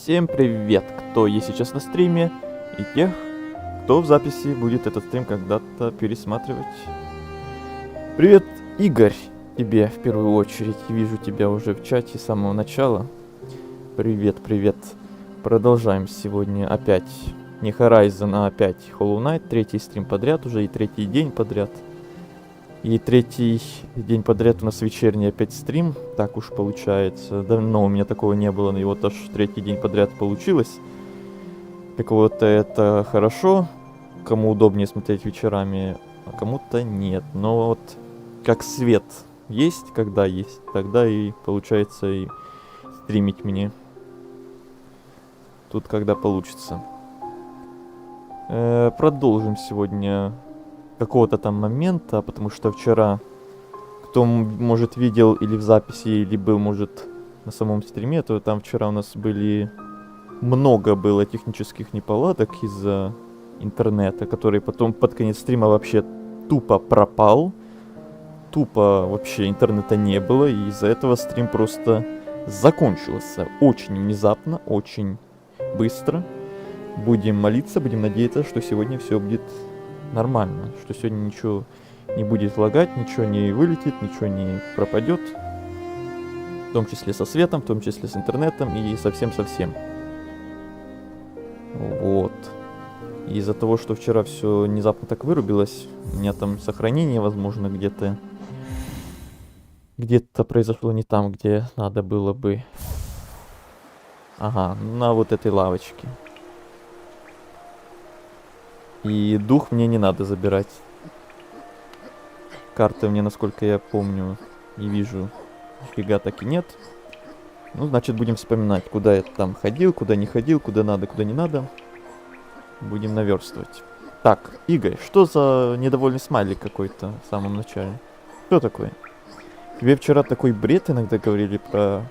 Всем привет, кто есть сейчас на стриме, и тех, кто в записи будет этот стрим когда-то пересматривать. Привет, Игорь, тебе в первую очередь, вижу тебя уже в чате с самого начала. Привет, привет. Продолжаем сегодня опять не Horizon, а опять Hollow Knight, третий стрим подряд уже и третий день подряд. И третий день подряд у нас вечерний опять стрим, так уж получается. Давно у меня такого не было, но и вот аж третий день подряд получилось. Так вот, это хорошо, кому удобнее смотреть вечерами, а кому-то нет. Но вот как свет есть, когда есть, тогда и получается и стримить мне. Тут когда получится. Продолжим сегодня какого-то там момента, потому что вчера, кто, может, видел или в записи, или был, может, на самом стриме, то там вчера у нас много было технических неполадок из-за интернета, который потом под конец стрима вообще тупо пропал. Тупо вообще интернета не было, и из-за этого стрим просто закончился очень внезапно, очень быстро. Будем молиться, будем надеяться, что сегодня все будет нормально, что сегодня ничего не будет лагать, ничего не вылетит, ничего не пропадет, в том числе со светом, в том числе с интернетом и совсем-совсем. Вот. И из-за того, что вчера все внезапно так вырубилось, у меня там сохранение, возможно, где-то произошло не там, где надо было бы. Ага, на вот этой лавочке. И дух мне не надо забирать. Карты мне, насколько я помню и вижу, нифига так и нет. Ну, значит, будем вспоминать, куда я там ходил, куда не ходил, куда надо, куда не надо. Будем наверстывать. Так, Игорь, что за недовольный смайлик какой-то в самом начале? Что такое? Тебе вчера такой бред иногда говорили про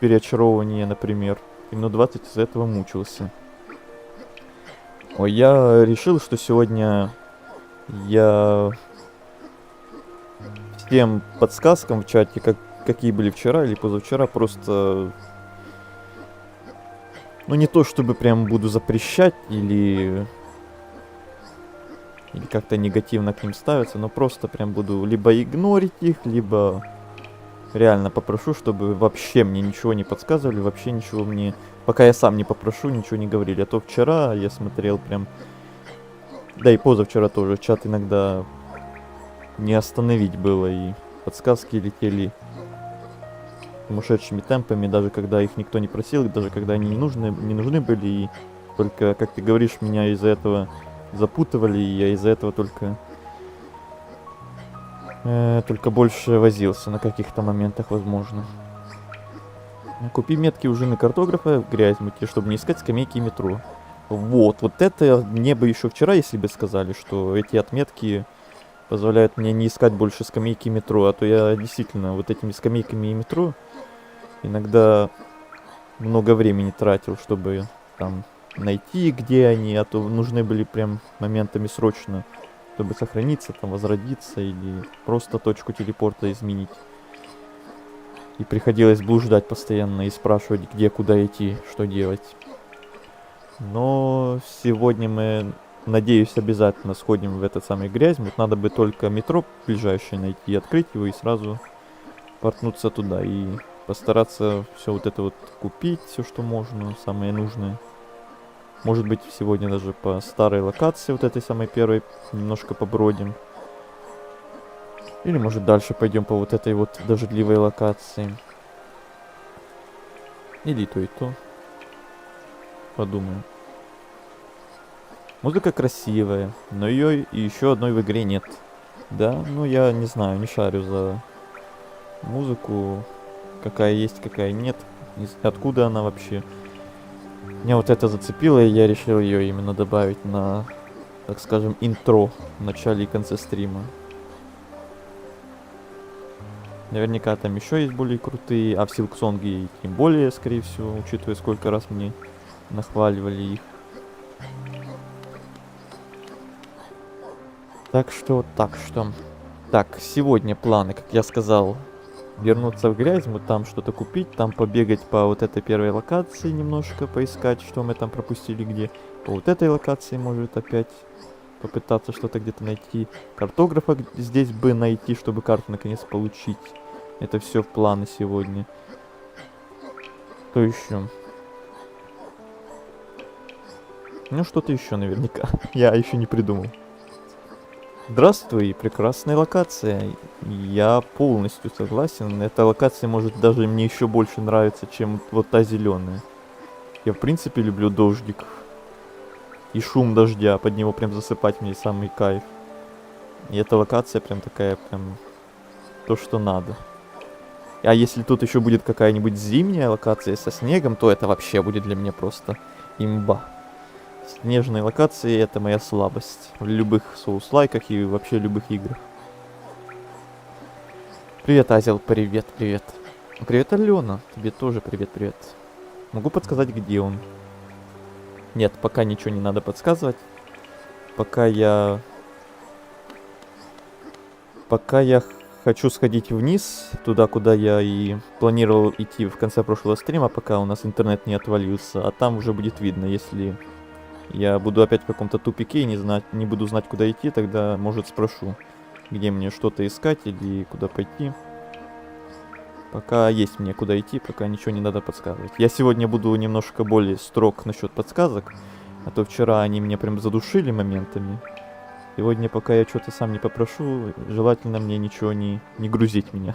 переочаровывание, например. И минут 20 из-за этого мучился. Ой, я решил, что сегодня я всем подсказкам в чате, какие были вчера или позавчера, просто... Ну, не то, чтобы прям буду запрещать или как-то негативно к ним ставиться, но просто прям буду либо игнорить их, либо реально попрошу, чтобы вообще мне ничего не подсказывали, вообще ничего мне... Пока я сам не попрошу, ничего не говорили. А то вчера я смотрел прям... Да и позавчера тоже. Чат иногда не остановить было. И подсказки летели сумасшедшими темпами, даже когда их никто не просил, даже когда они не нужны были. И только, как ты говоришь, меня из-за этого запутывали, и я из-за этого только больше возился на каких-то моментах, возможно. Купи метки у жены картографа, грязь мути, чтобы не искать скамейки и метро. Вот это мне бы еще вчера, если бы сказали, что эти отметки позволяют мне не искать больше скамейки и метро, а то я действительно вот этими скамейками и метро иногда много времени тратил, чтобы там найти, где они, а то нужны были прям моментами срочно, чтобы сохраниться, там возродиться или просто точку телепорта изменить. И приходилось блуждать постоянно и спрашивать, где, куда идти, что делать. Но сегодня мы, надеюсь, обязательно сходим в этот самый грязь. Вот надо бы только метро ближайшее найти, открыть его и сразу портнуться туда. И постараться все вот это вот купить, все, что можно, самое нужное. Может быть, сегодня даже по старой локации, вот этой самой первой, немножко побродим. Или, может, дальше пойдем по вот этой вот дождливой локации. Или то и то. Подумаем. Музыка красивая, но ее и еще одной в игре нет. Да, ну я не знаю, не шарю за музыку. Какая есть, какая нет. Откуда она вообще. Меня вот это зацепило, и я решил ее именно добавить на, так скажем, интро в начале и конце стрима. Наверняка там еще есть более крутые, а в Силксонге тем более, скорее всего, учитывая, сколько раз мне нахваливали их. Так что. Так, сегодня планы, как я сказал, вернуться в грязь, мы там что-то купить, там побегать по вот этой первой локации немножко, поискать, что мы там пропустили где. По вот этой локации, может, опять попытаться что-то где-то найти. Картографа здесь бы найти, чтобы карту наконец получить. Это все в планы сегодня. Что еще? Ну, что-то еще наверняка. Я еще не придумал. Здравствуй, прекрасная локация. Я полностью согласен. Эта локация может даже мне еще больше нравится, чем вот та зеленая. Я в принципе люблю дождик. И шум дождя, под него прям засыпать мне самый кайф. И эта локация прям такая, прям то, что надо. А если тут еще будет какая-нибудь зимняя локация со снегом, то это вообще будет для меня просто имба. Снежные локации — это моя слабость в любых соус-лайках и вообще любых играх. Привет, Азел, привет, привет. Привет, Алена, тебе тоже привет. Могу подсказать, где он? Нет, пока ничего не надо подсказывать. Пока я хочу сходить вниз, туда, куда я и планировал идти в конце прошлого стрима, пока у нас интернет не отвалился. А там уже будет видно, если я буду опять в каком-то тупике и не буду знать, куда идти, тогда, может, спрошу, где мне что-то искать или куда пойти. Пока есть мне куда идти, пока ничего не надо подсказывать. Я сегодня буду немножко более строг насчет подсказок, а то вчера они меня прям задушили моментами. Сегодня, пока я что-то сам не попрошу, желательно мне ничего не грузить меня.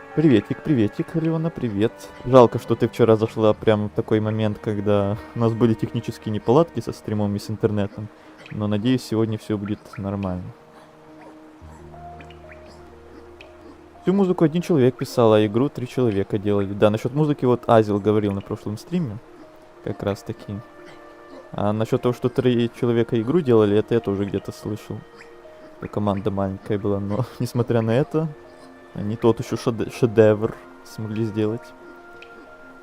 Приветик, Алена, привет. Жалко, что ты вчера зашла прямо в такой момент, когда у нас были технические неполадки со стримом и с интернетом. Но надеюсь, сегодня все будет нормально. Всю музыку один человек писал, а игру 3 человека делали. Да, насчет музыки вот Азил говорил на прошлом стриме. Как раз таки. А насчет того, что 3 человека игру делали, это я тоже где-то слышал. Команда маленькая была, но несмотря на это, они тот еще шедевр смогли сделать.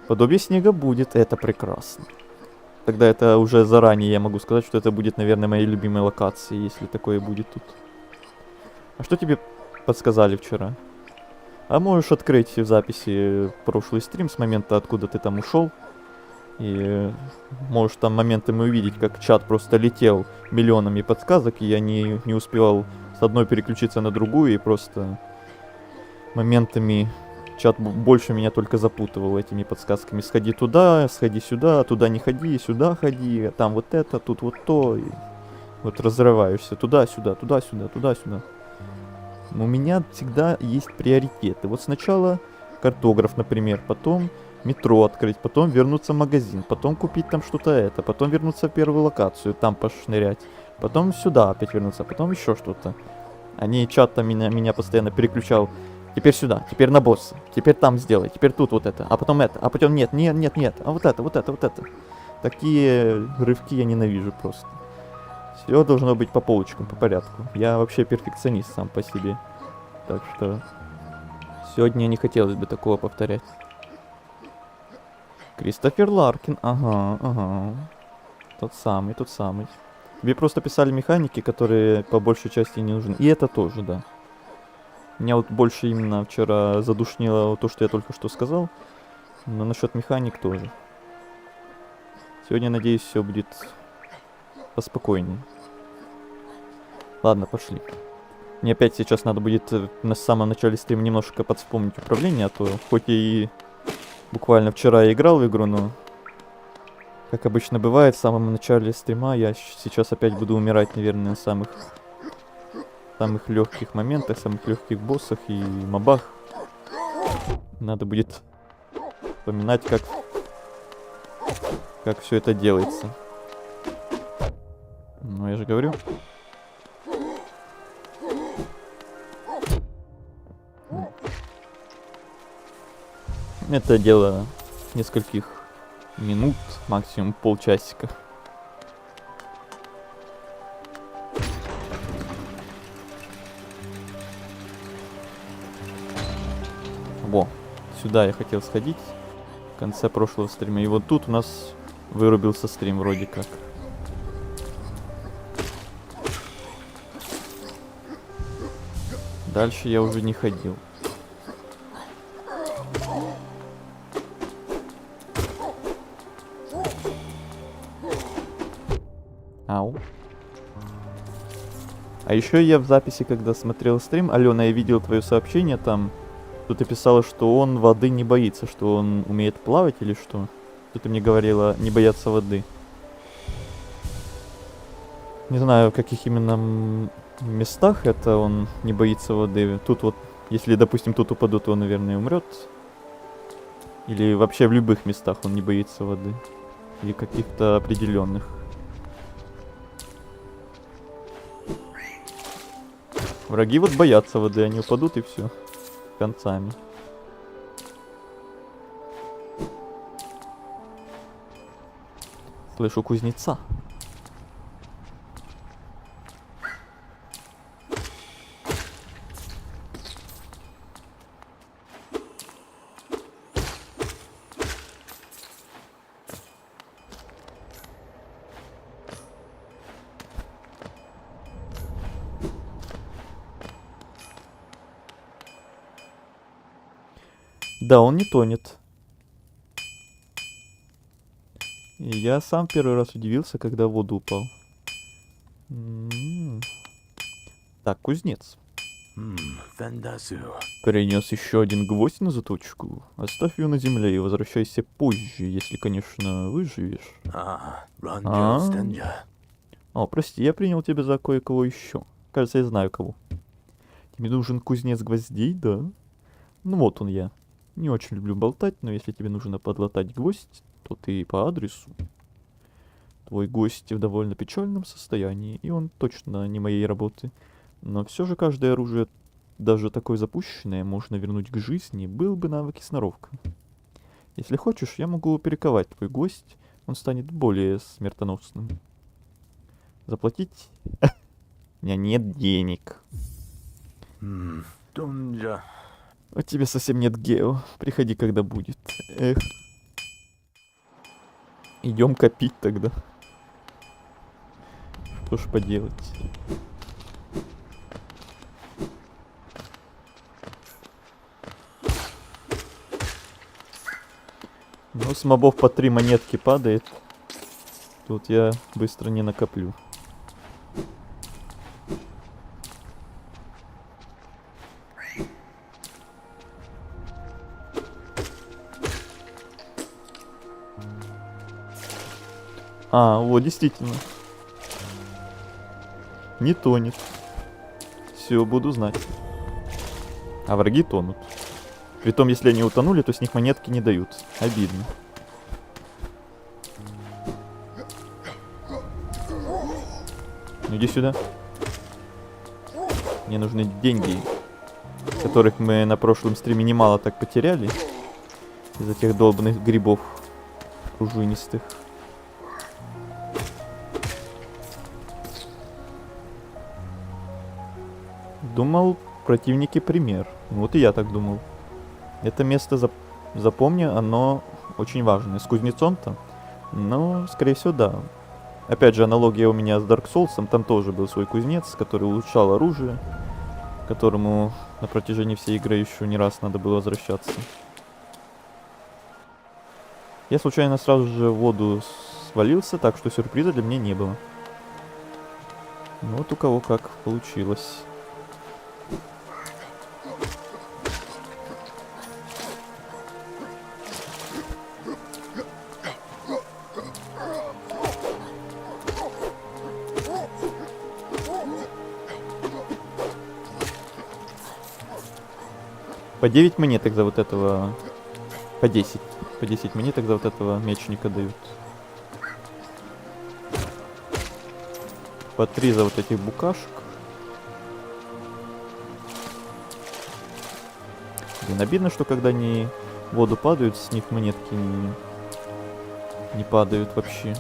Подобие снега будет, это прекрасно. Тогда это уже заранее я могу сказать, что это будет, наверное, моей любимой локацией, если такое будет тут. А что тебе подсказали вчера? А можешь открыть в записи прошлый стрим с момента, откуда ты там ушел. И можешь там моментами увидеть, как чат просто летел миллионами подсказок, и я не успевал с одной переключиться на другую, и просто моментами чат больше меня только запутывал этими подсказками. Сходи туда, сходи сюда, туда не ходи, сюда ходи, там вот это, тут вот то. И вот разрываешься туда-сюда, туда-сюда, туда-сюда. У меня всегда есть приоритеты. Вот сначала картограф, например, потом метро открыть, потом вернуться в магазин, потом купить там что-то это, потом вернуться в первую локацию, там пошнырять, потом сюда опять вернуться, потом еще что-то. Они чат-то меня постоянно переключал. Теперь сюда, теперь на босса, теперь там сделай, теперь тут вот это, а потом это, а потом нет, а вот это. Такие рывки я ненавижу просто. Все должно быть по полочкам, по порядку. Я вообще перфекционист сам по себе. Так что сегодня не хотелось бы такого повторять. Кристофер Ларкин, ага. Тот самый. Тебе просто писали механики, которые по большей части не нужны. И это тоже, да. Меня вот больше именно вчера задушнило то, что я только что сказал. Но насчет механик тоже. Сегодня, надеюсь, все будет поспокойнее. Ладно, пошли. Мне опять сейчас надо будет на самом начале стрима немножко подвспомнить управление, а то хоть и буквально вчера я играл в игру, но как обычно бывает, в самом начале стрима я сейчас опять буду умирать, наверное, на самых легких моментах, самых легких боссах и мобах. Надо будет вспоминать, как все это делается. Ну, я же говорю. Это дело нескольких минут, максимум полчасика. Во, сюда я хотел сходить в конце прошлого стрима. И вот тут у нас вырубился стрим вроде как. Дальше я уже не ходил. Ау. А еще я в записи, когда смотрел стрим, Алена, я видел твое сообщение там. Тут ты писала, что он воды не боится, что он умеет плавать или что? Тут ты мне говорила, не бояться воды. Не знаю, в каких именно местах это он не боится воды. Тут вот, если, допустим, тут упаду, то он, наверное, умрет. Или вообще в любых местах он не боится воды. Или каких-то определенных. Враги вот боятся воды, они упадут и все. Концами. Слышу кузнеца. Да, он не тонет. И я сам первый раз удивился, когда в воду упал. Так, кузнец. Принес еще один гвоздь на заточку. Оставь ее на земле и возвращайся позже, если, конечно, выживешь. О, прости, я принял тебя за кое-кого еще. Кажется, я знаю кого. Тебе нужен кузнец гвоздей, да? Ну вот он я. Не очень люблю болтать, но если тебе нужно подлатать гвоздь, то ты по адресу. Твой гость в довольно печальном состоянии, и он точно не моей работы. Но все же каждое оружие, даже такое запущенное, можно вернуть к жизни, был бы навык и сноровка. Если хочешь, я могу перековать твой гость, он станет более смертоносным. Заплатить? У меня нет денег. У тебя совсем нет гео. Приходи, когда будет. Эх. Идем копить тогда. Что ж поделать. Ну, с мобов по 3 монетки падает. Тут я быстро не накоплю. А, вот, действительно. Не тонет. Все, буду знать. А враги тонут. Притом, если они утонули, то с них монетки не дают. Обидно. Ну иди сюда. Мне нужны деньги, которых мы на прошлом стриме немало так потеряли. Из-за тех долбанных грибов пружинистых. Думал, противники пример. Вот и я так думал. Это место, запомню, оно очень важное. С кузнецом-то? Ну, скорее всего, да. Опять же, аналогия у меня с Dark Souls. Там тоже был свой кузнец, который улучшал оружие, к которому на протяжении всей игры еще не раз надо было возвращаться. Я случайно сразу же в воду свалился, так что сюрприза для меня не было. Ну, вот у кого как получилось. По 9 монеток за вот этого... По 10. По 10 монеток за вот этого мечника дают. По 3 за вот этих букашек. Блин, обидно, что когда они в воду падают, с них монетки не падают вообще.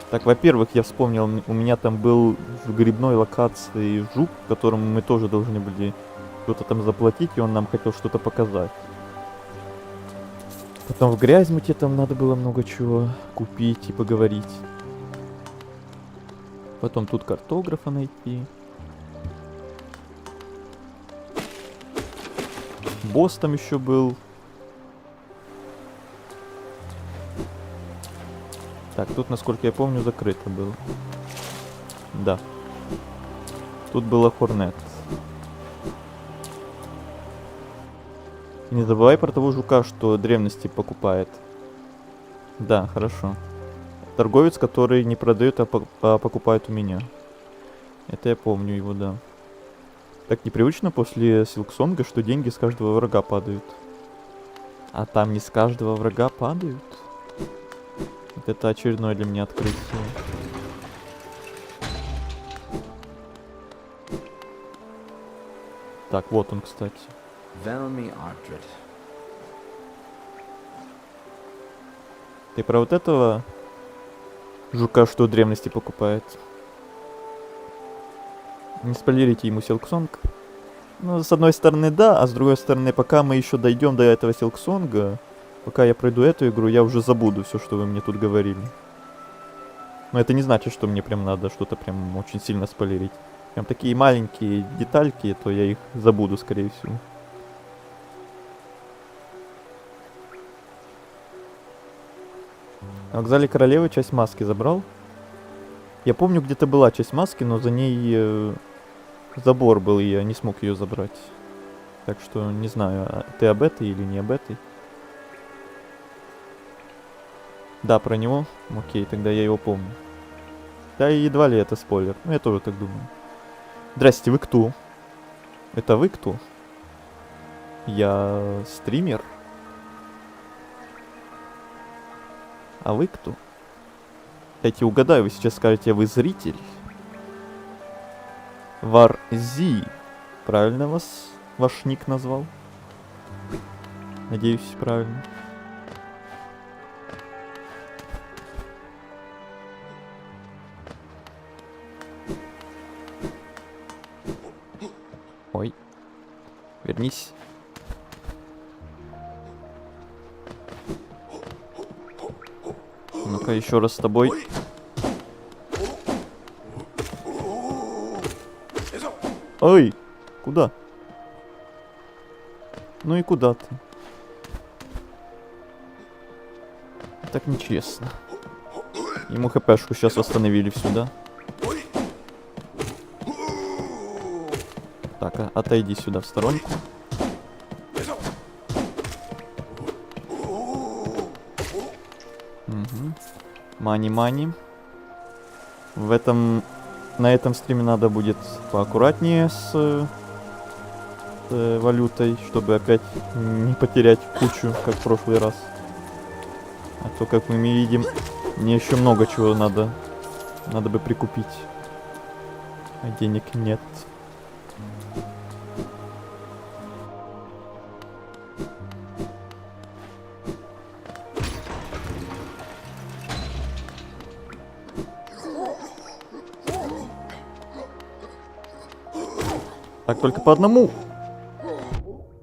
Так, во-первых, я вспомнил, у меня там был в грибной локации жук, которому мы тоже должны были что-то там заплатить, и он нам хотел что-то показать. Потом в Грязьмуте там надо было много чего купить и поговорить. Потом тут картографа найти. Босс там еще был. Так, тут, насколько я помню, закрыто было. Да. Тут было Хорнет. Не забывай про того жука, что древности покупает. Да, хорошо. Торговец, который не продает, а покупает у меня. Это я помню его, да. Так непривычно после Силксонга, что деньги с каждого врага падают. А там не с каждого врага падают? Вот это очередное для меня открытие. Так, вот он, кстати. Ты про вот этого жука, что древности покупает? Не спойлерите ему Силксонг. Ну, с одной стороны, да, а с другой стороны, пока мы еще дойдем до этого Силксонга, пока я пройду эту игру, я уже забуду все, что вы мне тут говорили. Но это не значит, что мне прям надо что-то прям очень сильно спойлерить. Прям такие маленькие детальки, то я их забуду, скорее всего. На вокзале королевы часть маски забрал. Я помню, где-то была часть маски, но за ней забор был, и я не смог ее забрать. Так что не знаю, ты об этой или не об этой. Да, про него. Окей, тогда я его помню. Да и едва ли это спойлер. Ну, я тоже так думаю. Здрасте, вы кто? Это вы кто? Я стример. А вы кто? Дайте угадаю, вы сейчас скажете, вы зритель. Варзи. Правильно вас ваш ник назвал? Надеюсь, правильно. Ой. Вернись. Ну-ка, еще раз с тобой. Ой, куда? Ну и куда ты? Так нечестно. Ему хпшку сейчас восстановили всю, да? Так, отойди сюда в сторонку. Мани-мани. На этом стриме надо будет поаккуратнее с валютой, чтобы опять не потерять кучу, как в прошлый раз. А то, как мы видим, мне еще много чего надо бы прикупить. А денег нет. Так, только по одному.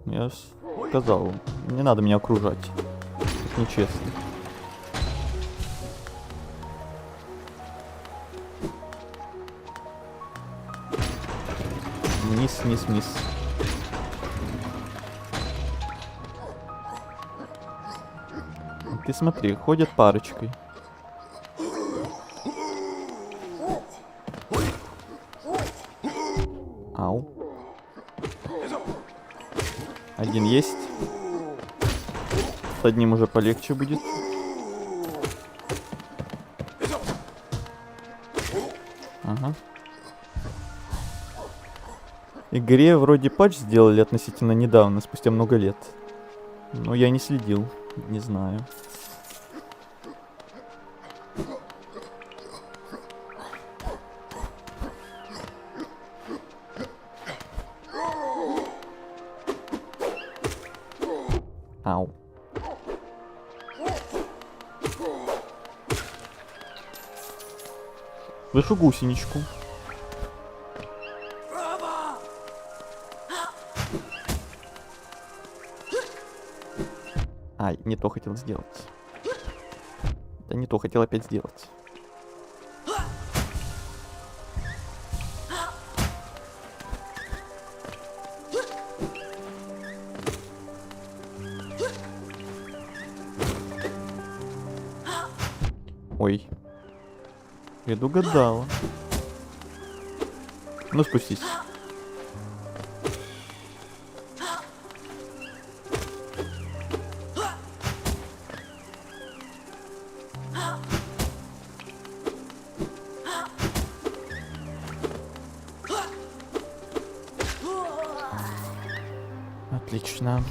Я сказал, не надо меня окружать. Это нечестно. Вниз, вниз, вниз. Ты смотри, ходят парочкой. Ау. Один есть. С одним уже полегче будет. Ага. Игре вроде патч сделали относительно недавно, спустя много лет. Но я не следил, не знаю. Ау. Слышу гусеничку. Ай, не то хотел сделать. Да не то хотел опять сделать. Ой. Предугадала. Ну, спустись. Отлично.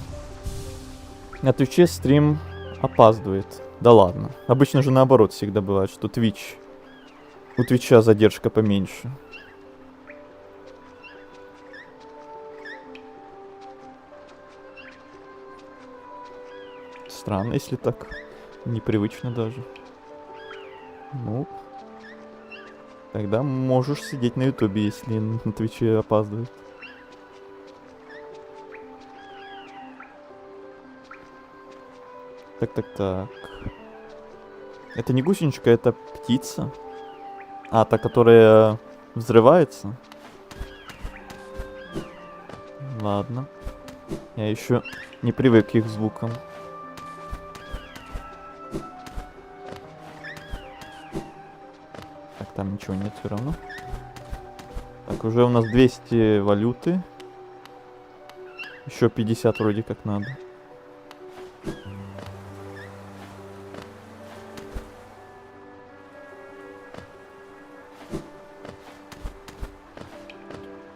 На Твиче стрим опаздывает. Да ладно. Обычно же наоборот всегда бывает, что Twitch... У Твича задержка поменьше. Странно, если так. Непривычно даже. Ну... Тогда можешь сидеть на Ютубе, если на Твиче опаздывает. Так. Это не гусеничка, это птица. А, та, которая взрывается. Ладно. Я еще не привык к их звукам. Так, там ничего нет все равно. Так, уже у нас 200 валюты. Еще 50 вроде как надо.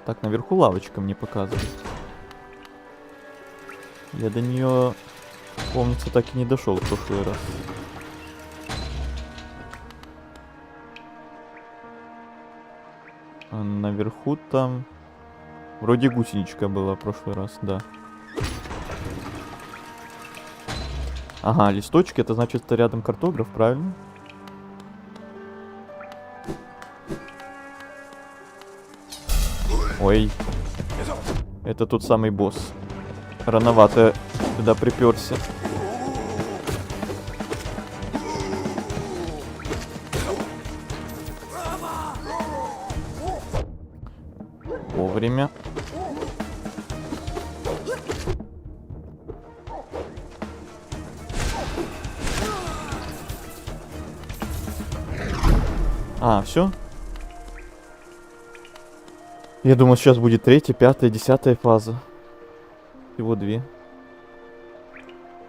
Так, наверху лавочка мне показывает. Я до нее, помнится, так и не дошел в прошлый раз. А наверху там... Вроде гусеничка была в прошлый раз, да. Ага, листочки, это значит, это рядом картограф, правильно? Ой. Это тот самый босс. Рановато туда приперся. Вовремя. А, все? Я думал, сейчас будет 3-я, 5-я, 10-я фаза. Всего 2.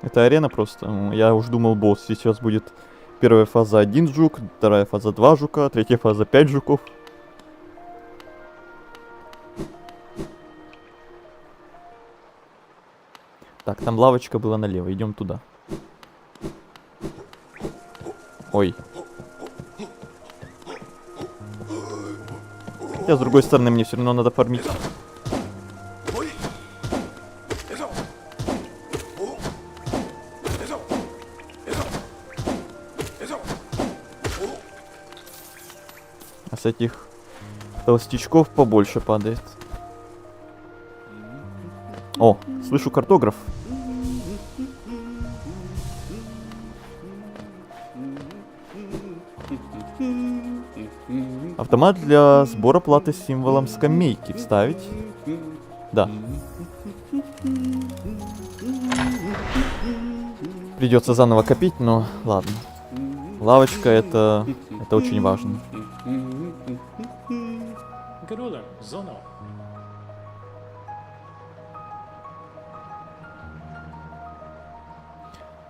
Это арена просто. Я уж думал, босс. Сейчас будет первая фаза 1 жук, вторая фаза 2 жука, третья фаза 5 жуков. Так, там лавочка была налево. Идем туда. Ой. Хотя, с другой стороны, мне все равно надо фармить. А с этих толстячков побольше падает. О, слышу картограф. Автомат для сбора платы с символом скамейки вставить. Да. Придется заново копить, но ладно. Лавочка это очень важно.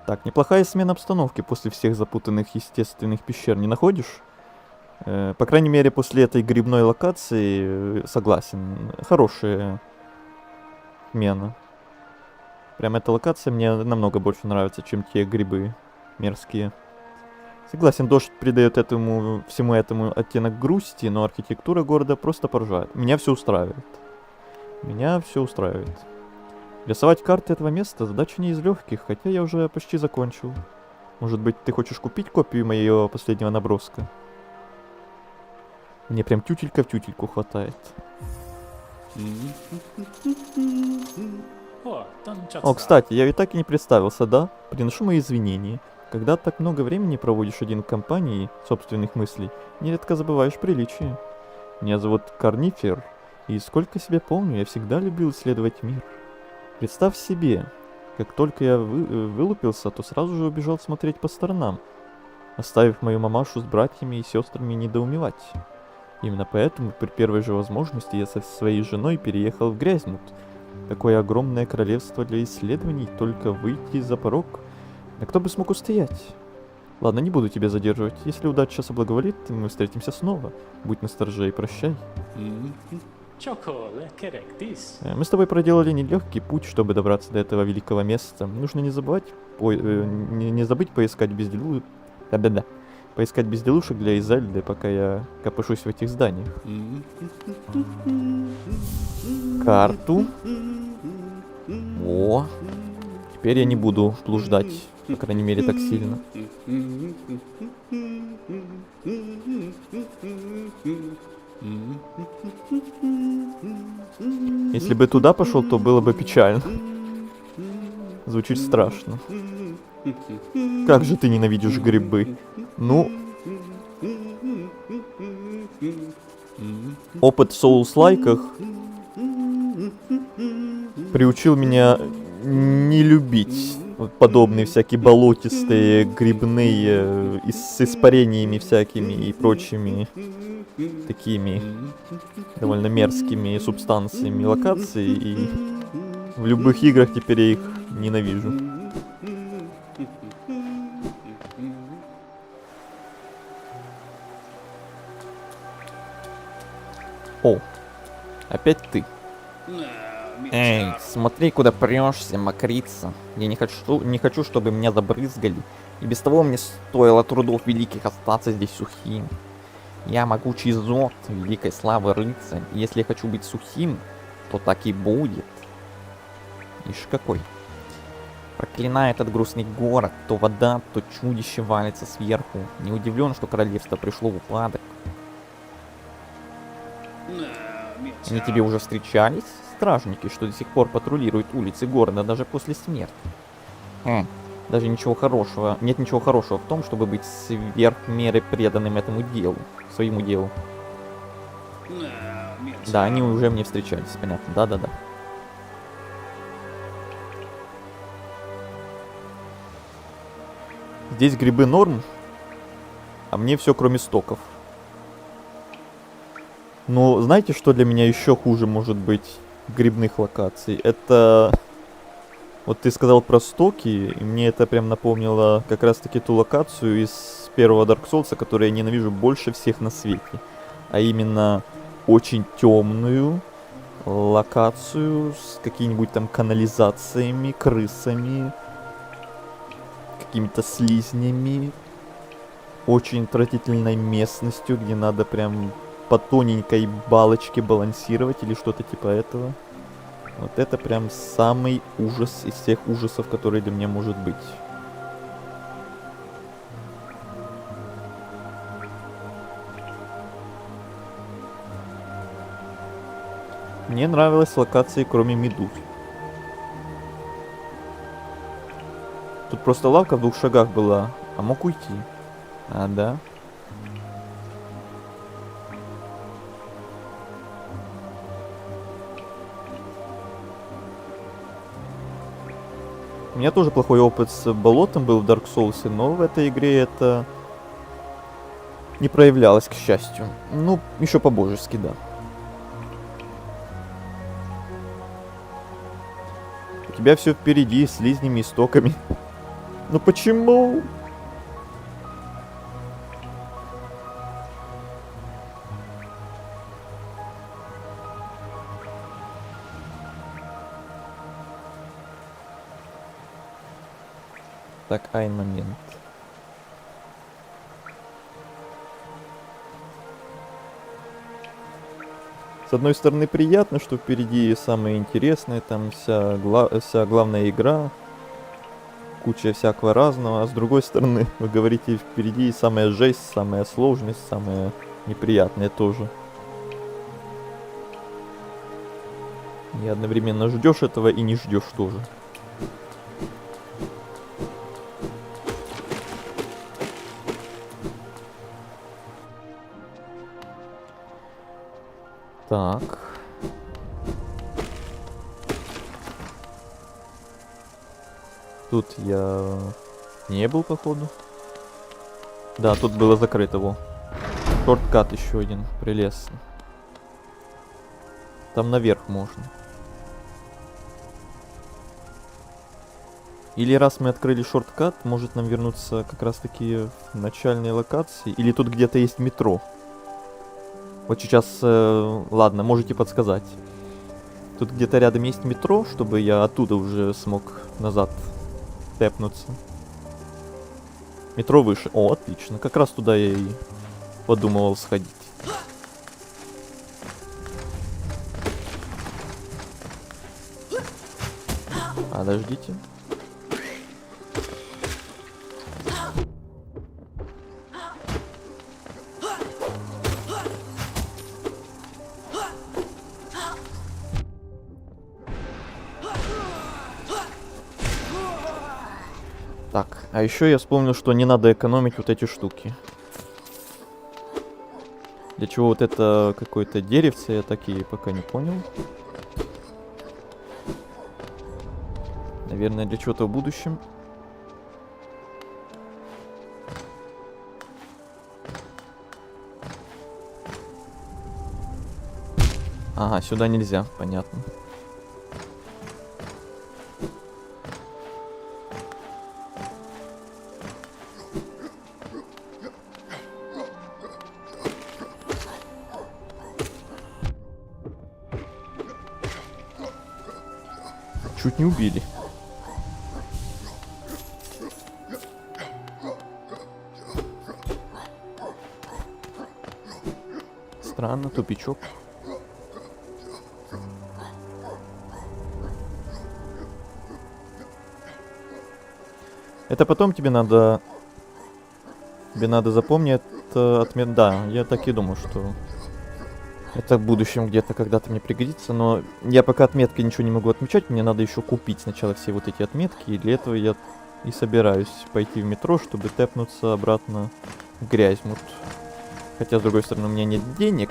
Так, неплохая смена обстановки после всех запутанных естественных пещер, не находишь? По крайней мере, после этой грибной локации, согласен, хорошая смена. Прям эта локация мне намного больше нравится, чем те грибы мерзкие. Согласен, дождь придает всему этому оттенок грусти, но архитектура города просто поражает. Меня все устраивает. Меня все устраивает. Рисовать карты этого места задача не из легких, хотя я уже почти закончил. Может быть, ты хочешь купить копию моего последнего наброска? Мне прям тютелька в тютельку хватает. О, кстати, я ведь так и не представился, да? Приношу мои извинения. Когда так много времени проводишь один в компании собственных мыслей, нередко забываешь приличие. Меня зовут Карнифер, и сколько себя помню, я всегда любил исследовать мир. Представь себе, как только я вылупился, то сразу же убежал смотреть по сторонам. оставив мою мамашу с братьями и сестрами недоумевать. Именно поэтому при первой же возможности я со своей женой переехал в Грязьмут. Такое огромное королевство для исследований, только выйти за порог. Да кто бы смог устоять? Ладно, не буду тебя задерживать. Если удача соблаговолит, мы встретимся снова. Будь настороже и прощай. Мы с тобой проделали нелегкий путь, чтобы добраться до этого великого места. Нужно не забывать, не забыть поискать поискать безделушек для Изальды, пока я копошусь в этих зданиях. Карту. О, теперь я не буду блуждать, по крайней мере, так сильно. Если бы туда пошел, то было бы печально. Звучит страшно. Как же ты ненавидишь грибы? Ну... Опыт в соус-лайках приучил меня не любить подобные всякие болотистые, грибные, с испарениями всякими и прочими такими довольно мерзкими субстанциями локаций, и в любых играх теперь я их ненавижу. О, опять ты. Эй, смотри, куда прешься, мокрица. Я не хочу, чтобы меня забрызгали. И без того мне стоило трудов великих остаться здесь сухим. Я могучий Зод, великой славы рыцарь. И если я хочу быть сухим, то так и будет. Ишь какой. Проклиная этот грустный город, то вода, то чудище валится сверху. Не удивлен, что королевство пришло в упадок. Они тебе уже встречались? Стражники, что до сих пор патрулируют улицы города даже после смерти. Даже ничего хорошего. Нет ничего хорошего в том, чтобы быть сверх меры преданным этому делу. Своему делу. Да, они уже мне встречались, понятно. Да-да-да. Здесь грибы норм, а мне все кроме стоков. Но знаете, что для меня еще хуже может быть грибных локаций? Это... Вот ты сказал про стоки, и мне это прям напомнило как раз таки ту локацию из первого Dark Souls, которую я ненавижу больше всех на свете. А именно очень темную локацию с какими-нибудь там канализациями, крысами, какими-то слизнями, очень отвратительной местностью, где надо прям по тоненькой балочке балансировать или что-то типа этого. Вот это прям самый ужас из всех ужасов, который для меня может быть. Мне нравилась локация, кроме медуз. Тут просто лавка в 2 шагах была, а мог уйти. А, да. У меня тоже плохой опыт с болотом был в Dark Souls, но в этой игре это не проявлялось, к счастью. Ну, еще по-божески, да. У тебя все впереди, с слизнями и стоками. Ну почему? Так, момент. С одной стороны приятно, что впереди самое интересное, там вся главная игра, куча всякого разного, а с другой стороны, вы говорите, впереди самая жесть, самая сложность, самое неприятное тоже. И одновременно ждешь этого и не ждешь тоже. Так. Тут я не был, походу. Да, тут было закрыто, во. Шорткат еще один, прелестно. Там наверх можно. Или раз мы открыли шорткат, может нам вернуться как раз таки в начальные локации. Или тут где-то есть метро. Вот сейчас, ладно, можете подсказать. Тут где-то рядом есть метро, чтобы я оттуда уже смог назад тэпнуться. Метро выше. О, отлично. Как раз туда я и подумывал сходить. Подождите. Так, а еще я вспомнил, что не надо экономить вот эти штуки. Для чего вот это какое-то деревце, я так и пока не понял. Наверное, для чего-то в будущем. Ага, сюда нельзя, понятно. Чуть не убили. Странно, тупичок. Это потом тебе надо... Тебе надо запомнить отмет... Да, я так и думал, что... Это в будущем где-то когда-то мне пригодится, но я пока отметки ничего не могу отмечать, мне надо еще купить сначала все вот эти отметки, и для этого я и собираюсь пойти в метро, чтобы тэпнуться обратно в Грязьмут. Хотя, с другой стороны, у меня нет денег,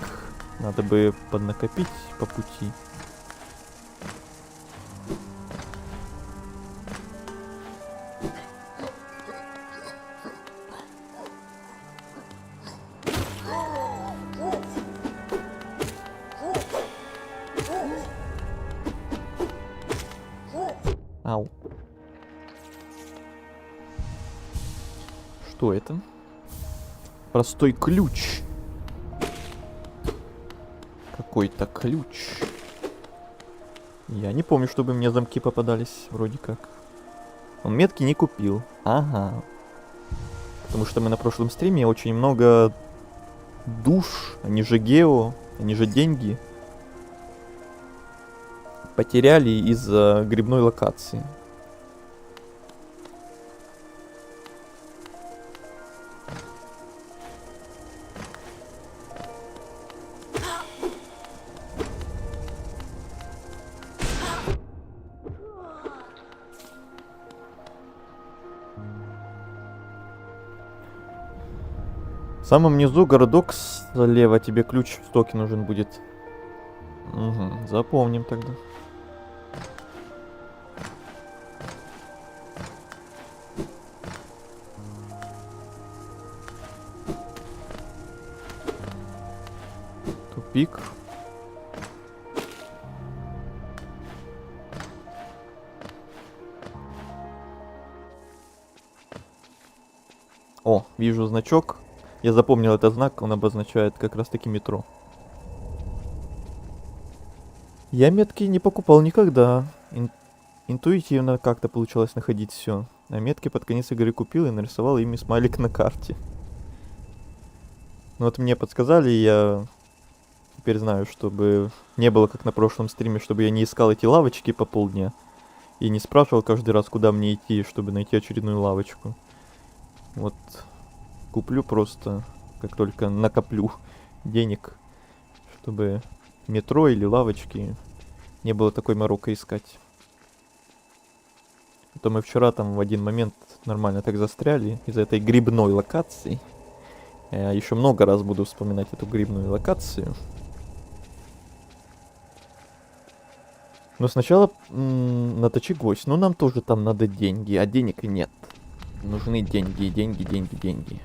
надо бы поднакопить по пути. Ау. Что это? Простой ключ. Какой-то ключ. Я не помню, чтобы мне замки попадались, вроде как. Он метки не купил. Ага. Потому что мы на прошлом стриме очень много душ, они же гео, они же деньги, потеряли из-за грибной локации. В самом низу городок слева, тебе ключ в стоке нужен будет. Угу, запомним тогда. Тупик. О, вижу значок. Я запомнил этот знак, он обозначает как раз таки метро. Я метки не покупал никогда. Интуитивно как-то получилось находить все. А метки под конец игры купил и нарисовал ими смайлик на карте. Ну вот мне подсказали, я теперь знаю, чтобы не было как на прошлом стриме, чтобы я не искал эти лавочки по полдня. И не спрашивал каждый раз, куда мне идти, чтобы найти очередную лавочку. Вот куплю просто, как только накоплю денег, чтобы метро или лавочки не было такой морока искать. А то мы вчера там в один момент нормально так застряли из-за этой грибной локации. Я еще много раз буду вспоминать эту грибную локацию. Но сначала наточи гвоздь. Ну нам тоже там надо деньги, а денег и нет. Нужны деньги, деньги, деньги, деньги.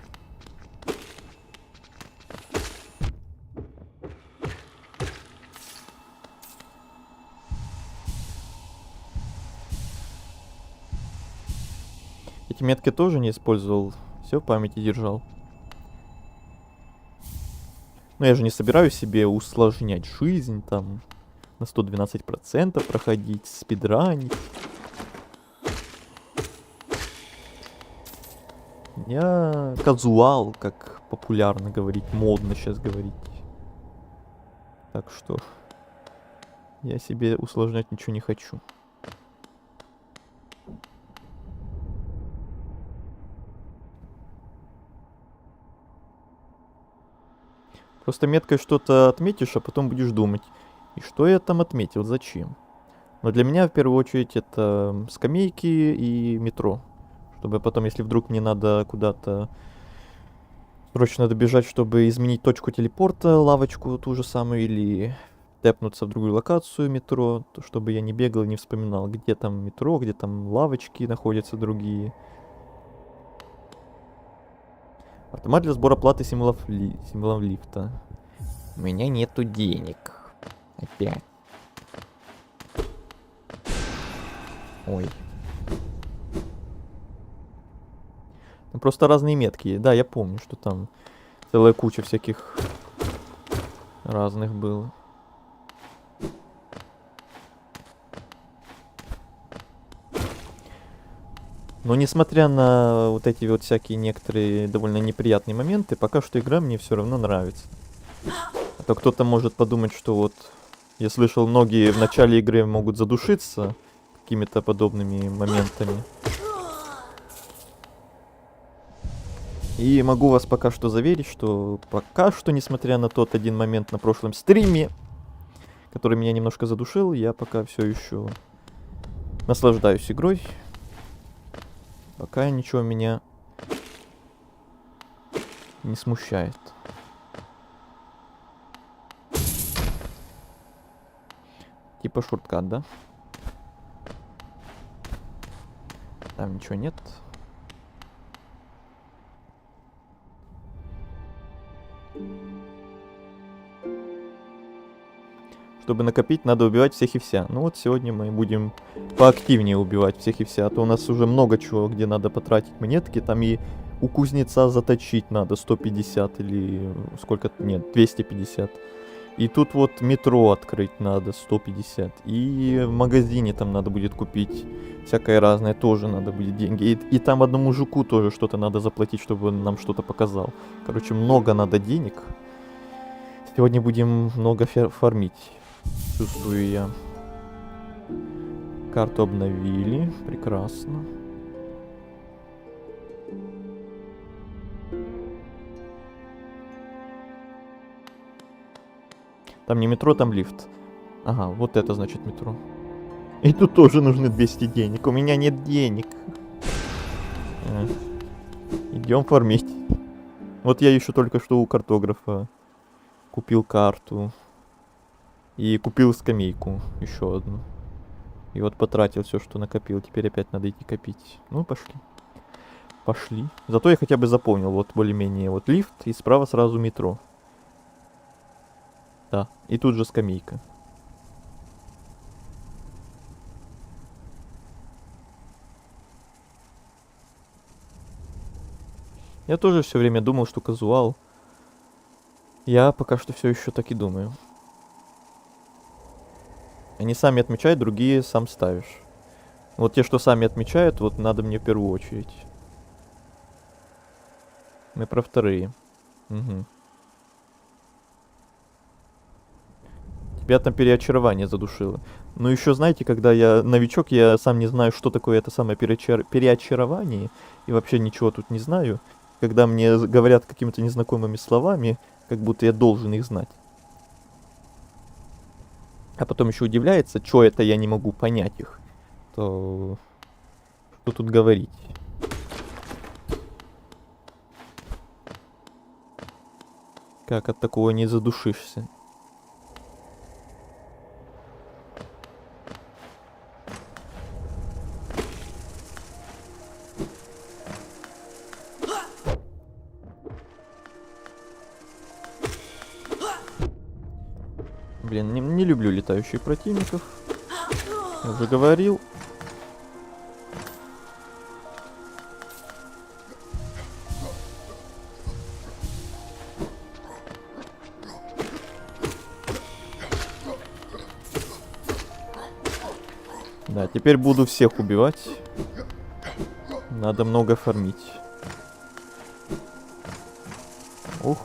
метки тоже не использовал. Все в памяти держал. Но я же не собираюсь себе усложнять жизнь, там, на 112% проходить, спидранить. Я казуал, как популярно говорить, модно сейчас говорить. Так что я себе усложнять ничего не хочу. Просто меткой что-то отметишь, а потом будешь думать, и что я там отметил, зачем? Но для меня в первую очередь это скамейки и метро. Чтобы потом, если вдруг мне надо куда-то срочно добежать, чтобы изменить точку телепорта, лавочку ту же самую, или тэпнуться в другую локацию метро, то чтобы я не бегал и не вспоминал, где там метро, где там лавочки находятся другие. Автомат для сбора платы символов лифта. У меня нету денег. Опять. Ой. Там просто разные метки. Да, я помню, что там целая куча всяких разных было. Но несмотря на вот эти вот всякие некоторые довольно неприятные моменты, пока что игра мне все равно нравится. А то кто-то может подумать, что вот я слышал, многие в начале игры могут задушиться какими-то подобными моментами. И могу вас пока что заверить, что пока что, несмотря на тот один момент на прошлом стриме, который меня немножко задушил, я пока все еще наслаждаюсь игрой. Пока ничего меня не смущает. Типа шорткат, да? Там ничего нет. Чтобы накопить, надо убивать всех и вся. Ну вот сегодня мы будем поактивнее убивать всех и вся. А то у нас уже много чего, где надо потратить монетки. Там и у кузнеца заточить надо 150 или сколько... Нет, 250. И тут вот метро открыть надо 150. И в магазине там надо будет купить всякое разное. Тоже надо будет деньги. И там одному мужику тоже что-то надо заплатить, чтобы он нам что-то показал. Короче, много надо денег. Сегодня будем много фармить. Чувствую я. Карту обновили. Прекрасно. Там не метро, там лифт. Ага, вот это значит метро. И тут тоже нужны 200 денег. У меня нет денег. Идем фармить. Вот я еще только что у картографа купил карту. И купил скамейку. Еще одну. И вот потратил все, что накопил. Теперь опять надо идти копить. Ну, пошли. Пошли. Зато я хотя бы запомнил. Вот более-менее вот лифт. И справа сразу метро. Да. И тут же скамейка. Я тоже все время думал, что казуал. Я пока что все еще так и думаю. Они сами отмечают, другие сам ставишь. Вот те, что сами отмечают, вот надо мне в первую очередь. Мы про вторые. Угу. Тебя там переочарование задушило. Ну еще знаете, когда я новичок, я сам не знаю, что такое это самое переочарование. И вообще ничего тут не знаю. Когда мне говорят какими-то незнакомыми словами, как будто я должен их знать. А потом еще удивляется, что это я не могу понять их. То что тут говорить? Как от такого не задушишься? Блин, не люблю летающих противников. Я уже говорил. Да, теперь буду всех убивать. Надо много фармить. Ух.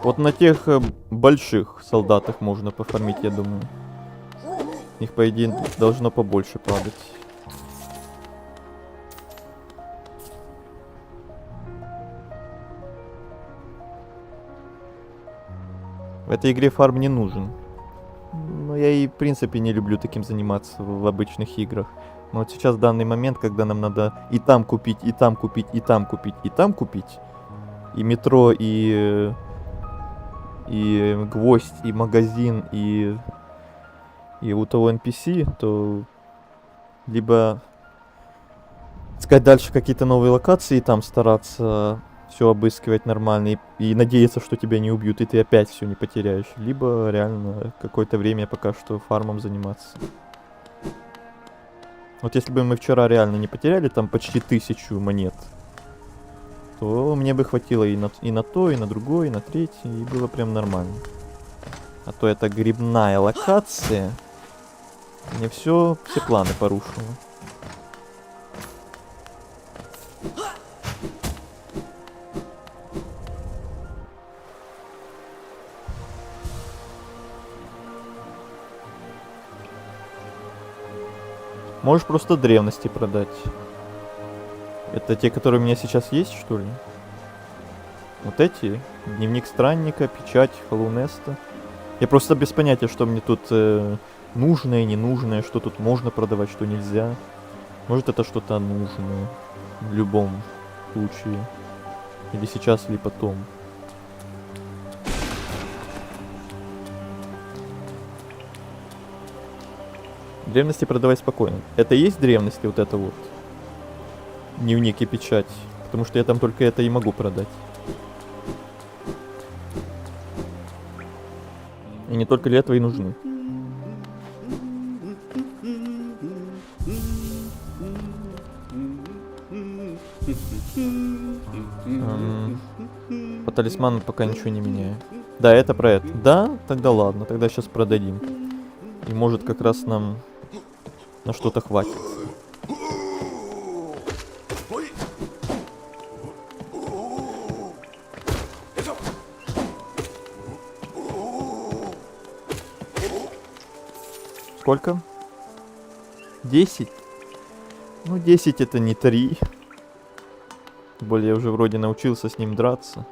Вот на тех больших солдатах можно пофармить, я думаю. Их, по идее, должно побольше падать. В этой игре фарм не нужен. Но я и в принципе не люблю таким заниматься в обычных играх. Но вот сейчас в данный момент, когда нам надо и там купить, и там купить, и там купить, и там купить, и метро, и гвоздь, и магазин, и у того NPC, то либо искать дальше какие-то новые локации и там стараться все обыскивать нормально и надеяться, что тебя не убьют, и ты опять все не потеряешь. Либо реально какое-то время пока что фармом заниматься. Вот если бы мы вчера реально не потеряли там почти 1000 монет, то мне бы хватило и на то, и на другой, и на третий, и было прям нормально. А то это грибная локация. Мне все планы порушило. Можешь просто древности продать. Это те, которые у меня сейчас есть, что ли? Вот эти? Дневник странника, печать Холлоунеста. Я просто без понятия, что мне тут нужное, ненужное, что тут можно продавать, что нельзя. Может, это что-то нужное в любом случае. Или сейчас, или потом. Древности продавать спокойно. Это и есть древности, вот это вот? Дневник и печать. Потому что я там только это и могу продать. И не только для этого и нужны. По талисману пока ничего не меняю. Да, это про это. Да? Тогда ладно, тогда сейчас продадим. И может как раз нам на что-то хватит. Сколько? 10? Ну, 10 это не 3. Тем более я уже вроде научился с ним драться.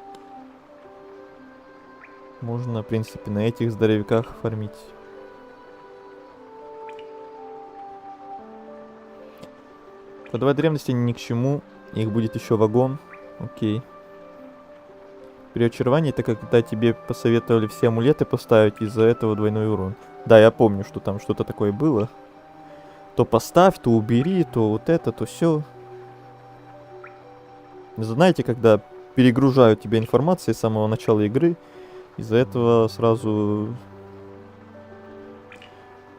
Можно, в принципе, на этих здоровяках фармить. Продавать древности ни к чему. Их будет еще вагон. Окей. При очаровании это когда тебе посоветовали все амулеты поставить, из-за этого двойной урон. Да, я помню, что там что-то такое было. То поставь, то убери, то вот это, то все. Знаете, когда перегружают тебе информацией с самого начала игры, из-за этого сразу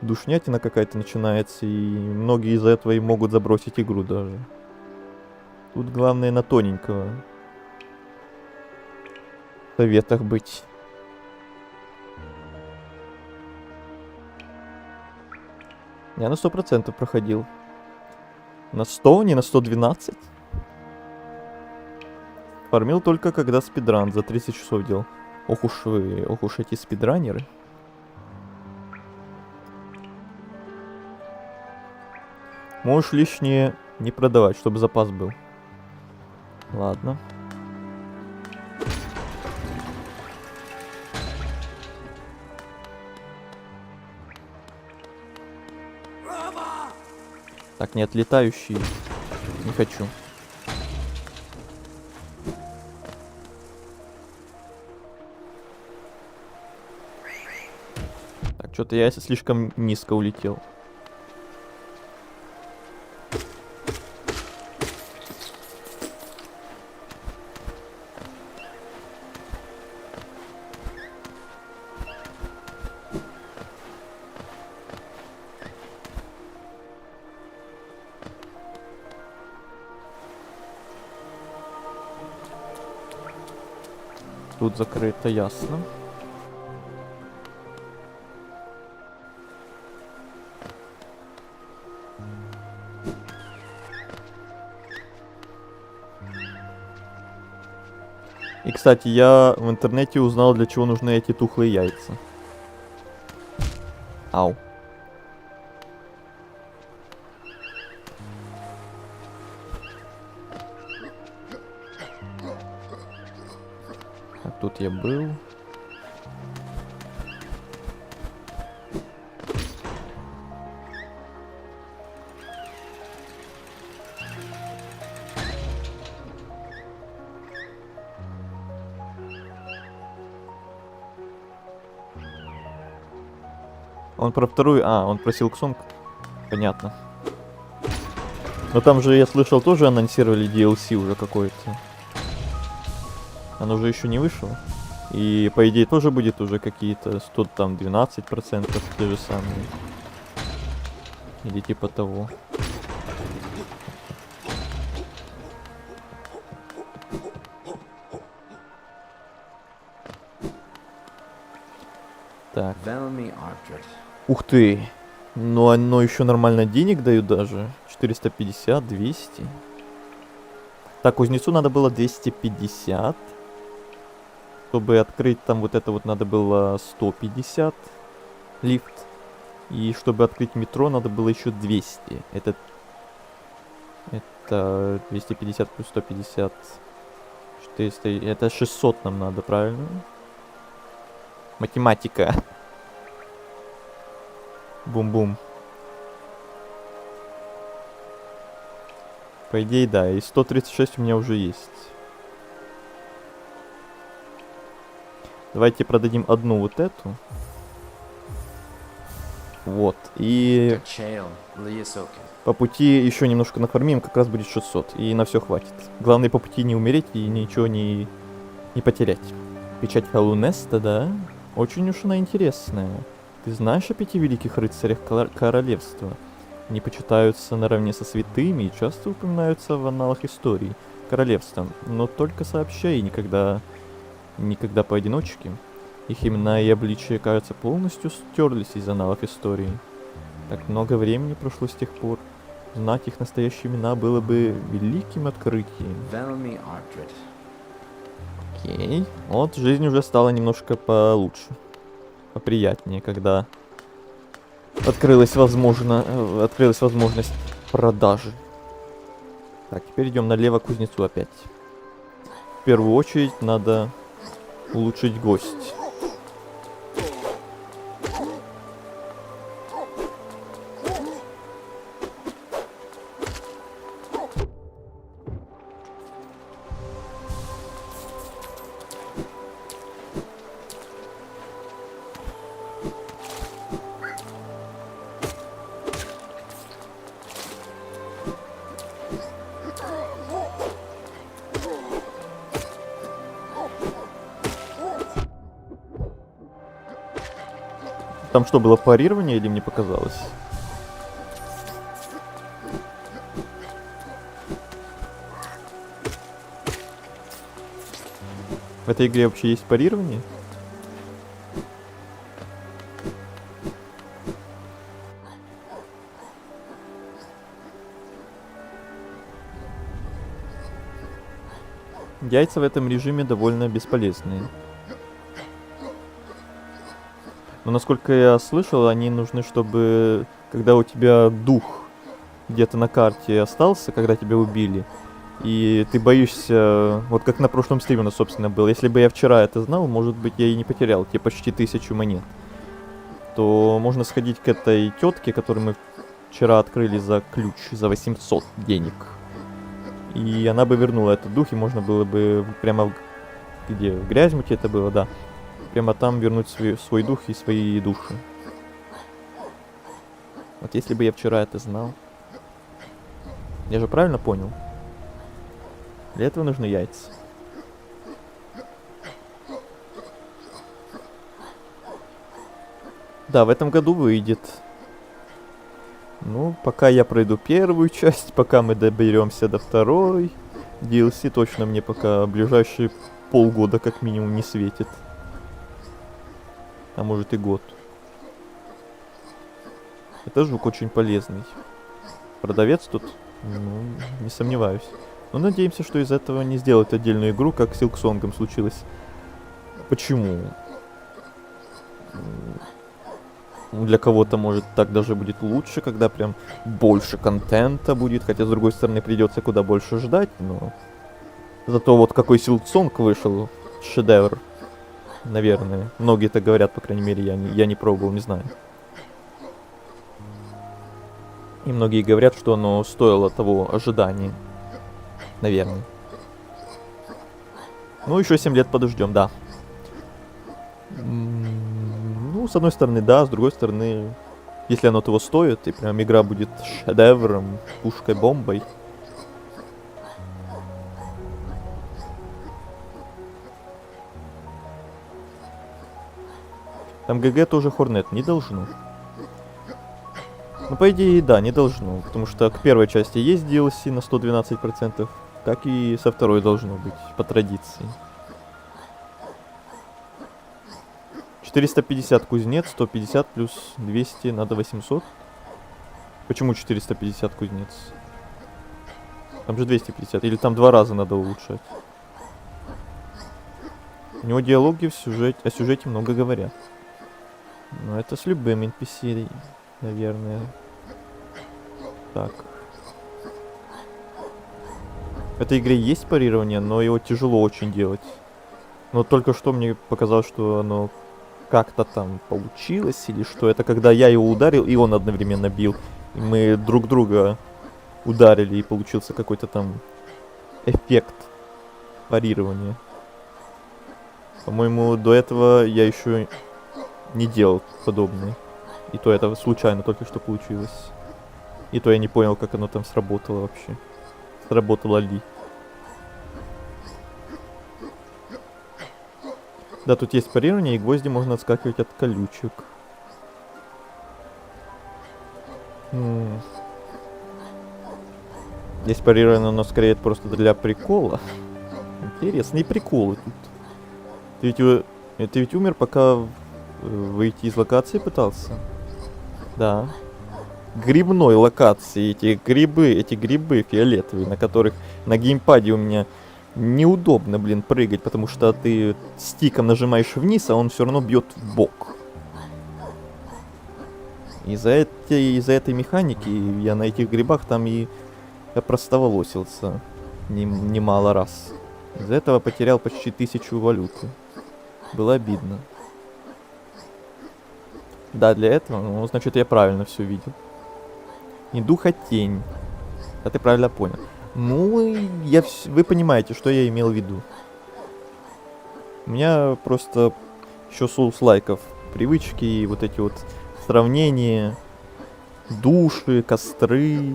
душнятина какая-то начинается, и многие из-за этого и могут забросить игру даже. Тут главное на тоненького советах быть. Я на 100% проходил. На 100, не на 112. Фармил только когда спидран за 30 часов делал. Ох уж эти спидранеры. Можешь лишнее не продавать, чтобы запас был. Ладно. Так, не отлетающий. Не хочу. Так, что-то я слишком низко улетел. Тут закрыто, ясно. И, кстати, я в интернете узнал, для чего нужны эти тухлые яйца. Ау. А тут я был. Он про вторую... А, он про Silksong. Понятно. Но там же, я слышал, тоже анонсировали DLC уже какое-то. Оно же еще не вышло. И, по идее, тоже будет уже какие-то 100, там, 12% те же самые. Или типа того. Так. Ух ты! Но оно еще нормально денег дают даже. 450, 200. Так, кузнецу надо было 250. Чтобы открыть там вот это вот надо было 150. Лифт. И чтобы открыть метро надо было еще 200. Это 250 плюс 150. 400. Это 600 нам надо, правильно? Математика. Бум-бум. По идее, да. И 136 у меня уже есть. Давайте продадим одну вот эту. Вот. И по пути еще немножко нафармим, как раз будет 600. И на все хватит. Главное по пути не умереть и ничего не потерять. Печать Халунеста, да? Очень уж она интересная. Ты знаешь о 5 великих рыцарях королевства? Они почитаются наравне со святыми и часто упоминаются в аналах истории королевства, но только сообща и никогда поодиночке. Их имена и обличия, кажется, полностью стерлись из аналов истории. Так много времени прошло с тех пор. Знать их настоящие имена было бы великим открытием. Окей. Вот жизнь уже стала немножко получше. Поприятнее, когда открылась возможность продажи. Так, теперь идем налево к кузнецу опять. В первую очередь надо улучшить гость. Там что, было парирование или мне показалось? В этой игре вообще есть парирование? Яйца в этом режиме довольно бесполезные. Но насколько я слышал, они нужны, чтобы когда у тебя дух где-то на карте остался, когда тебя убили, и ты боишься, вот как на прошлом стриме у нас, собственно, было. Если бы я вчера это знал, может быть, я и не потерял те почти 1000 монет. То можно сходить к этой тетке, которую мы вчера открыли за ключ, за 800 денег. И она бы вернула этот дух, и можно было бы прямо где в Грязьмуте это было, да. Прямо там вернуть свой дух и свои души. Вот если бы я вчера это знал. Я же правильно понял? Для этого нужны яйца. Да, в этом году выйдет. Ну, пока я пройду первую часть, пока мы доберемся до второй. DLC точно мне пока ближайшие полгода как минимум не светит. А может и год. Это жук очень полезный. Продавец тут, ну, не сомневаюсь. Но надеемся, что из этого не сделают отдельную игру, как с Silksong случилось. Почему? Для кого-то, может, так даже будет лучше, когда прям больше контента будет. Хотя, с другой стороны, придется куда больше ждать, но... Зато вот какой Silksong вышел, шедевр, наверное. Многие так говорят, по крайней мере, я не пробовал, не знаю. И многие говорят, что оно стоило того ожидания. Наверное. Ну, еще 7 лет подождем, да. Ну, с одной стороны, да, с другой стороны, если оно того стоит, и прям игра будет шедевром, пушкой-бомбой. Там ГГ тоже Хорнет не должно. Ну, по идее, да, не должно, потому что к первой части есть DLC на 112%, как и со второй должно быть, по традиции. 450 кузнец, 150 плюс 200, надо 800. Почему 450 кузнец? Там же 250, или там 2 раза надо улучшать. У него диалоги о сюжете много говорят. Но это с любым NPC, наверное. Так. В этой игре есть парирование, но его тяжело очень делать. Но только что мне показалось, что оно как-то там получилось, или что это когда я его ударил, и он одновременно бил. И мы друг друга ударили, и получился какой-то там эффект парирования. По-моему, до этого я еще не делал подобное. И то это случайно только что получилось. И то я не понял, как оно там сработало вообще. Сработало ли. Да, тут есть парирование, и гвозди можно отскакивать от колючек. Здесь парирование, но скорее это просто для прикола. Интересные приколы тут. Ты ведь умер, пока выйти из локации пытался? Да. Грибной локации, эти грибы фиолетовые, на которых на геймпаде у меня неудобно, блин, прыгать, потому что ты стиком нажимаешь вниз, а он все равно бьет в бок. Из-за этой механики я на этих грибах там и опростоволосился немало раз. Из-за этого потерял почти 1000 валюты. Было обидно. Да, для этого, ну, значит, я правильно все видел. Не дух, а тень. А ты правильно понял. Ну, вы понимаете, что я имел в виду. У меня просто еще соус-лайков привычки и вот эти вот сравнения, души, костры.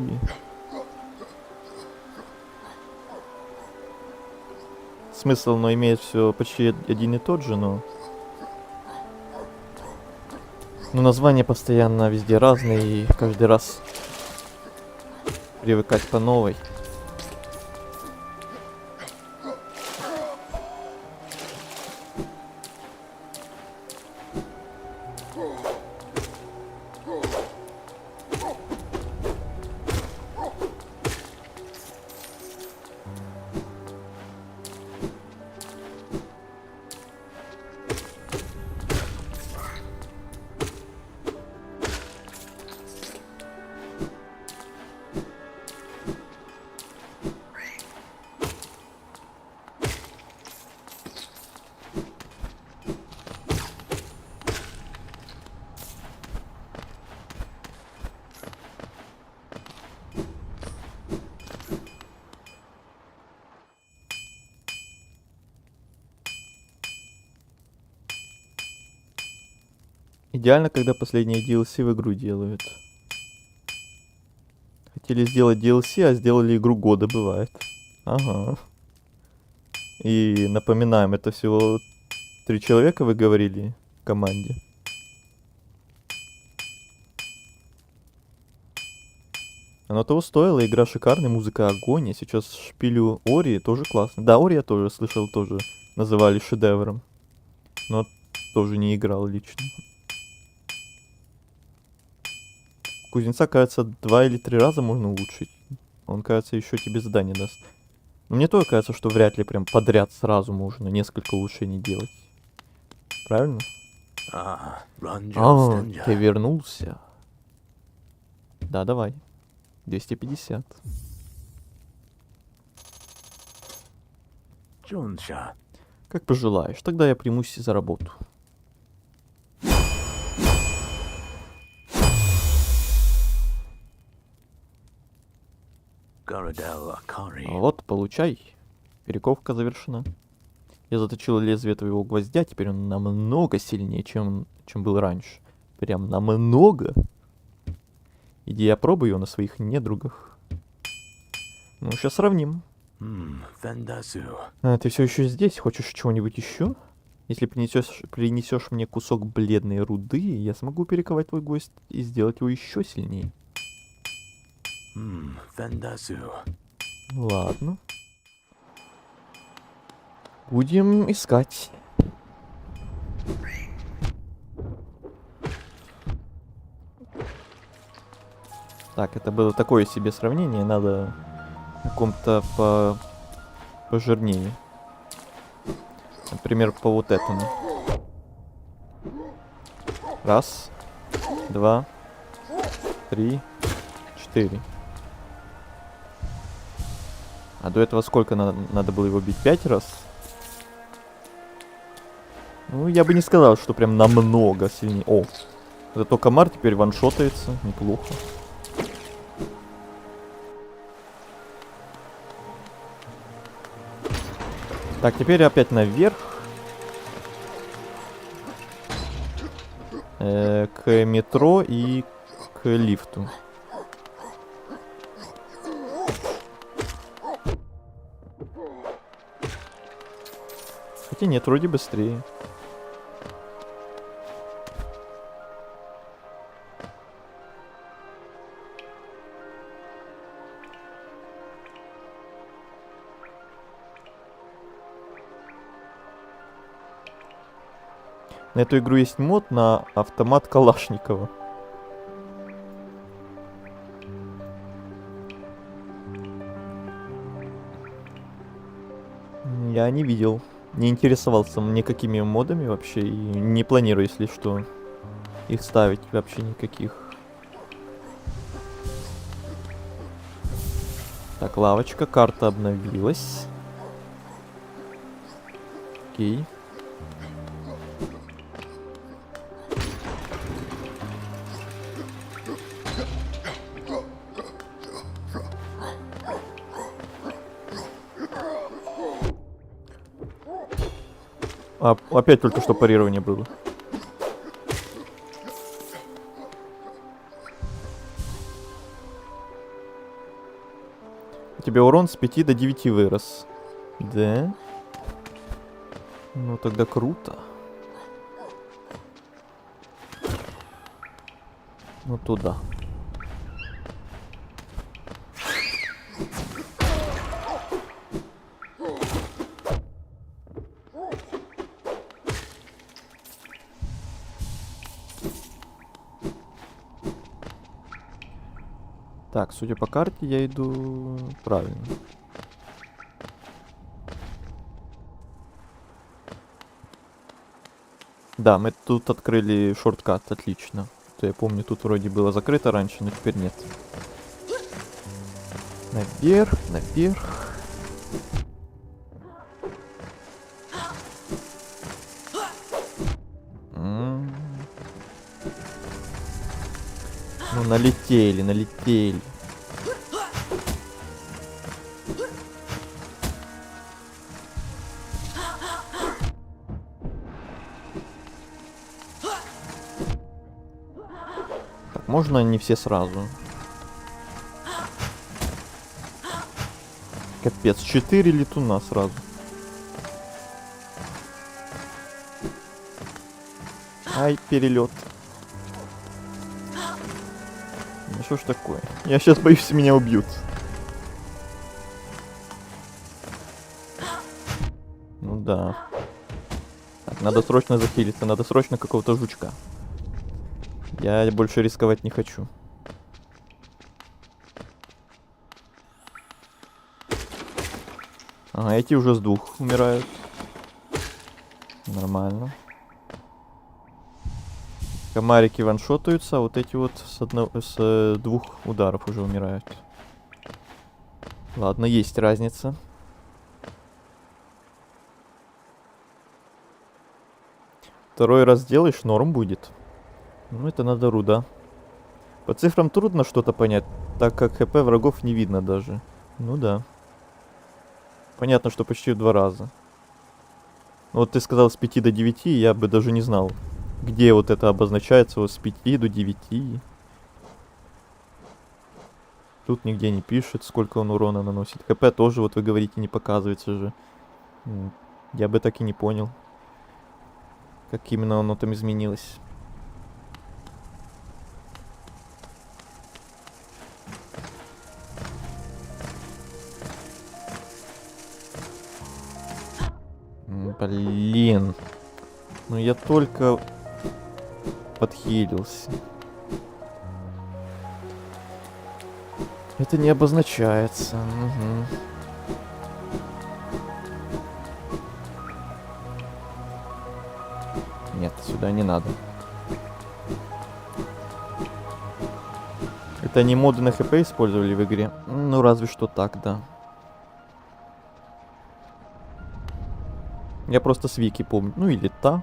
Смысл, но имеет все почти один и тот же, но... Ну, названия постоянно везде разные, и каждый раз привыкать по новой. Идеально, когда последние DLC в игру делают. Хотели сделать DLC, а сделали игру года, бывает. Ага. И напоминаем, это всего 3 человека, вы говорили, в команде. Оно того стоило, игра шикарная, музыка огонь. Я сейчас шпилю Ори, тоже классно. Да, Ори я тоже слышал, тоже называли шедевром. Но тоже не играл лично. Кузнеца, кажется, 2 или 3 раза можно улучшить. Он, кажется, еще тебе задание даст. Но мне тоже кажется, что вряд ли прям подряд сразу можно несколько улучшений делать. Правильно? Ты вернулся. Да, давай. 250. Как пожелаешь, тогда я примусь за работу. Вот, получай. Перековка завершена. Я заточил лезвие твоего гвоздя, теперь он намного сильнее, чем был раньше. Прям намного. Иди опробуй его на своих недругах. Ну, сейчас сравним. Ты все еще здесь? Хочешь чего-нибудь еще? Если принесешь мне кусок бледной руды, я смогу перековать твой гвоздь и сделать его еще сильнее. Ладно. Будем искать. Так, это было такое себе сравнение, надо на каком-то пожирнее. Например, по вот этому. 1, 2, 3, 4. А до этого сколько надо было его бить? 5 раз? Ну, я бы не сказал, что прям намного сильнее. О, зато комар теперь ваншотается. Неплохо. Так, теперь опять наверх. К метро и к лифту. Хотя нет, вроде быстрее. На эту игру есть мод на автомат Калашникова. Я не видел. Не интересовался никакими модами вообще. И не планирую, если что, их ставить вообще никаких. Так, лавочка. Карта обновилась. Окей. Опять только что парирование было. У тебя урон с 5 до 9 вырос. Да? Ну тогда круто. Ну туда. Так, судя по карте, я иду правильно. Да, мы тут открыли шорткат, отлично. То я помню, тут вроде было закрыто раньше, но теперь нет. Наверх, наверх. Ну, налетели, налетели. Так, можно не все сразу? Капец, 4 летуна сразу. Ай, перелет. что ж такое? Я сейчас боюсь, меня убьют. Ну да. Так, надо срочно захилиться, надо срочно какого-то жучка. Я больше рисковать не хочу. Ага, эти уже с двух умирают. Нормально. Комарики ваншотаются, а вот эти вот с двух ударов уже умирают. Ладно, есть разница. Второй раз делаешь, норм будет. Ну, это надо руда. По цифрам трудно что-то понять, так как хп врагов не видно даже. Ну да. Понятно, что почти в 2 раза. Ну, вот ты сказал с 5 до 9, я бы даже не знал, где вот это обозначается, вот с 5 до 9. Тут нигде не пишет, сколько он урона наносит. ХП тоже, вот вы говорите, не показывается же. Я бы так и не понял, как именно оно там изменилось. Блин. Ну я только подхилился. Это не обозначается. Угу. Нет, сюда не надо. Это они моды на хп использовали в игре? Ну, разве что так, да. Я просто с Вики помню. Ну, или так.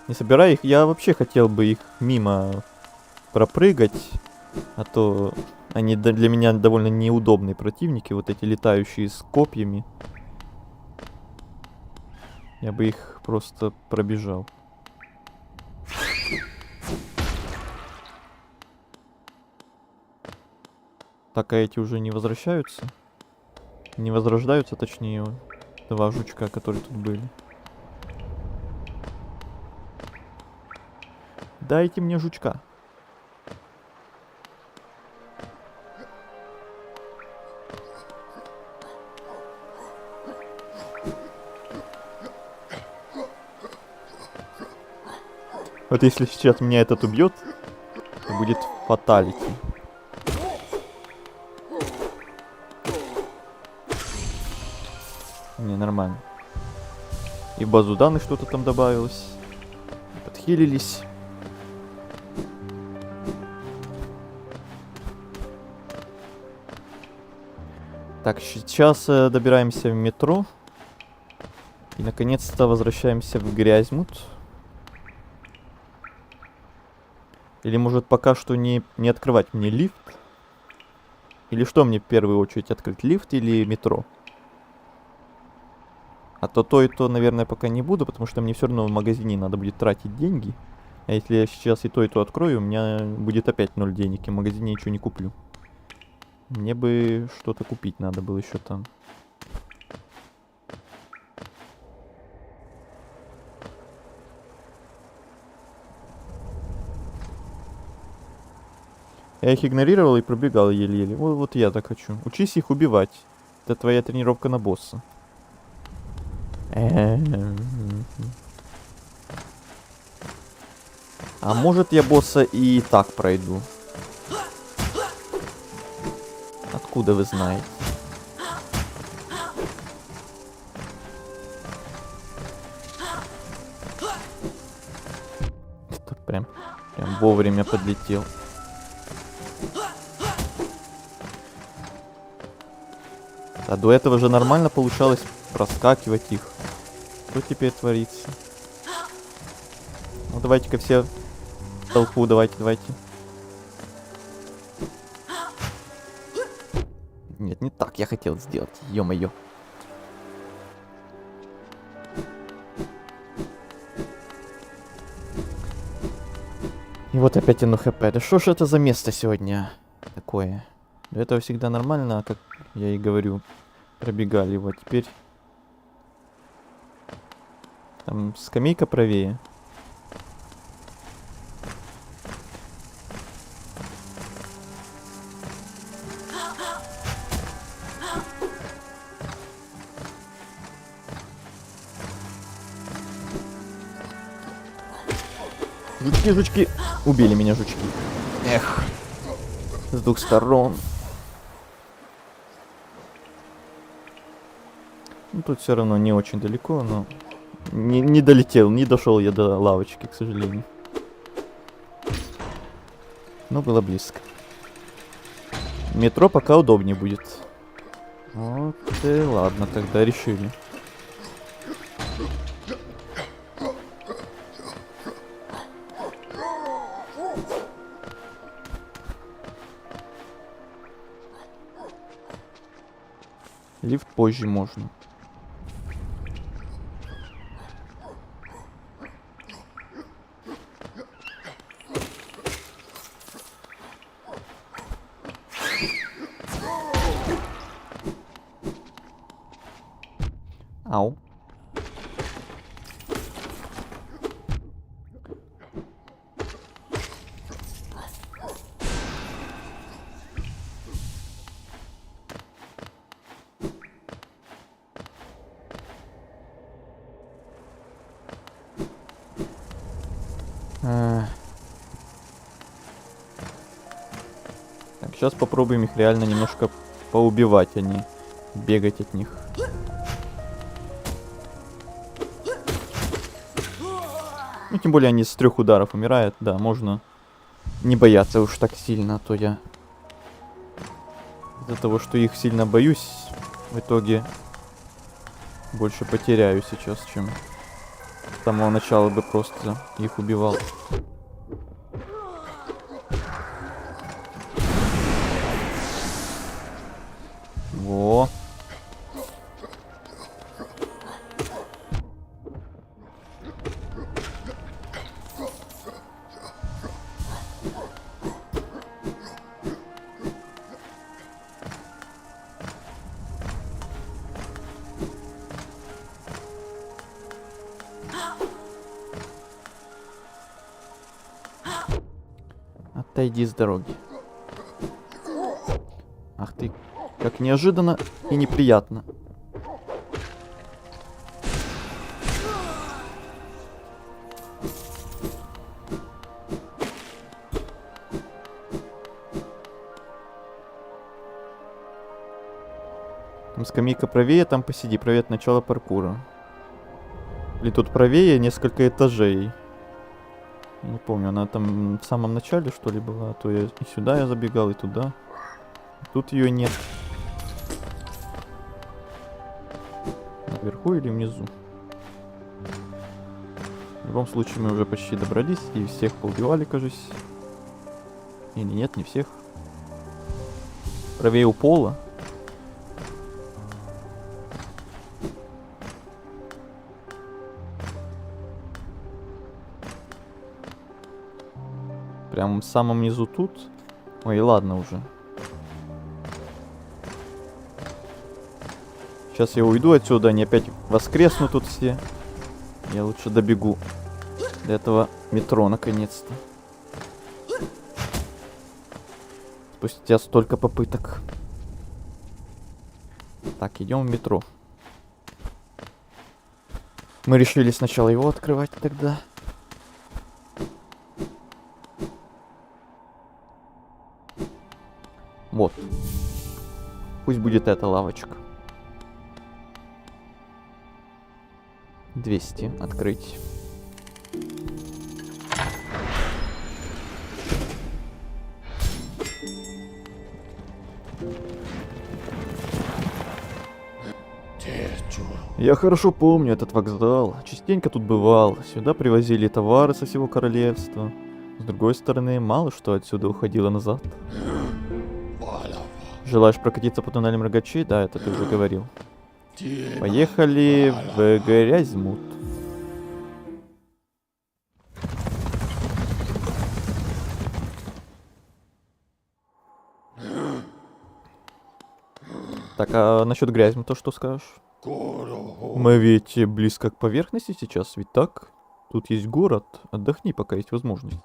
Не собирай их. Я вообще хотел бы их мимо пропрыгать. А то они для меня довольно неудобные противники. Вот эти летающие с копьями. Я бы их просто пробежал. Так, а эти уже не возвращаются? Не возрождаются, точнее, 2 жучка, которые тут были. Дайте мне жучка. Вот если сейчас меня этот убьет, то будет фаталити. Не, нормально. И в базу данных что-то там добавилось. Подхилились. Так, сейчас добираемся в метро. И наконец-то возвращаемся в Грязьмут. Или может пока что не открывать мне лифт? Или что мне в первую очередь открыть, лифт или метро? А то и то, наверное, пока не буду, потому что мне все равно в магазине надо будет тратить деньги. А если я сейчас и то открою, у меня будет опять 0 денег, и в магазине ничего не куплю. Мне бы что-то купить надо было еще там. Я их игнорировал и пробегал еле-еле. Вот я так хочу. Учись их убивать. Это твоя тренировка на босса. А может я босса и так пройду? Откуда вы знаете? Это прям вовремя подлетел. А до этого же нормально получалось проскакивать их. Что теперь творится? Ну давайте-ка все в толпу, давайте. Нет, не так я хотел сделать, ё-моё. И вот опять оно хп. Да что ж это за место сегодня такое? До этого всегда нормально, как я и говорю, пробегали его. Теперь там скамейка правее. Жучки, жучки. Убили меня жучки. Эх. С двух сторон. Ну, тут все равно не очень далеко, но... Не долетел, не дошел я до лавочки, к сожалению. Но было близко. Метро пока удобнее будет. Вот и ладно, тогда решили. Лифт позже можно. Ау. Так, сейчас попробуем их реально немножко поубивать, а не бегать от них. Ну, тем более они с 3 ударов умирают, да, можно не бояться уж так сильно, а то я из-за того, что их сильно боюсь, в итоге больше потеряю сейчас, чем с самого начала бы просто их убивал. Во. Отойди с дороги. Ах ты, как неожиданно и неприятно. Там скамейка правее, там посиди, проверь начало паркура. Или тут правее несколько этажей. Не помню, она там в самом начале, что ли, была. А то я и сюда я забегал, и туда. Тут ее нет. Наверху или внизу? В любом случае, мы уже почти добрались. И всех поубивали, кажется. Или нет, не всех. Правее у пола. Прям в самом низу тут. Ой, ладно уже. Сейчас я уйду отсюда, они опять воскреснут тут все. Я лучше добегу до этого метро наконец-то. Спустя столько попыток. Так, идем в метро. Мы решили сначала его открывать тогда. Вот. Пусть будет эта лавочка. 200. Открыть. Я хорошо помню этот вокзал. Частенько тут бывал. Сюда привозили товары со всего королевства. С другой стороны, мало что отсюда уходило назад. Желаешь прокатиться по туннелям рогачей? Да, это ты уже говорил. Поехали в Грязьмут. Так, а насчет Грязьмута что скажешь? Мы ведь близко к поверхности сейчас, ведь так? Тут есть город. Отдохни, пока есть возможность.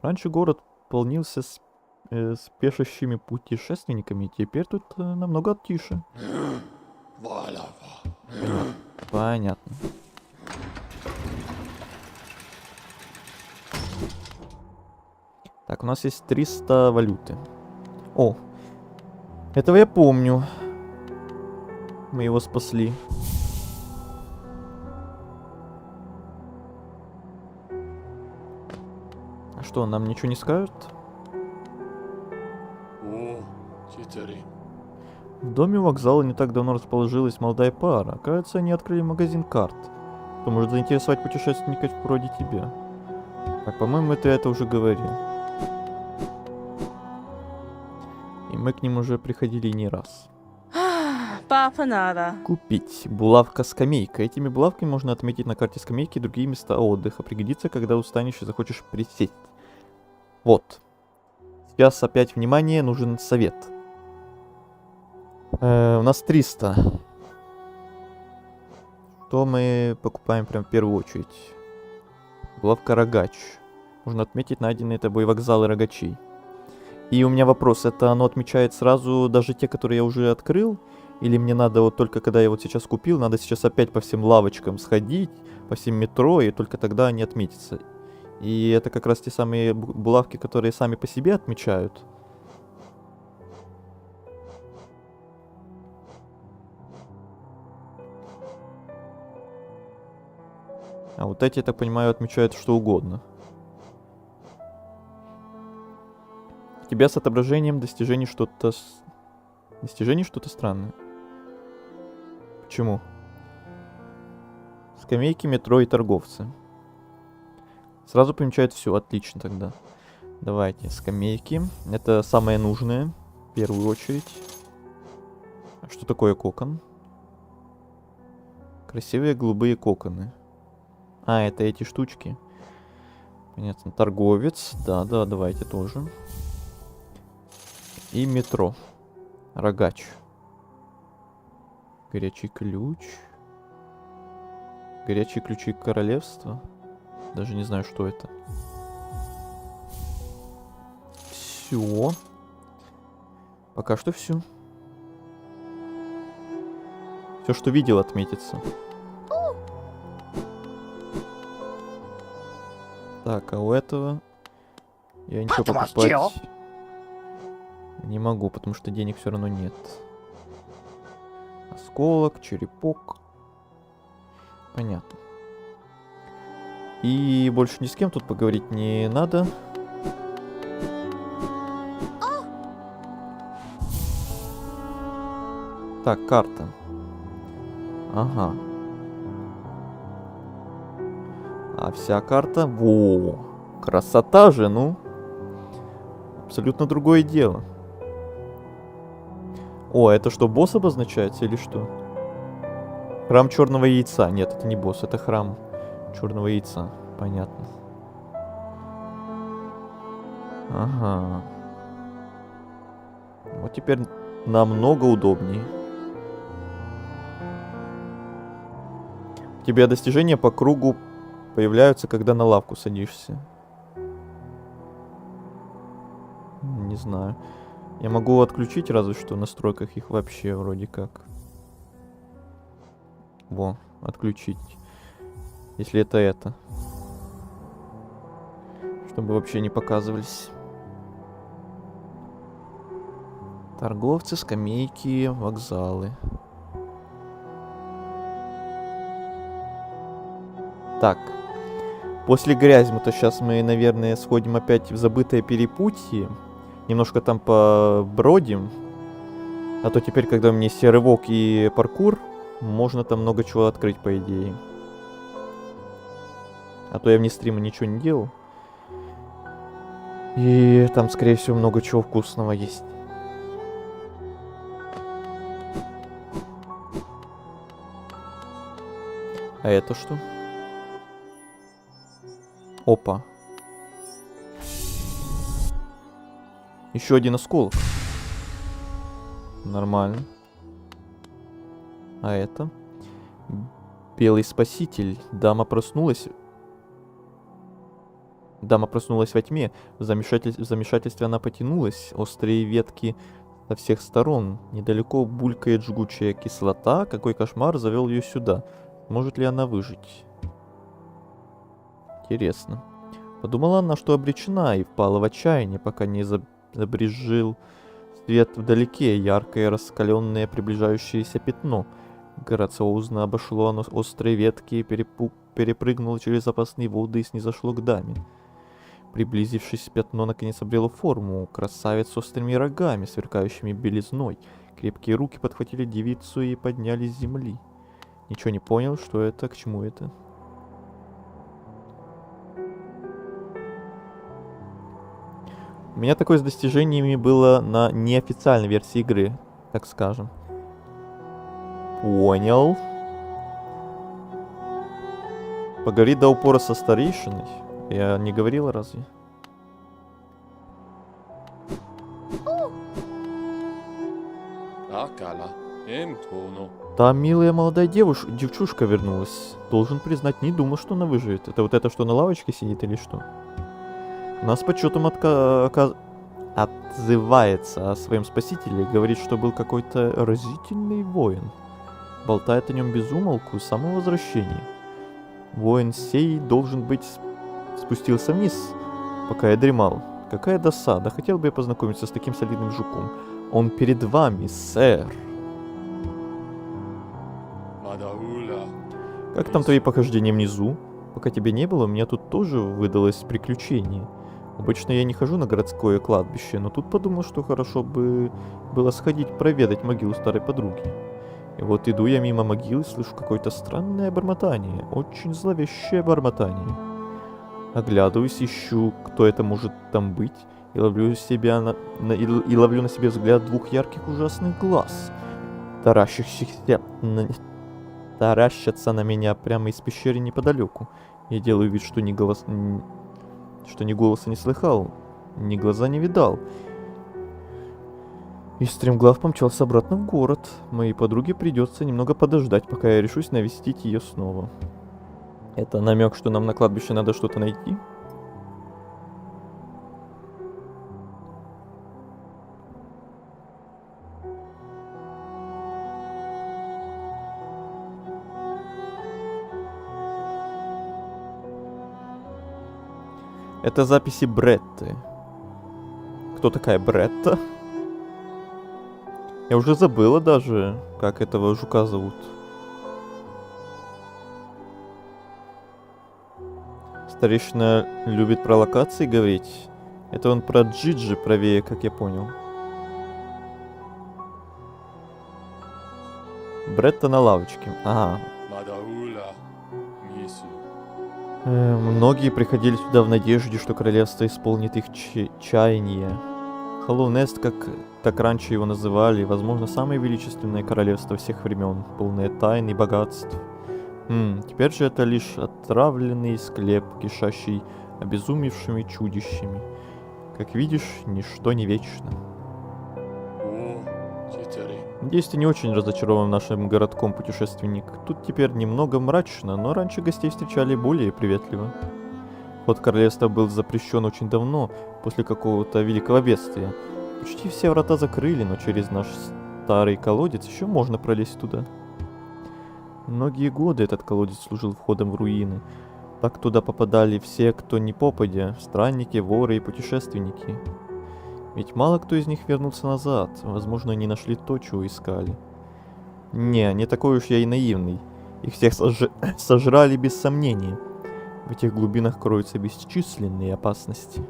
Раньше город полнился спешащими путешественниками. Теперь тут намного тише. Понятно. Понятно. Так, у нас есть 300 валюты. О, этого я помню. Мы его спасли. А что, нам ничего не скажут? В доме вокзала не так давно расположилась молодая пара. Кажется, они открыли магазин карт. Что может заинтересовать путешественников вроде тебя. Так, по-моему, ты это уже говорил. И мы к ним уже приходили не раз. Папа надо. Купить. Булавка-скамейка. Этими булавками можно отметить на карте скамейки другие места отдыха. Пригодится, когда устанешь и захочешь присесть. Вот. Сейчас опять, внимание, нужен совет. У нас 300. Что мы покупаем прям в первую очередь? Булавка-рогач. Можно отметить найденные тобой вокзалы рогачей. И у меня вопрос, это оно отмечает сразу даже те, которые я уже открыл? Или мне надо вот только когда я вот сейчас купил, надо сейчас опять по всем лавочкам сходить, по всем метро, и только тогда они отметятся? И это как раз те самые булавки, которые сами по себе отмечают. А вот эти, я так понимаю, отмечают что угодно. У тебя с отображением достижений что-то... Достижений что-то странное. Почему? Скамейки, метро и торговцы. Сразу помечают все, отлично тогда. Давайте, скамейки. Это самое нужное, в первую очередь. А что такое кокон? Красивые голубые коконы. А, это эти штучки. Понятно. Торговец. Да, давайте тоже. И метро. Рогач. Горячий ключ. Горячие ключи королевства. Даже не знаю, что это. Все. Пока что все. Все, что видел, отметится. Так, а у этого я ничего покупать не могу, потому что денег все равно нет. Осколок, черепок. Понятно. И больше ни с кем тут поговорить не надо. Так, карта. Ага. А вся карта... Во! Красота же, ну! Абсолютно другое дело. О, это что, босс обозначается или что? Храм черного яйца. Нет, это не босс, это храм черного яйца. Понятно. Ага. Вот теперь намного удобнее. У тебя достижения по кругу появляются, когда на лавку садишься. Не знаю. Я могу отключить разве что в настройках их вообще вроде как. Во, отключить. Если это. Чтобы вообще не показывались. Торговцы, скамейки, вокзалы. Так. После Грязьмута сейчас мы, наверное, сходим опять в забытое перепутье. Немножко там побродим. А то теперь, когда у меня есть серый волк и паркур, можно там много чего открыть, по идее. А то я вне стрима ничего не делал. И там, скорее всего, много чего вкусного есть. А это что? Опа. Еще один осколок. Нормально. А это? Белый спаситель. Дама проснулась. Дама проснулась во тьме. В замешательстве она потянулась. Острые ветки со всех сторон. Недалеко булькает жгучая кислота. Какой кошмар завел ее сюда. Может ли она выжить? Интересно. Подумала она, что обречена, и впала в отчаяние, пока не забрезжил свет вдалеке, яркое раскаленное приближающееся пятно. Грациозно обошло оно острые ветки, перепрыгнуло через опасные воды и снизошло к даме. Приблизившись, пятно наконец обрело форму. Красавец с острыми рогами, сверкающими белизной. Крепкие руки подхватили девицу и подняли с земли. Ничего не понял, что это, к чему это. У меня такое с достижениями было на неофициальной версии игры, так скажем. Понял. Поговори до упора со старейшиной. Я не говорила разве? Та милая молодая девчушка вернулась. Должен признать, не думал, что она выживет. Это вот это, что на лавочке сидит или что? Она с почетом отзывается о своем спасителе, говорит, что был какой-то разительный воин. Болтает о нем без умолку с самого возвращения. Воин сей, должен быть, спустился вниз, пока я дремал. Какая досада, хотел бы я познакомиться с таким солидным жуком. Он перед вами, сэр. Как там твои похождения внизу? Пока тебя не было, у меня тут тоже выдалось приключение. Обычно я не хожу на городское кладбище, но тут подумал, что хорошо бы было сходить проведать могилу старой подруги. И вот иду я мимо могилы, слышу какое-то странное бормотание, очень зловещее бормотание. Оглядываюсь, ищу, кто это может там быть, и ловлю на себе взгляд двух ярких ужасных глаз, таращатся на меня прямо из пещеры неподалеку. Я делаю вид, что ни голоса не слыхал, ни глаза не видал. И стремглав помчался обратно в город. Моей подруге придется немного подождать, пока я решусь навестить ее снова. Это намек, что нам на кладбище надо что-то найти? Это записи Бретты. Кто такая Бретта? Я уже забыла даже, как этого жука зовут. Старейшина любит про локации говорить. Это он про Джиджи правее, как я понял. Бретта на лавочке. Ага. Многие приходили сюда в надежде, что королевство исполнит их чаяния. Холлоу-Нест, как так раньше его называли, возможно, самое величественное королевство всех времен, полное тайн и богатств. Теперь же это лишь отравленный склеп, кишащий обезумевшими чудищами. Как видишь, ничто не вечно. Надеюсь, ты не очень разочарован нашим городком, путешественник. Тут теперь немного мрачно, но раньше гостей встречали более приветливо. Вход королевства был запрещен очень давно, после какого-то великого бедствия. Почти все врата закрыли, но через наш старый колодец еще можно пролезть туда. Многие годы этот колодец служил входом в руины. Так туда попадали все, кто не попадя, странники, воры и путешественники. Ведь мало кто из них вернулся назад, возможно, они нашли то, чего искали. Не такой уж я и наивный. Их всех сожрали без сомнения. В этих глубинах кроются бесчисленные опасности.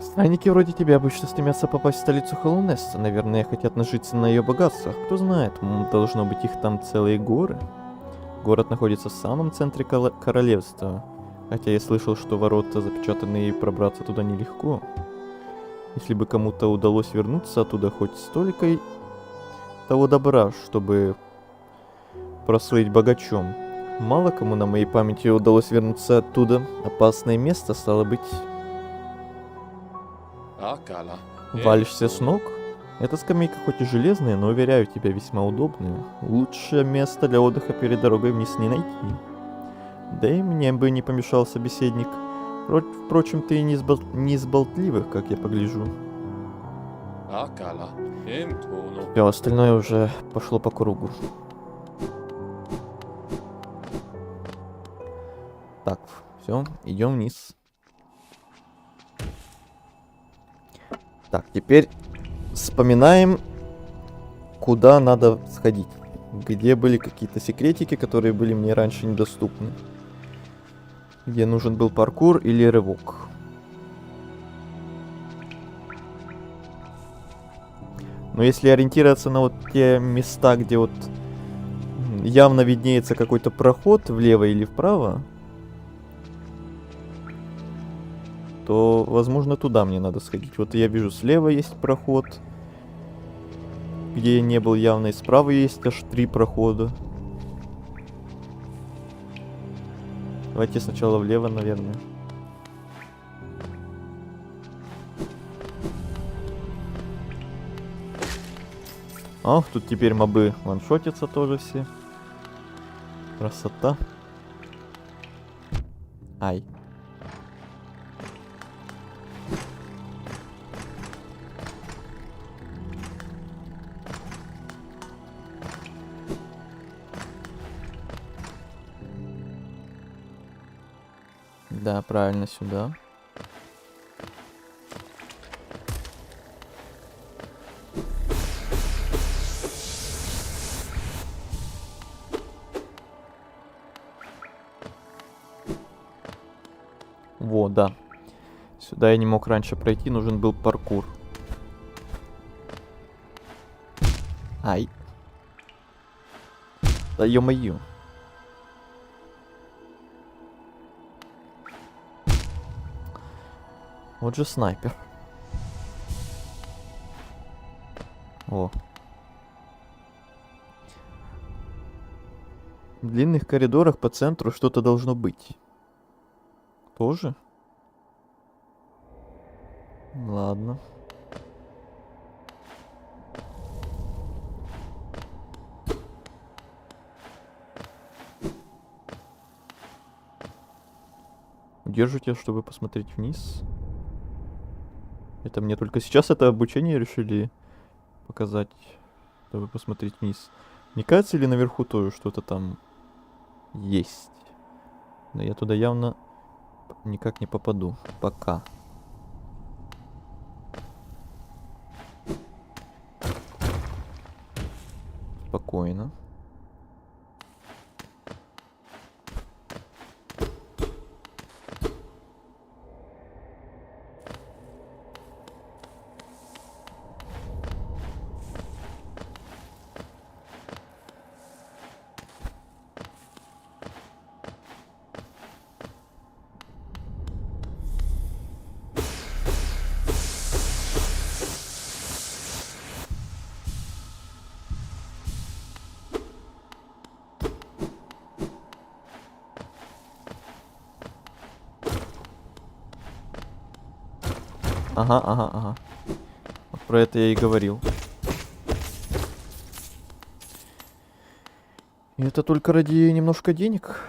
Странники вроде тебя обычно стремятся попасть в столицу Холлоу-Неста. Наверное, хотят нажиться на ее богатствах. Кто знает, должно быть, их там целые горы. Город находится в самом центре королевства. Хотя я слышал, что ворота запечатаны и пробраться туда нелегко. Если бы кому-то удалось вернуться оттуда хоть столько того добра, чтобы прослыть богачом. Мало кому на моей памяти удалось вернуться оттуда. Опасное место, стало быть. Валишься с ног? Эта скамейка хоть и железная, но, уверяю тебя, весьма удобная. Лучшее место для отдыха перед дорогой вниз не найти. Да и мне бы не помешал собеседник. Впрочем, ты не из болтливых, как я погляжу. Акала, Эмтону. Все, остальное уже пошло по кругу. Так, все, идем вниз. Так, теперь вспоминаем, куда надо сходить. Где были какие-то секретики, которые были мне раньше недоступны. Где нужен был паркур или рывок. Но если ориентироваться на вот те места, где вот явно виднеется какой-то проход влево или вправо, то, возможно, туда мне надо сходить. Вот я вижу, слева есть проход, где я не был явно, и справа есть аж 3 прохода. Давайте сначала влево, наверное. Ох, тут теперь мобы ваншотятся тоже все. Красота. Ай. Да, правильно, сюда. Вот, да. Сюда я не мог раньше пройти, нужен был паркур. Ай. Да ё-моё. Вот же снайпер. О. В длинных коридорах по центру что-то должно быть. Тоже? Ладно. Держу тебя, чтобы посмотреть вниз. Это мне только сейчас это обучение решили показать, чтобы посмотреть вниз. Не кажется ли наверху тоже что-то там есть? Но я туда явно никак не попаду. Пока. Спокойно. Ага. Вот про это я и говорил. И это только ради немножко денег.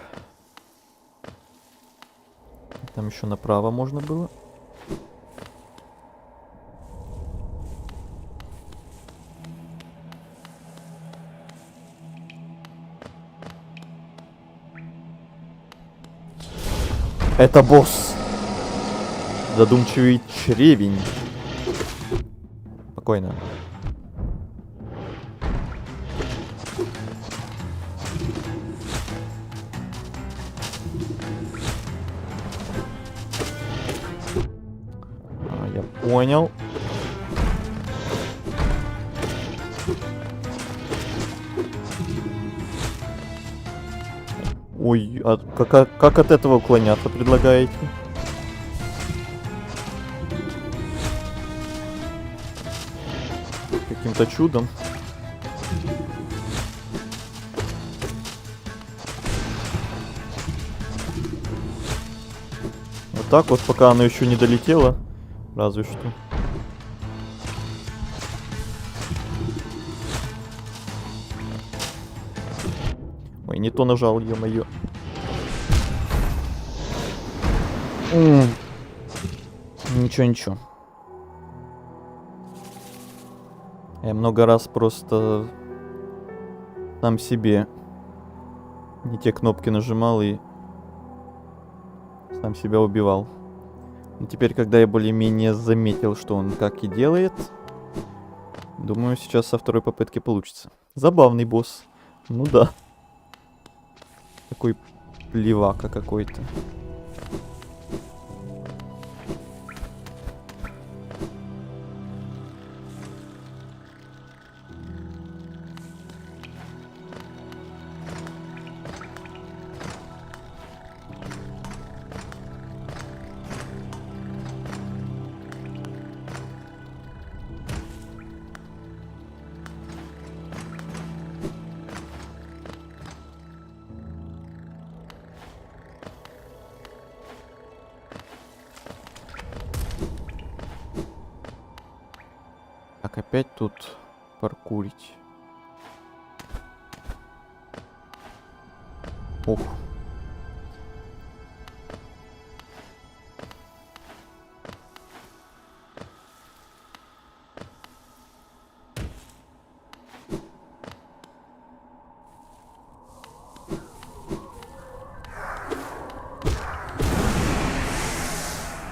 Там еще направо можно было. Это босс. Задумчивый чревень. Спокойно. Я понял. Ой, а как от этого уклоняться предлагаете? Каким-то чудом. Вот так вот, пока оно еще не долетело. Разве что. Ой, не то нажал, ё-моё. Ничего, ничего. Я много раз просто сам себе не те кнопки нажимал и сам себя убивал. Но теперь, когда я более-менее заметил, что он как и делает, думаю, сейчас со второй попытки получится. Забавный босс. Ну да. Такой плевака какой-то. Так, опять тут паркурить. Ух.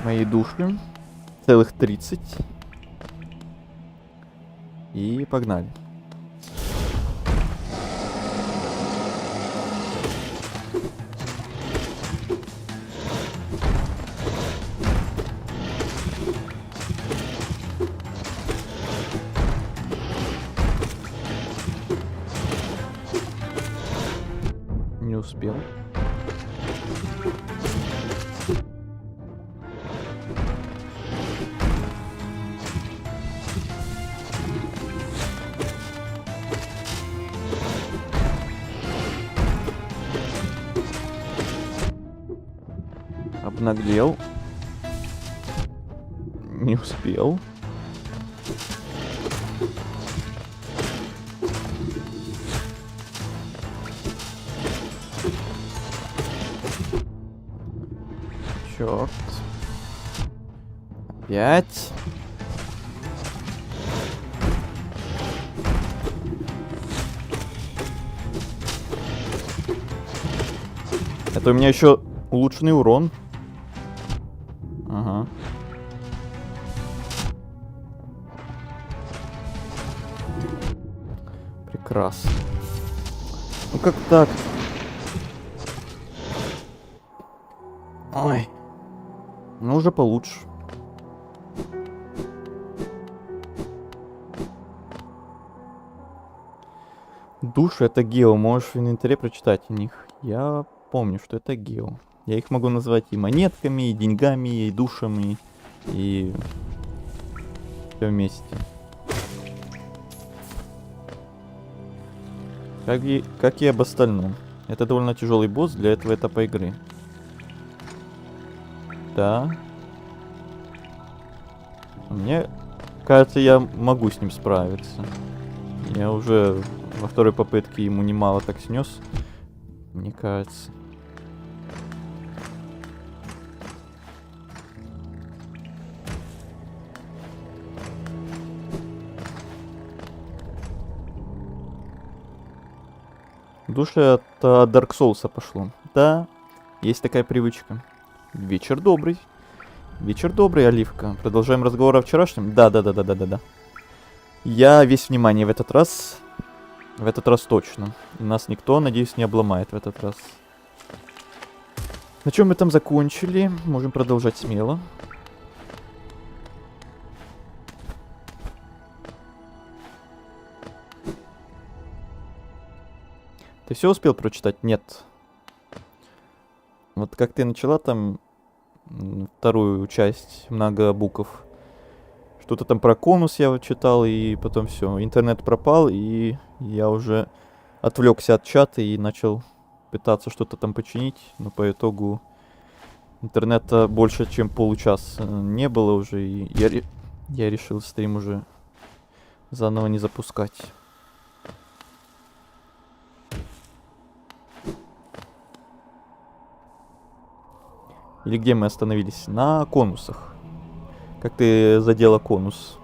Мои души. Целых 30. И погнали. Не успел. Обнаглел. Не успел. Черт. Опять. Это у меня еще улучшенный урон. Ага. Прекрасно. Ну как так? Ой. Ну уже получше. Души это гео. Можешь в инвентаре прочитать о них. Я помню, что это гео. Я их могу назвать и монетками, и деньгами, и душами, и все вместе. Как и об остальном. Это довольно тяжелый босс для этого этапа игры. Да. Мне кажется, я могу с ним справиться. Я уже во второй попытке ему немало так снес. Мне кажется. Души от Dark Souls пошло. Да, есть такая привычка. Вечер добрый. Вечер добрый, Оливка. Продолжаем разговор о вчерашнем? Да. Я весь внимание в этот раз. В этот раз точно. И нас никто, надеюсь, не обломает в этот раз. На чем мы там закончили? Можем продолжать смело. Ты все успел прочитать? Нет. Вот как ты начала там вторую часть, много букв. Что-то там про конус я вот читал, и потом все. Интернет пропал, и я уже отвлекся от чата и начал пытаться что-то там починить. Но по итогу интернета больше, чем получаса не было уже, и я решил стрим уже заново не запускать. Или где мы остановились? На конусах. Как ты задела конус?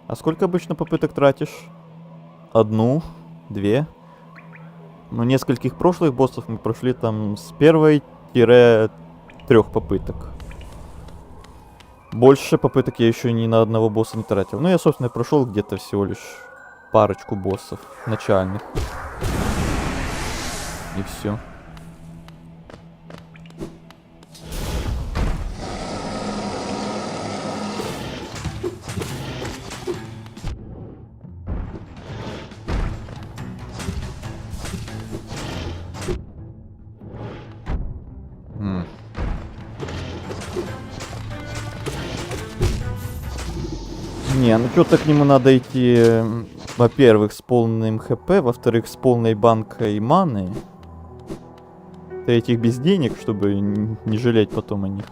А сколько обычно попыток тратишь? Одну, две. Ну, нескольких прошлых боссов мы прошли там с 1-3 попыток. Больше попыток я еще ни на одного босса не тратил. Ну, я, собственно, прошел где-то всего лишь парочку боссов начальных. И все. Не, ну что-то к нему надо идти, во-первых, с полным хп, во-вторых, с полной банкой маны. В-третьих, без денег, чтобы не жалеть потом о них.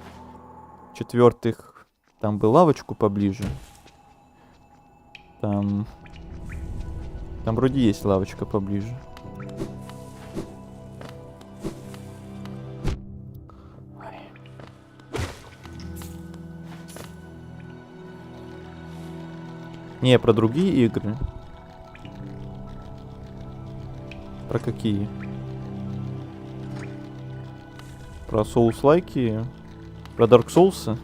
В-четвертых, там бы лавочку поближе. Там вроде есть лавочка поближе. Не, про другие игры. Про какие? Про Souls-лайки? Про Dark Souls?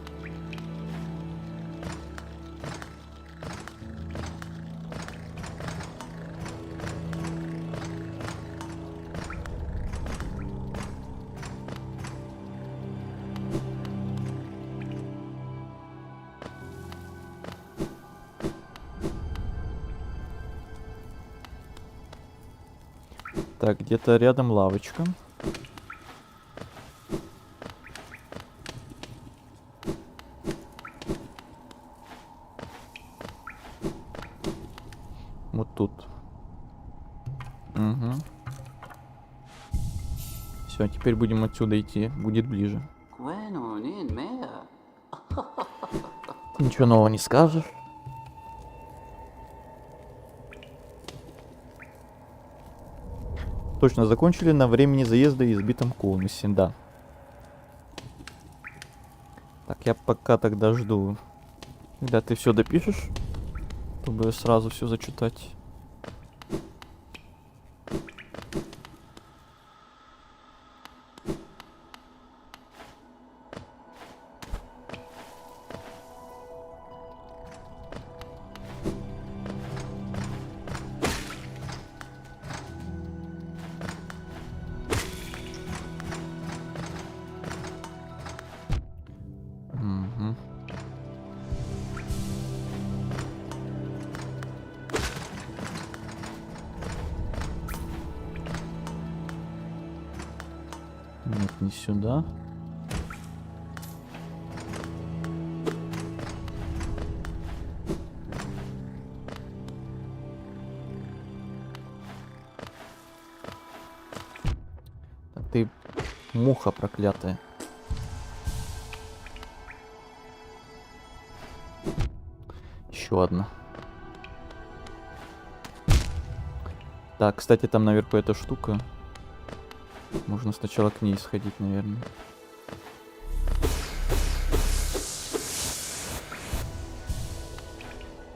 Так, где-то рядом лавочка. Вот тут. Угу. Все, теперь будем отсюда идти. Будет ближе. Ты ничего нового не скажешь? Точно, закончили на времени заезда и избитом конусе, да. Так, я пока тогда жду, когда ты все допишешь, чтобы сразу все зачитать. Нет, не сюда. Так ты муха проклятая. Еще одна. Так, кстати, там наверху эта штука. Можно сначала к ней сходить, наверное.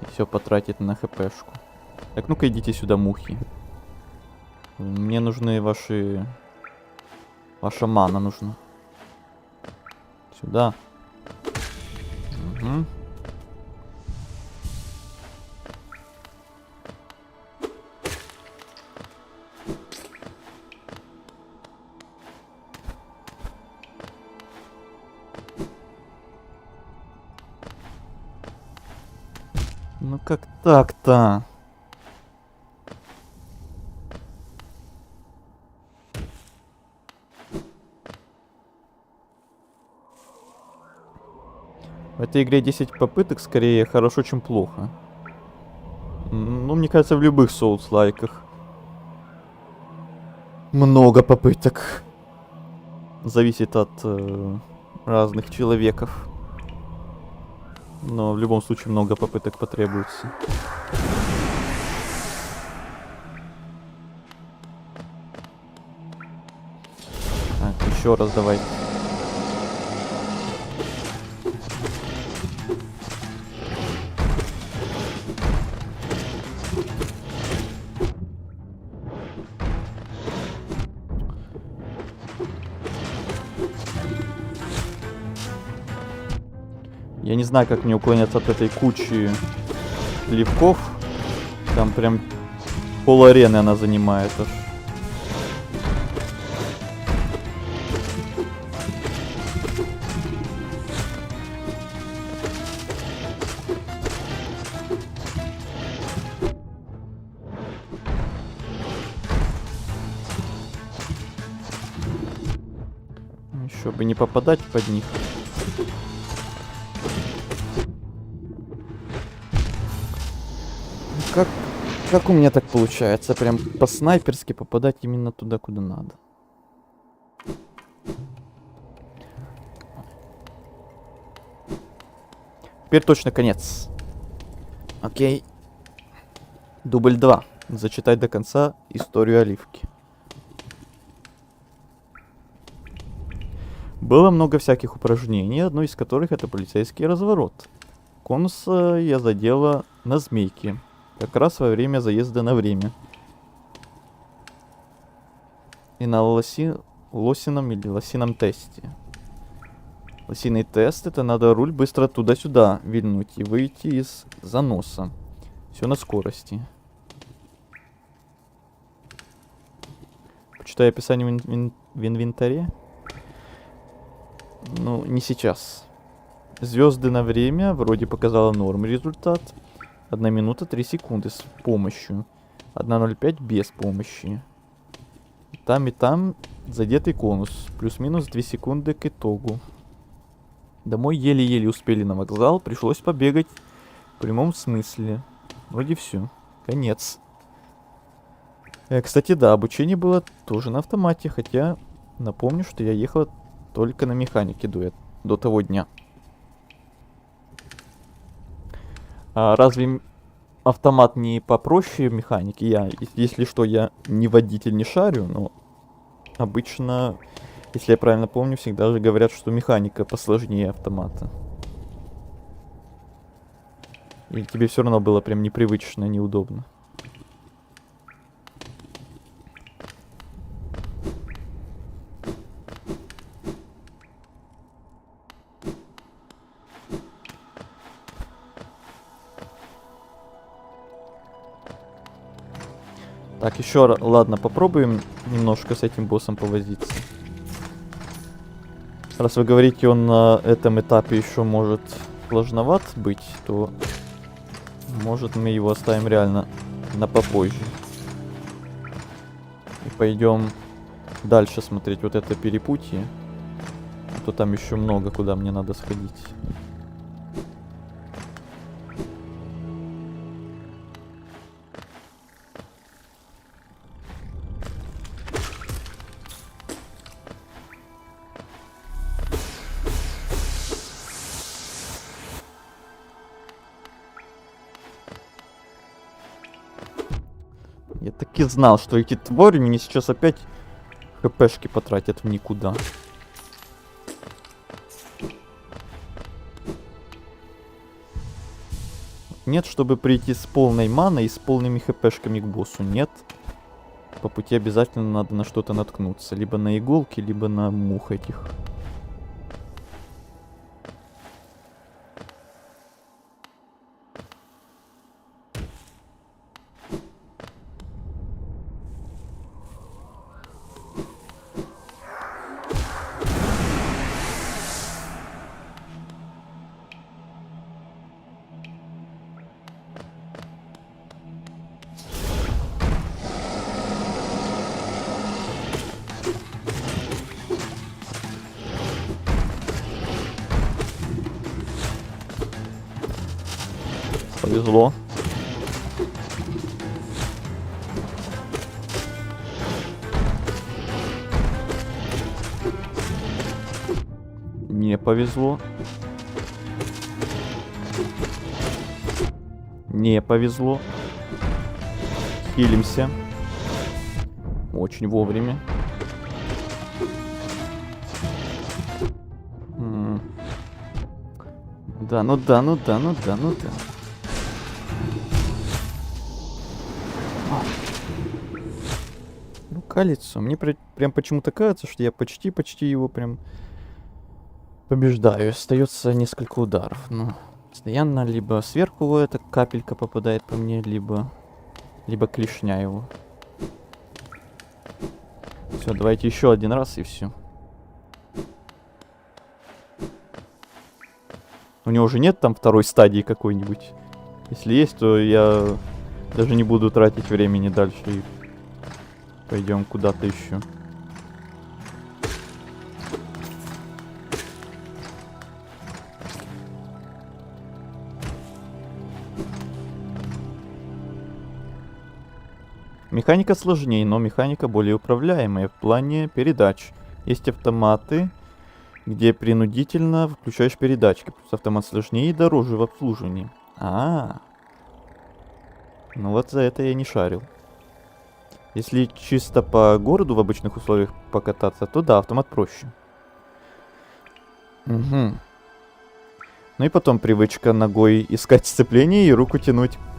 И все потратить на хпшку. Так, ну-ка идите сюда, мухи. Мне нужны ваши... Ваша мана нужна. Сюда. Угу. Ну как так-то? В этой игре 10 попыток скорее хорошо, чем плохо. Ну, мне кажется, в любых соус-лайках много попыток. Зависит от разных человеков. Но в любом случае много попыток потребуется. Еще раз давай. Я не знаю, как мне уклоняться от этой кучи плевков. Там прям пол-арены она занимает аж. Еще бы не попадать под них. Как у меня так получается? Прям по-снайперски попадать именно туда, куда надо. Теперь точно конец. Окей. Дубль 2. Зачитать до конца историю Оливки. Было много всяких упражнений, одно из которых это полицейский разворот. Конуса я задела на змейке. Как раз во время заезда на время. И на лосином или лосином тесте. Лосиный тест — это надо руль быстро туда-сюда вильнуть и выйти из заноса. Все на скорости. Почитай описание в инвентаре. Ну, не сейчас. Звезды на время вроде показала норм результат. 1 минута 3 секунды с помощью. 1.05 без помощи. И там задетый конус. Плюс-минус 2 секунды к итогу. Домой еле-еле успели на вокзал. Пришлось побегать в прямом смысле. Вроде все. Конец. Кстати, да, обучение было тоже на автомате. Хотя напомню, что я ехала только на механике до того дня. А разве автомат не попроще механики? Если что, я не водитель, не шарю, но обычно, если я правильно помню, всегда же говорят, что механика посложнее автомата. И тебе все равно было прям непривычно, неудобно. Так, еще раз, ладно, попробуем немножко с этим боссом повозиться. Раз вы говорите, он на этом этапе еще может сложноват быть, то может мы его оставим реально на попозже. И пойдем дальше смотреть вот это перепутье. А то там еще много, куда мне надо сходить. Я таки знал, что эти твари мне сейчас опять хпшки потратят в никуда. Нет, чтобы прийти с полной маной и с полными хпшками к боссу. Нет. По пути обязательно надо на что-то наткнуться. Либо на иголки, либо на мух этих. Повезло. Не повезло. Не повезло. Хилимся. Очень вовремя. Да, ну да, ну да, ну да, ну да. Ну, колесо. Мне прям почему-то кажется, что я почти его прям побеждаю. Остается несколько ударов. Ну, постоянно либо сверху эта капелька попадает по мне, либо клешня его. Все, давайте еще один раз и все. У него уже нет там второй стадии какой-нибудь? Если есть, то я даже не буду тратить времени дальше и пойдем куда-то еще. Механика сложнее, но механика более управляемая в плане передач. Есть автоматы, где принудительно включаешь передачки. Плюс автомат сложнее и дороже в обслуживании. Ну вот за это я не шарил. Если чисто по городу в обычных условиях покататься, то да, автомат проще. Угу. Ну и потом привычка ногой искать сцепление и руку тянуть к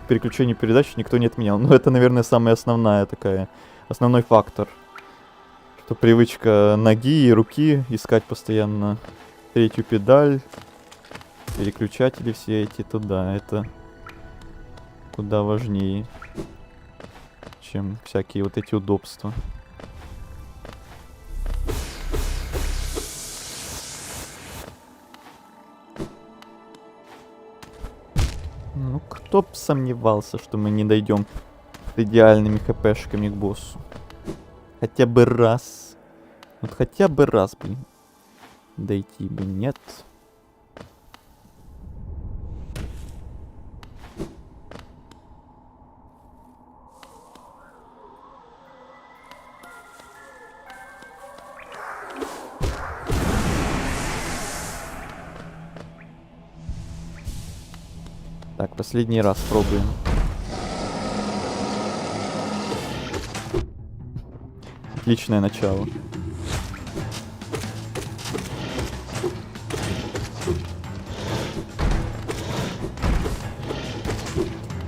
переключению передач никто не отменял. Ну это, наверное, самая основной фактор. Что привычка ноги и руки искать постоянно третью педаль, переключатели все эти туда, это куда важнее, чем всякие вот эти удобства. Ну, кто б сомневался, что мы не дойдем с идеальными хпшками к боссу. Хотя бы раз. Вот хотя бы раз, блин. Дойти бы, нет. Так, последний раз пробуем. Отличное начало.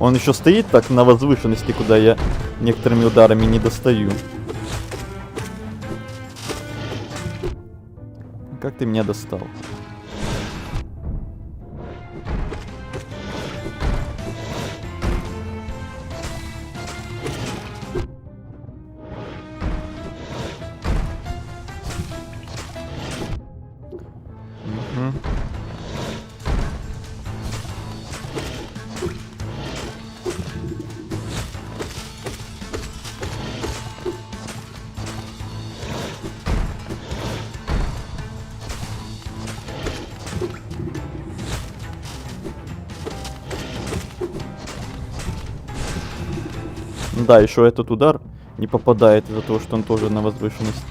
Он еще стоит так на возвышенности, куда я некоторыми ударами не достаю. Как ты меня достал? Да, еще этот удар не попадает из-за того, что он тоже на возвышенности.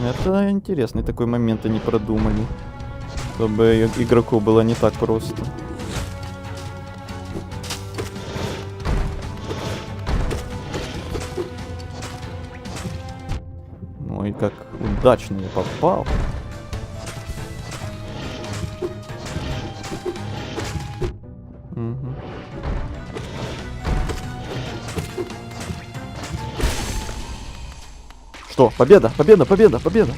Это интересный такой момент, они продумали. Чтобы игроку было не так просто. Ну и как удачно я попал. Угу. Что? Победа, победа, победа, победа!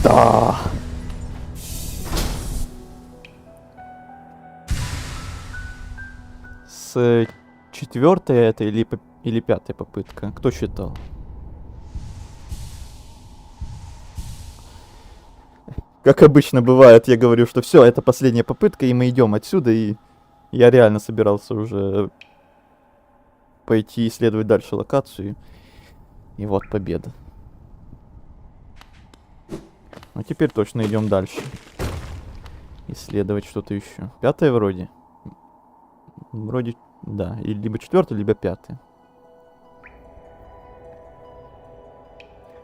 Да! С четвертой это или пятая попытка? Кто считал? Как обычно бывает, я говорю, что все, это последняя попытка, и мы идем отсюда, и я реально собирался уже пойти исследовать дальше локацию. И вот победа. Ну теперь точно идем дальше. Исследовать что-то еще. Пятая вроде. Вроде, да. И либо четвертая, либо пятая.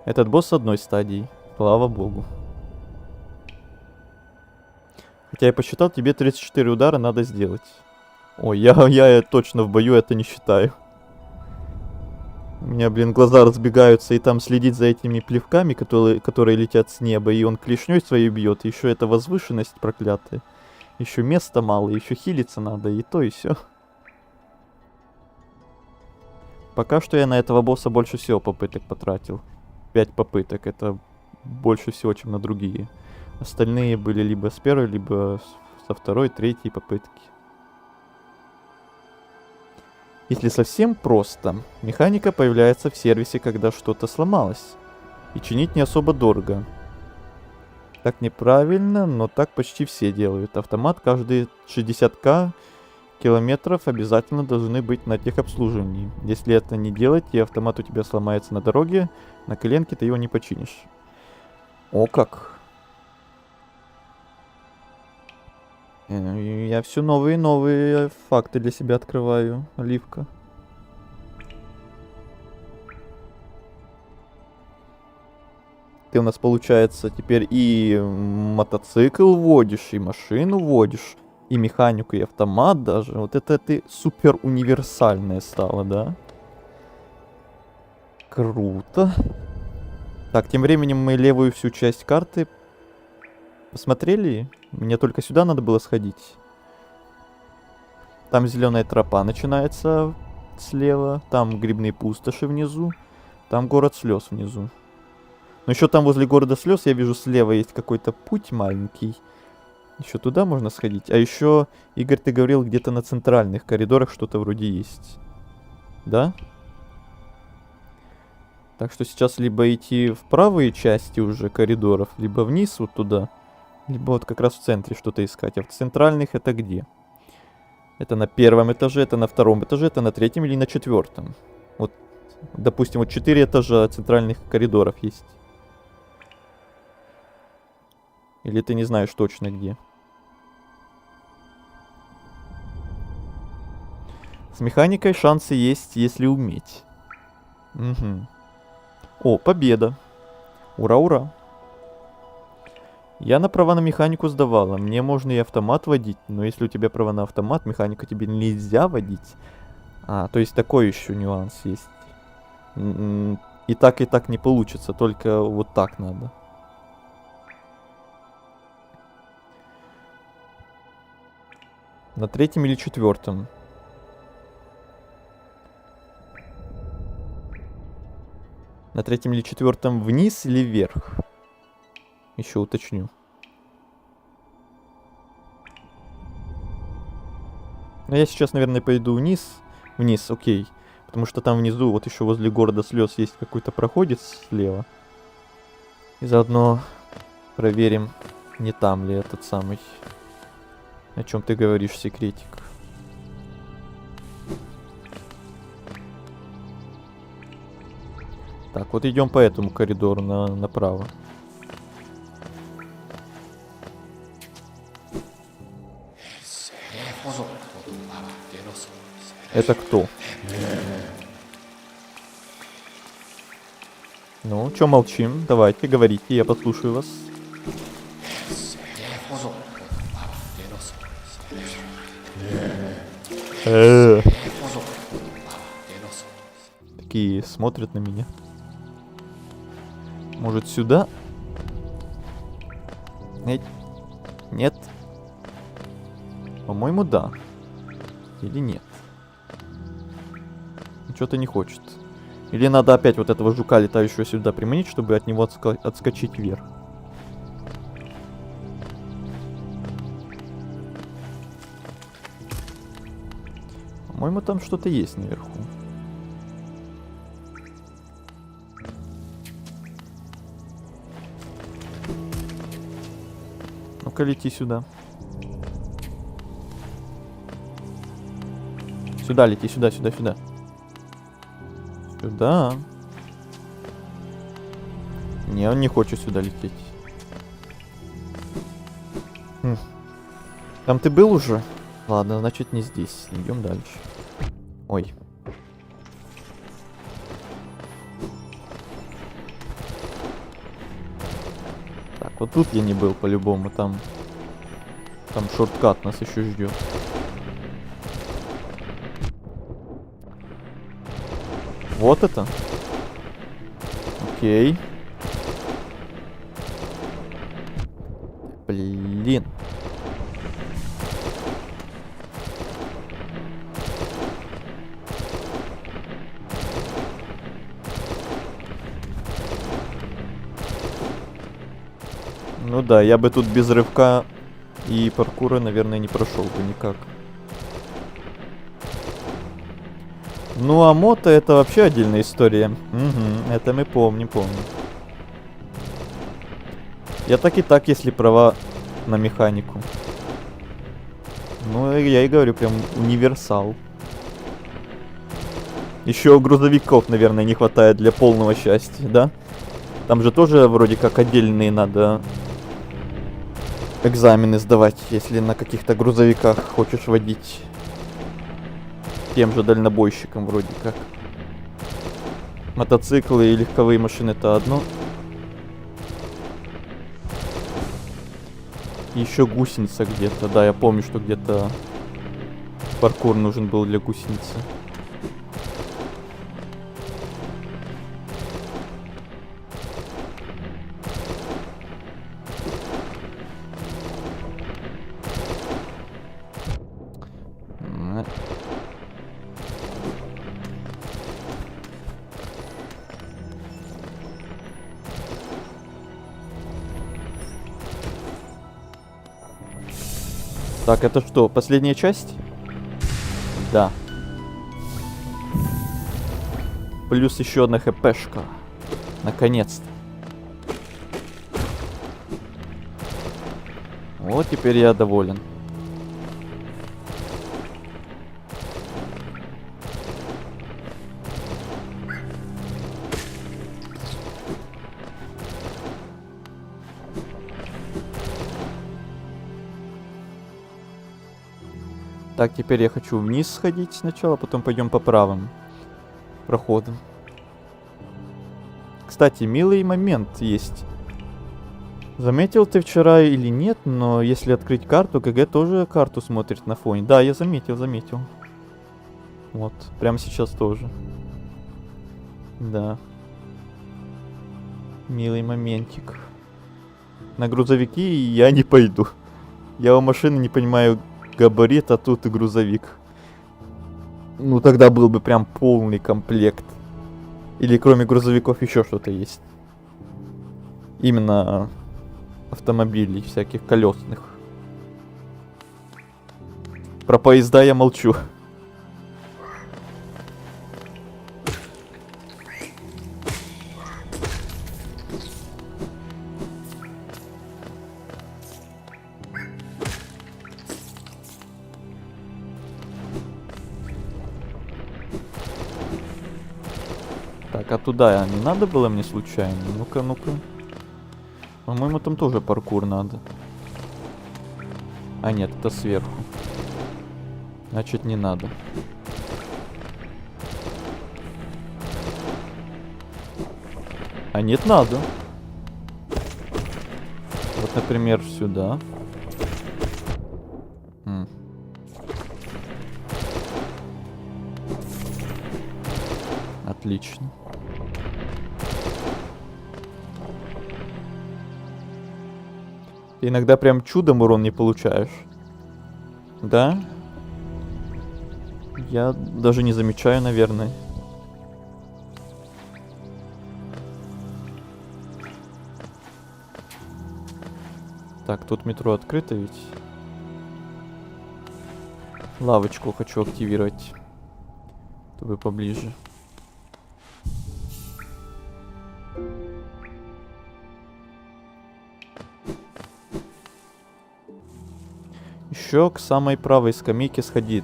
Этот босс с одной стадии. Слава богу. Хотя я посчитал, тебе 34 удара надо сделать. Ой, я точно в бою это не считаю. У меня, блин, глаза разбегаются, и там следить за этими плевками, которые летят с неба, и он клешней своей бьет, и еще эта возвышенность проклятая. Еще места мало, еще хилиться надо, и то, и все. Пока что я на этого босса больше всего попыток потратил. 5 попыток, это больше всего, чем на другие. Остальные были либо с первой, либо со второй, третьей попытки. Если совсем просто, механика появляется в сервисе, когда что-то сломалось. И чинить не особо дорого. Так неправильно, но так почти все делают. Автомат каждые 60к километров обязательно должны быть на техобслуживании. Если это не делать, и автомат у тебя сломается на дороге, на коленке ты его не починишь. О как! Я все новые и новые факты для себя открываю, Оливка. Ты у нас, получается, теперь и мотоцикл водишь, и машину водишь, и механику, и автомат даже. Вот это ты супер универсальная стала, да? Круто. Так, тем временем мы левую всю часть карты посмотрели. Мне только сюда надо было сходить. Там зеленая тропа начинается слева. Там грибные пустоши внизу. Там город слез внизу. Но еще там возле города слез я вижу слева есть какой-то путь маленький. Еще туда можно сходить. А еще, Игорь, ты говорил, где-то на центральных коридорах что-то вроде есть. Да? Так что сейчас либо идти в правые части уже коридоров, либо вниз вот туда. Либо вот как раз в центре что-то искать. А в центральных это где? Это на первом этаже, это на втором этаже, это на третьем или на четвертом. Вот, допустим, вот 4 этажа центральных коридоров есть. Или ты не знаешь точно где? С механикой шансы есть, если уметь. Угу. О, победа. Ура, ура. Я на права на механику сдавала. Мне можно и автомат водить, но если у тебя права на автомат, механику тебе нельзя водить. А, то есть такой еще нюанс есть. И так не получится, только вот так надо. На третьем или четвертом? На третьем или четвертом вниз или вверх? Еще уточню. Но я сейчас, наверное, пойду вниз. Вниз, окей. Потому что там внизу, вот еще возле города слез, есть какой-то проходец слева. И заодно проверим, не там ли этот самый, о чем ты говоришь, секретик. Так, вот идем по этому коридору направо. Это кто? Ну, чё молчим? Давайте, говорите, я послушаю вас. Такие смотрят на меня. Может, сюда? Нет. По-моему, да. Или нет? Что-то не хочет. Или надо опять вот этого жука летающего сюда приманить, чтобы от него отскочить вверх. По-моему, там что-то есть наверху. Ну-ка, лети сюда. Сюда лети, сюда. Сюда. Не, он не хочет сюда лететь. Там ты был уже? Ладно, значит не здесь. Идем дальше. Ой. Так, вот тут я не был по-любому. Там шорткат нас еще ждет. вот это? Окей. Блин. Ну да, я бы тут без рывка и паркура, наверное, не прошел бы никак. Ну а мото это вообще отдельная история. Угу, это мы помним. Я так и так, если права на механику. Ну, я и говорю, прям универсал. Еще грузовиков, наверное, не хватает для полного счастья, да? Там же тоже вроде как отдельные надо экзамены сдавать, если на каких-то грузовиках хочешь водить. Тем же дальнобойщиком вроде как. Мотоциклы и легковые машины это одно. Еще гусеница где-то. Да, я помню, что где-то паркур нужен был для гусеницы. Так, это что, последняя часть? Да. Плюс еще одна хпшка. Наконец-то. Вот теперь я доволен. Так, теперь я хочу вниз сходить сначала, потом пойдем по правым проходам. Кстати, милый момент есть. Заметил ты вчера или нет, но если открыть карту, КГ тоже карту смотрит на фоне. Да, я заметил. Вот, прямо сейчас тоже. Да. Милый моментик. На грузовики я не пойду. Я у машины не понимаю габарит, а тут и грузовик. Ну тогда был бы прям полный комплект. Или кроме грузовиков еще что-то есть. Именно автомобилей всяких колесных. Про поезда я молчу. Так, а туда не надо было мне случайно? Ну-ка, ну-ка. По-моему, там тоже паркур надо. А нет, это сверху. Значит, не надо. А нет, надо. Вот, например, сюда. Отлично. Ты иногда прям чудом урон не получаешь. Да? Я даже не замечаю, наверное. Так, тут метро открыто ведь. Лавочку хочу активировать. Чтобы поближе. Еще к самой правой скамейке сходи.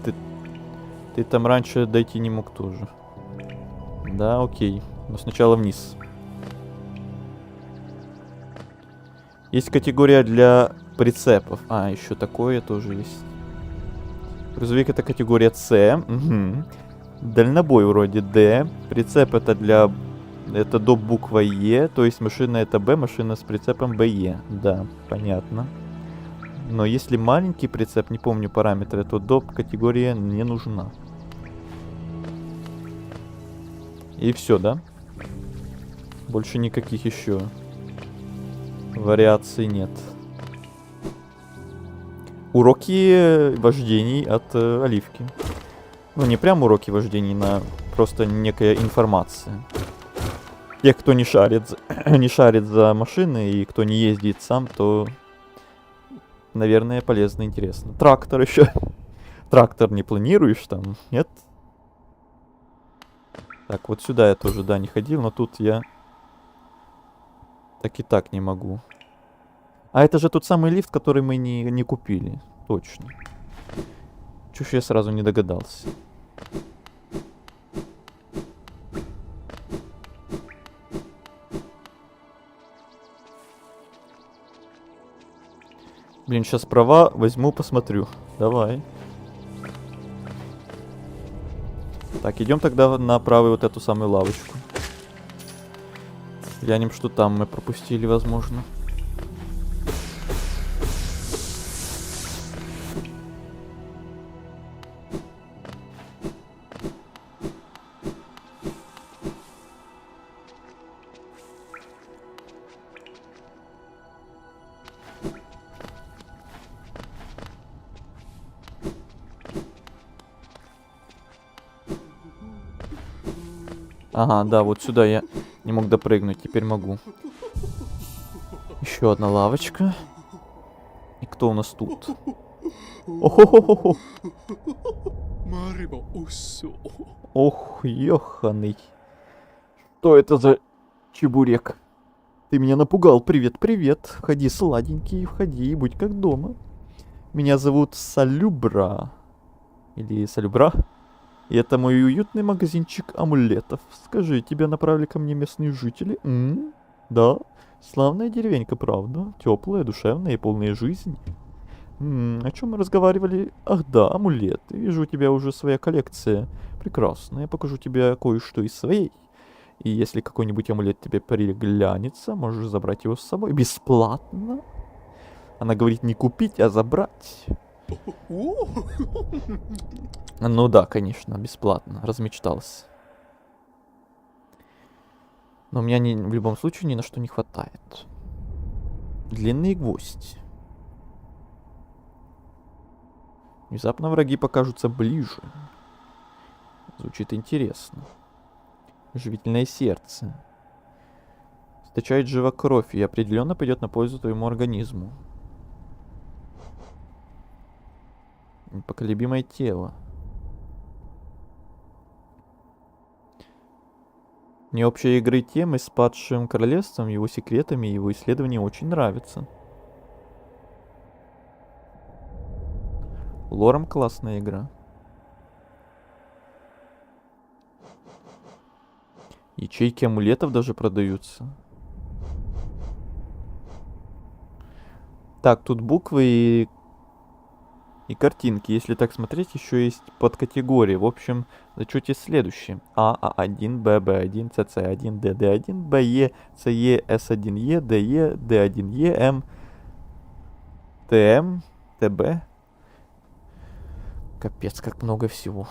Ты там раньше дойти не мог тоже. Да, окей. Но сначала вниз. Есть категория для прицепов. А, еще такое тоже есть. Грузовик это категория С. Угу. Дальнобой вроде Д. Прицеп это для... Это до буквы Е. То есть машина это Б, машина с прицепом БЕ. Да, понятно. Но если маленький прицеп, не помню параметры, то доп категория не нужна. И все, да? Больше никаких еще вариаций нет. Уроки вождений от Оливки. Ну, не прям уроки вождений, просто некая информация. Те, кто не шарит, не шарит за машины и кто не ездит сам, то, наверное, полезно, интересно. Трактор еще. Трактор не планируешь там, нет? Так, вот сюда я тоже, да, не ходил, но тут я так и так не могу. А это же тот самый лифт, который мы не купили. Точно. Чушь, я сразу не догадался. Блин, сейчас права возьму, посмотрю. Давай. Так, идем тогда на правую вот эту самую лавочку. Глянем, что там мы пропустили, возможно. Ага, да, вот сюда я не мог допрыгнуть, теперь могу. Еще одна лавочка. И кто у нас тут? Охо-хо-хо-хо. Ох, ёханый. Что это за чебурек? Ты меня напугал. Привет, привет. Входи, сладенький, входи, будь как дома. Меня зовут Салюбра. Или Салюбра. И это мой уютный магазинчик амулетов. Скажи, тебя направили ко мне местные жители? Да, славная деревенька, правда? Теплая, душевная и полная жизни. О чем мы разговаривали? Ах да, амулеты. Вижу, у тебя уже своя коллекция. Прекрасно, я покажу тебе кое-что из своей. И если какой-нибудь амулет тебе приглянется, можешь забрать его с собой. Бесплатно. Она говорит не купить, а забрать. Ну да, конечно, бесплатно. Размечтался. Но у меня в любом случае ни на что не хватает. Длинный гвоздь. Внезапно враги покажутся ближе. Звучит интересно. Живительное сердце. Источает живокровь и определенно пойдет на пользу твоему организму. Непоколебимое тело. Мне общая игры темы с падшим королевством, его секретами и его исследования очень нравятся. Лором классная игра. Ячейки амулетов даже продаются. Так, тут буквы и картинки. Если так смотреть, еще есть подкатегории. В общем, в зачете следующие. А1, ББ1, ЦЦ1, ДД1, БЕ, ЦЕ, С1Е, ДЕ, Д1Е, М, ТМ, ТБ. Капец, как много всего.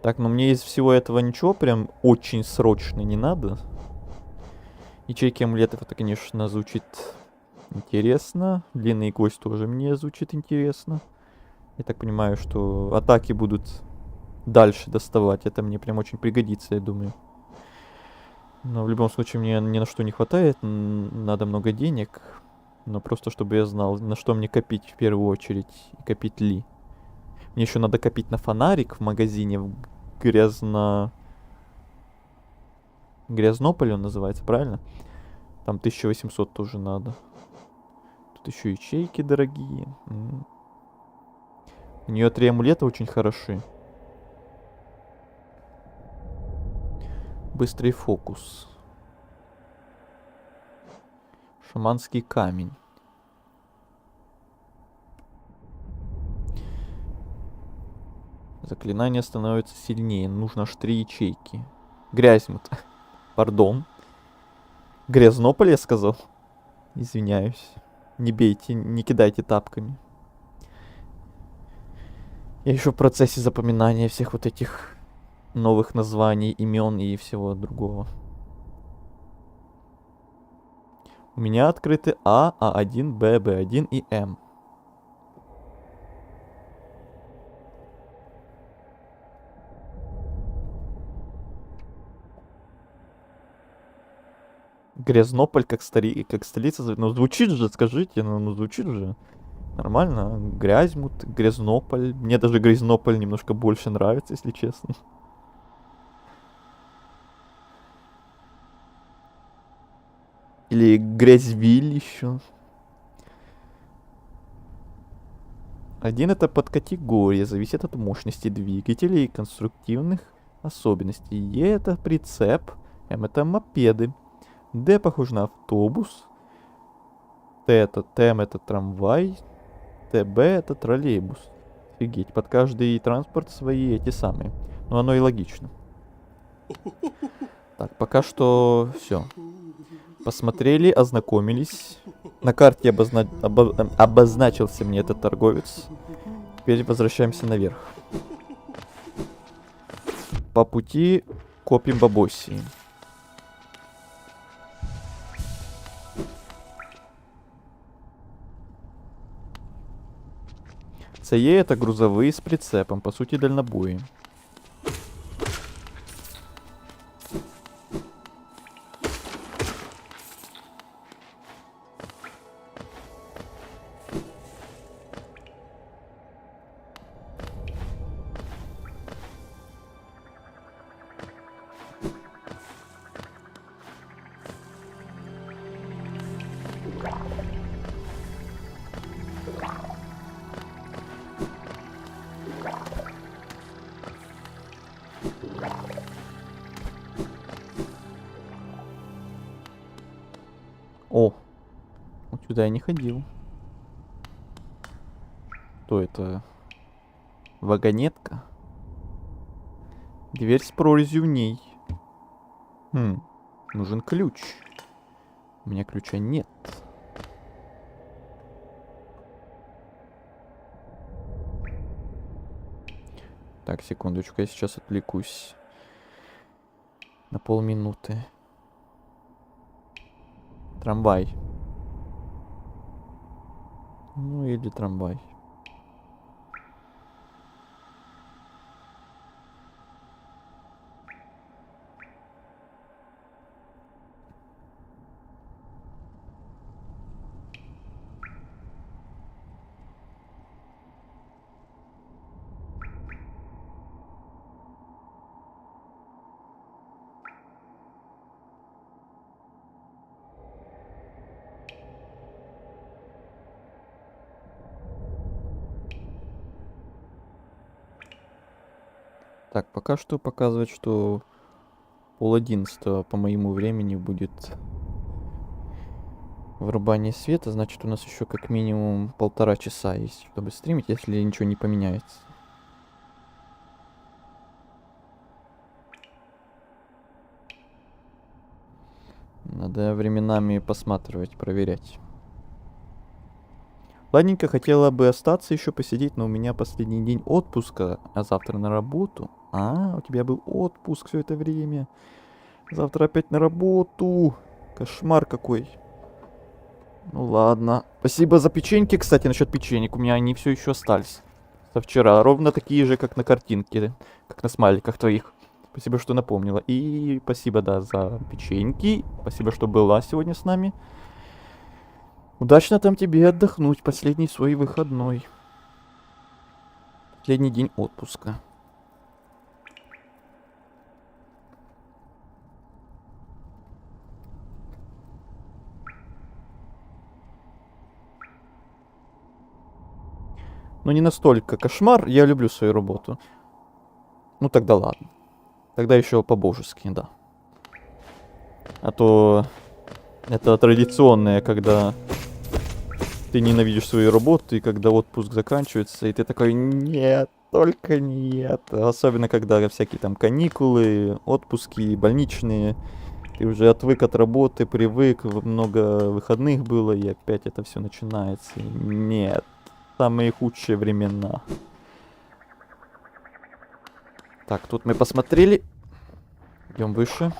Так, но мне из всего этого ничего прям очень срочно не надо. Ячейки амулетов, это, конечно, звучит интересно. Длинный гвоздь тоже мне звучит интересно. Я так понимаю, что атаки будут дальше доставать. Это мне прям очень пригодится, я думаю. Но в любом случае мне ни на что не хватает. Надо много денег. Но просто чтобы я знал, на что мне копить в первую очередь. И копить ли. Мне еще надо копить на фонарик в магазине в Грязнополе он называется, правильно? Там 1800 тоже надо. Тут еще ячейки дорогие. У нее 3 амулета очень хороши. Быстрый фокус. Шаманский камень. Заклинание становится сильнее. Нужно аж 3 ячейки. Грязьмут. Пардон. Грязнополь, я сказал. Извиняюсь. Не бейте, не кидайте тапками. Я еще в процессе запоминания всех вот этих новых названий, имен и всего другого. У меня открыты А, А1, Б, Б1 и М. Грязнополь как столица. Ну звучит же, скажите, ну звучит же. Нормально. Грязьмут, Грязнополь. Мне даже Грязнополь немножко больше нравится, если честно. Или Грязьвиль еще. Один это подкатегория, зависит от мощности двигателей и конструктивных особенностей. Е это прицеп, М это мопеды, Д похож на автобус, ТМ это трамвай, ТБ это троллейбус. Офигеть, под каждый транспорт свои эти самые. Ну оно и логично. Так, пока что все. Посмотрели, ознакомились. На карте обозначился мне этот торговец. Теперь возвращаемся наверх. По пути копим бабоси. ЦЕ это грузовые с прицепом, по сути дальнобои. О, вот сюда я не ходил. Что это? Вагонетка? Дверь с прорезью в ней. Нужен ключ. У меня ключа нет. Так, секундочку, я сейчас отвлекусь. На полминуты. Трамвай. Ну или трамвай. Так, пока что показывает, что 10:30 по моему времени будет вырубание света. Значит, у нас еще как минимум 1,5 часа есть, чтобы стримить, если ничего не поменяется. Надо временами посматривать, проверять. Ладненько, хотела бы остаться еще посидеть, но у меня последний день отпуска, а завтра на работу. А, у тебя был отпуск все это время. Завтра опять на работу. Кошмар какой. Ну ладно. Спасибо за печеньки, кстати, насчет печенек. У меня они все еще остались. Со вчера. Ровно такие же, как на картинке. Как на смайликах твоих. Спасибо, что напомнила. И спасибо, да, за печеньки. Спасибо, что была сегодня с нами. Удачно там тебе отдохнуть. Последний свой выходной. Последний день отпуска. Но не настолько кошмар. Я люблю свою работу. Ну тогда ладно. Тогда еще по-божески, да. А то это традиционное, когда ты ненавидишь свою работу, и когда отпуск заканчивается, и ты такой, нет, только нет. Особенно, когда всякие там каникулы, отпуски, больничные. Ты уже отвык от работы, привык, много выходных было, и опять это все начинается. Нет, самые худшие времена. Так, тут мы посмотрели. Идем выше.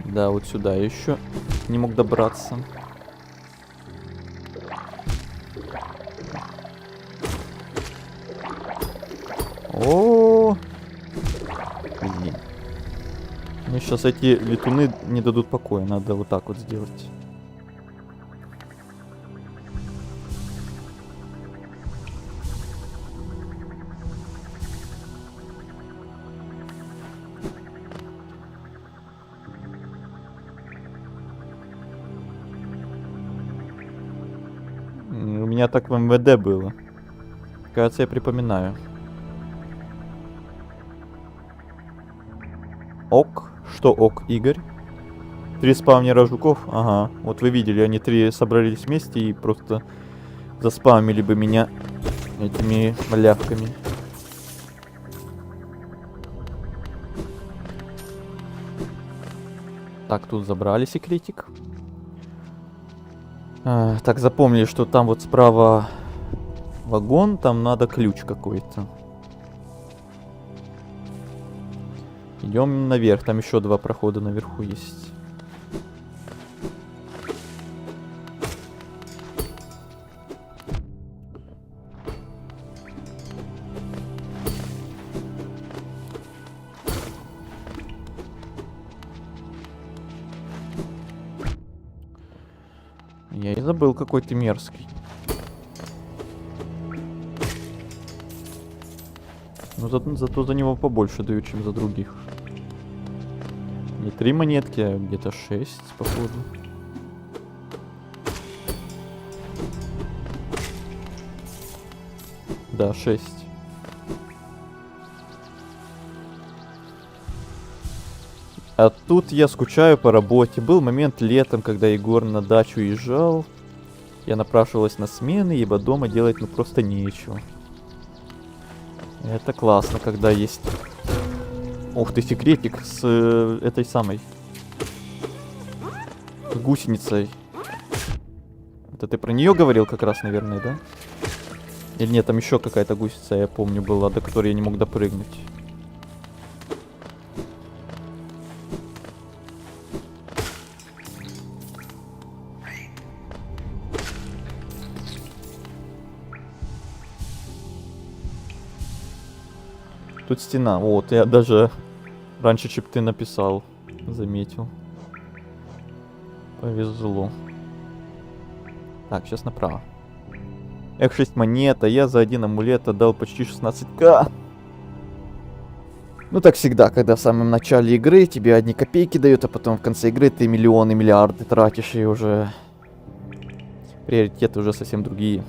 Да, вот сюда я еще не мог добраться. О, блин. Мне сейчас эти летуны не дадут покоя. Надо вот так вот сделать. У меня так в МВД было. Кажется, я припоминаю. Ок. Что ок, Игорь? 3 спавнера жуков? Ага. Вот вы видели, они 3 собрались вместе и просто заспамили бы меня этими малявками. Так, тут забрали секретик. Так, запомнили, что там вот справа вагон, там надо ключ какой-то. Идем наверх, там еще 2 прохода наверху есть. Я и забыл, какой ты мерзкий. Но зато за него побольше дают, чем за других. Не 3 монетки, а где-то 6, походу. Да, 6. А тут я скучаю по работе. Был момент летом, когда Егор на дачу уезжал. Я напрашивалась на смены, ибо дома делать ну просто нечего. Это классно, когда есть... Ух ты, секретик с этой самой... С гусеницей. Это ты про нее говорил как раз, наверное, да? Или нет, там еще какая-то гусеница, я помню, была, до которой я не мог допрыгнуть. Тут стена. Вот, я даже раньше, чем ты написал, заметил. Повезло. Так, сейчас направо. Эх, 6 монет, а я за 1 амулет отдал почти 16к. Ну так всегда, когда в самом начале игры тебе одни копейки дают, а потом в конце игры ты миллионы, миллиарды тратишь, и уже... Приоритеты уже совсем другие.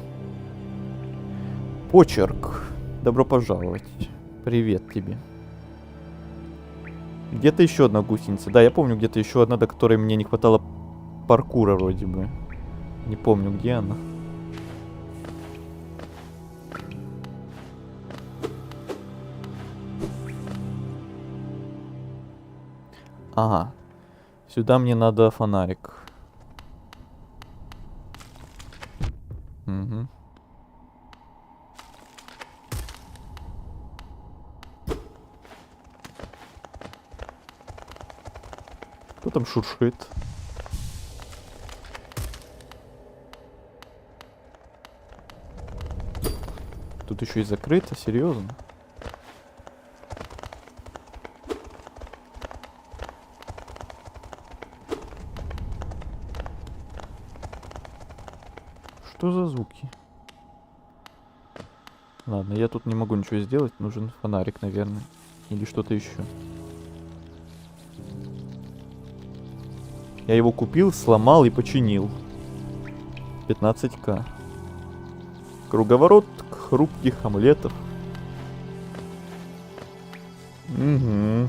Почерк. Добро пожаловать. Привет тебе. Где-то еще одна гусеница. Да, я помню, где-то еще одна, до которой мне не хватало паркура вроде бы. Не помню, где она. Ага. Сюда мне надо фонарик. Угу. Кто там шуршит? Тут еще и закрыто, серьезно? Что за звуки? Ладно, я тут не могу ничего сделать, нужен фонарик, наверное. Или что-то еще. Я его купил, сломал и починил. 15к. Круговорот хрупких амулетов. Угу.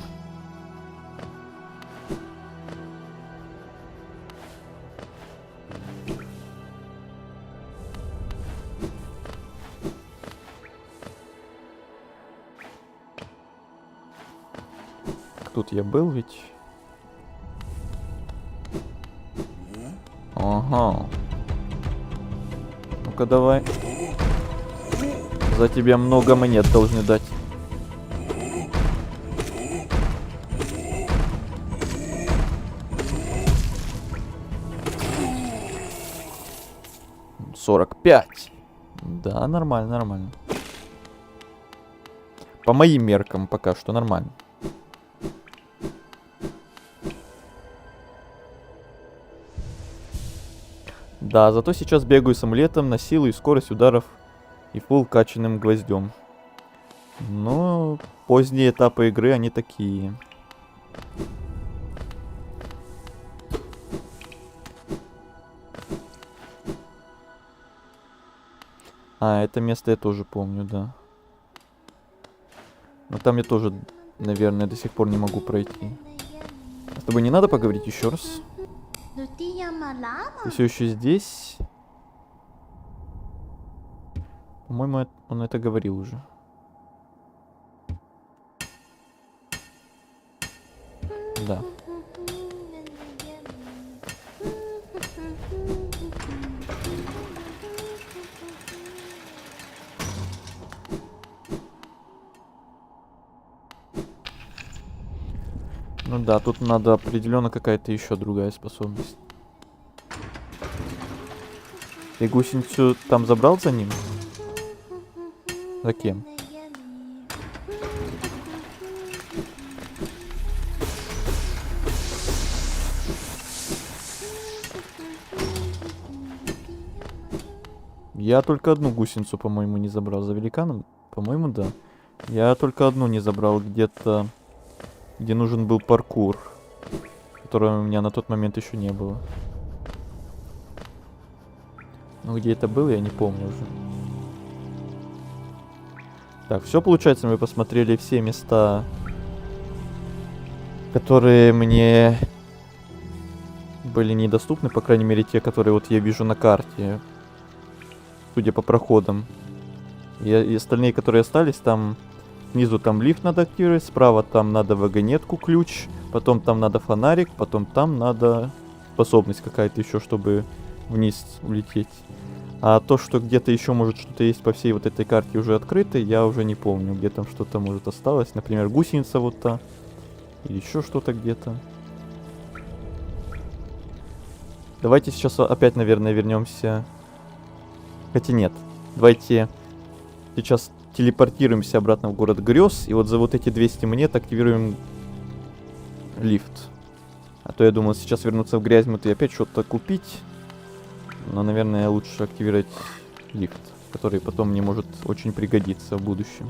Тут я был ведь. Ага. Ну-ка, давай. За тебя много монет должны дать. $45. Да, нормально, нормально. По моим меркам пока что нормально. Да, зато сейчас бегаю с амулетом на силу и скорость ударов и фулл качанным гвоздем. Но поздние этапы игры, они такие. А, это место я тоже помню, да. Но там я тоже, наверное, до сих пор не могу пройти. А с тобой не надо поговорить еще раз? Ты все еще здесь? По-моему, он это говорил уже. Да. Ну да, тут надо определенно какая-то еще другая способность. Ты гусеницу там забрал за ним? За кем? Я только одну гусеницу, по-моему, не забрал. За великаном? По-моему, да. Я только одну не забрал где-то, где нужен был паркур, которого у меня на тот момент еще не было. Ну, где это было, я не помню уже. Так, все получается, мы посмотрели все места, которые мне были недоступны, по крайней мере, те, которые вот я вижу на карте, судя по проходам. И остальные, которые остались, там снизу там лифт надо активировать, справа там надо вагонетку, ключ, потом там надо фонарик, потом там надо способность какая-то еще, чтобы вниз улететь. А то, что где-то еще может что-то есть по всей вот этой карте уже открыто, я уже не помню, где там что-то может осталось. Например, гусеница вот та. Или еще что-то где-то. Давайте сейчас опять, наверное, вернемся. Хотя нет. Давайте сейчас телепортируемся обратно в город грез. И вот за вот эти 200 монет активируем лифт. А то я думал сейчас вернуться в Грязьмут и опять что-то купить. Но, наверное, лучше активировать лифт, который потом мне может очень пригодиться в будущем.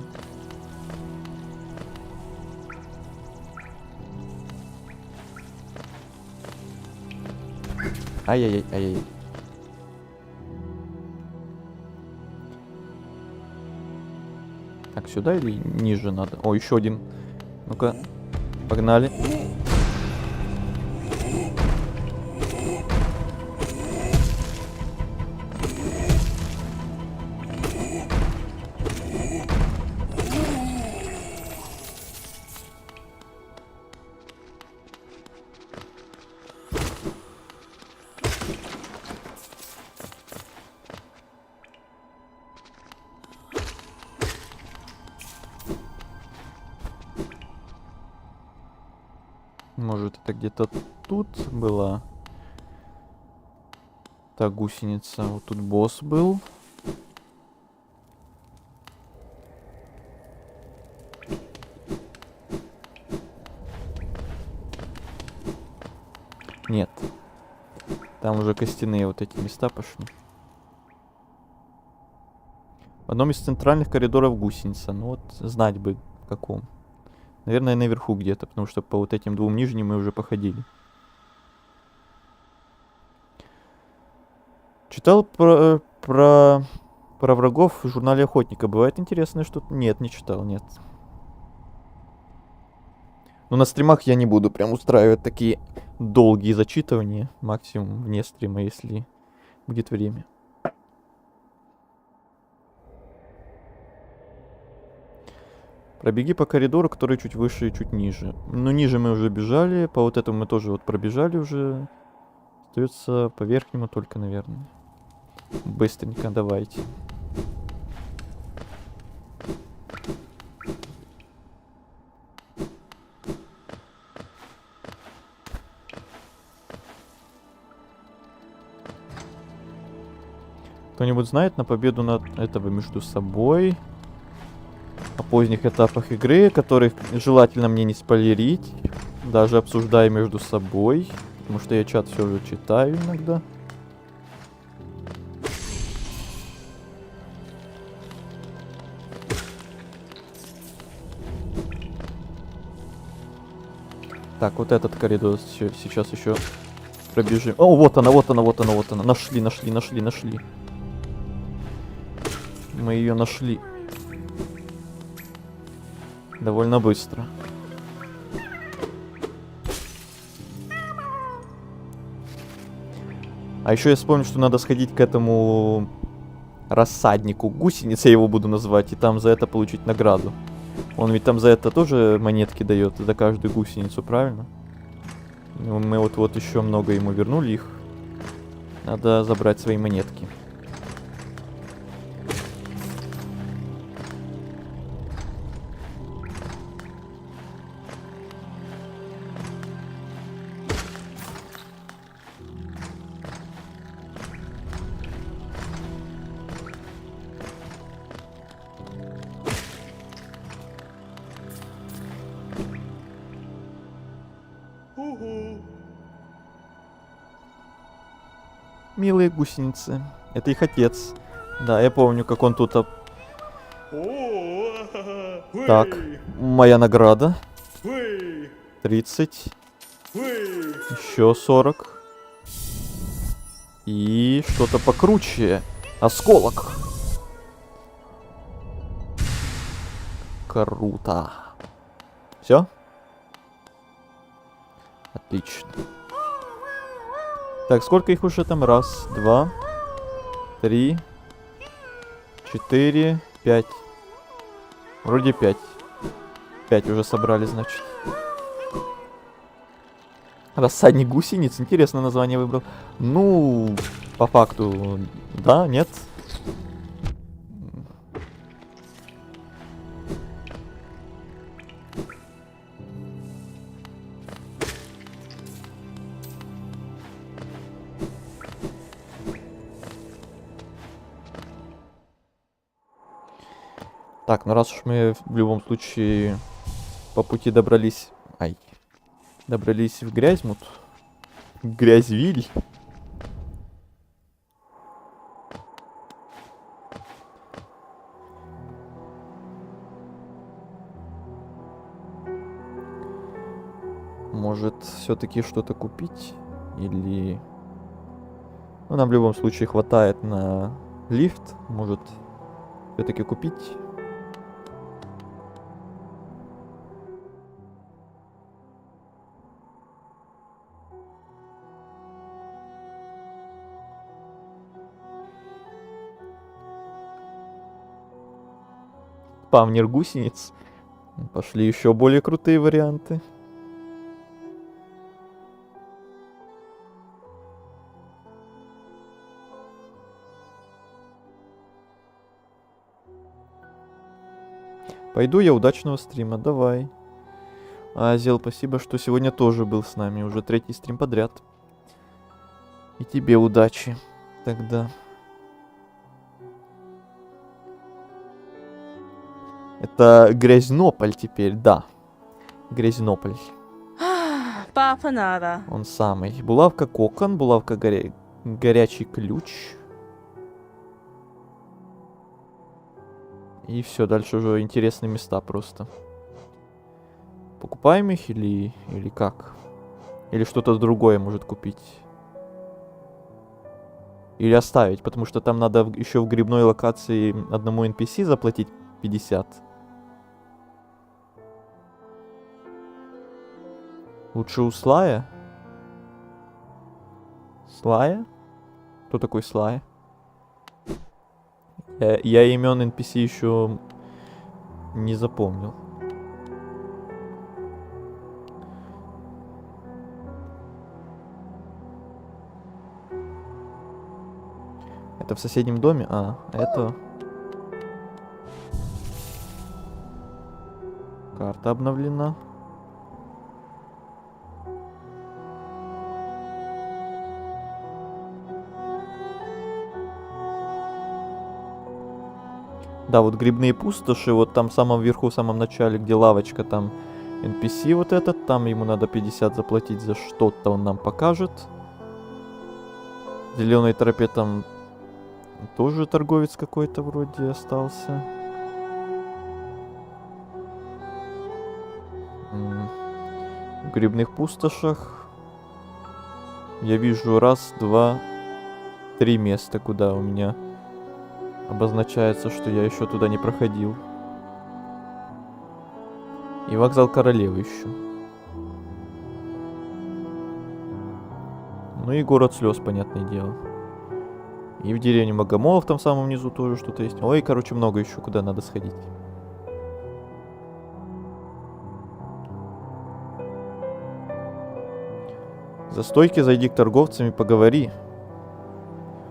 Ай-яй-яй, ай-яй. Так, сюда или ниже надо? О, еще один. Ну-ка, погнали. Может, это где-то тут была та гусеница. Вот тут босс был. Нет. Там уже костяные вот эти места пошли. В одном из центральных коридоров гусеница. Ну вот, знать бы в каком. Наверное, наверху где-то, потому что по вот этим двум нижним мы уже походили. Читал про врагов в журнале Охотника. Бывает интересное что-то? Нет, не читал, нет. Но на стримах я не буду прям устраивать такие долгие зачитывания. Максимум вне стрима, если будет время. Пробеги по коридору, который чуть выше и чуть ниже. Ну, ниже мы уже бежали. По вот этому мы тоже вот пробежали уже. Остается по верхнему только, наверное. Быстренько давайте. Кто-нибудь знает на победу над этого между собой? О поздних этапах игры, которых желательно мне не спойлерить. Даже обсуждая между собой. Потому что я чат все же читаю иногда. Так, вот этот коридор сейчас еще пробежим. О, вот она, вот она, вот она, вот она. Нашли, нашли, нашли, нашли. Мы ее нашли. Довольно быстро. А еще я вспомнил, что надо сходить к этому рассаднику гусениц, я его буду называть, и там за это получить награду. Он ведь там за это тоже монетки дает, за каждую гусеницу, правильно? Ну, мы вот еще много ему вернули их. Надо забрать свои монетки. Милые гусеницы. Это их отец. Да, я помню, как он тут... Так, моя награда. 30. Еще 40. И что-то покруче. Осколок. Круто. Все? Отлично. Так, сколько их уже там? Раз, два, 3, 4, 5. Вроде 5. 5 уже собрали, значит. Рассадник гусениц. Интересное название выбрал. Ну, по факту, да, нет. Так, ну раз уж мы в любом случае по пути добрались... Ай. Добрались в Грязьмут. Грязьвиль. Может, все-таки что-то купить? Или... Ну, нам в любом случае хватает на лифт. Может, все-таки купить? Спавнер гусениц. Пошли еще более крутые варианты. Пойду я, удачного стрима, давай. Азел, спасибо, что сегодня тоже был с нами. Уже 3-й стрим подряд. И тебе удачи. Тогда. Это Грязьнополь теперь, да. Грязьнополь. Папа надо. Он самый. Булавка кокон, булавка горячий ключ. И все, дальше уже интересные места просто. Покупаем их или как? Или что-то другое может купить? Или оставить, потому что там надо еще в грибной локации одному NPC заплатить 50. Лучше у Слая? Слая? Кто такой Слая? Я имен NPC еще не запомнил. Это в соседнем доме? А, это... Карта обновлена. Да, вот грибные пустоши, вот там в самом верху, в самом начале, где лавочка, там NPC вот этот, там ему надо 50 заплатить за что-то, он нам покажет. В зеленой тропе там тоже торговец какой-то вроде остался. В грибных пустошах я вижу раз, два, три места, куда у меня обозначается, что я еще туда не проходил. И вокзал королевы еще. Ну и город слез, понятное дело. И в деревне Богомолов там в самом низу тоже что-то есть. Ой, короче, много еще куда надо сходить. За стойки зайди к торговцам и поговори.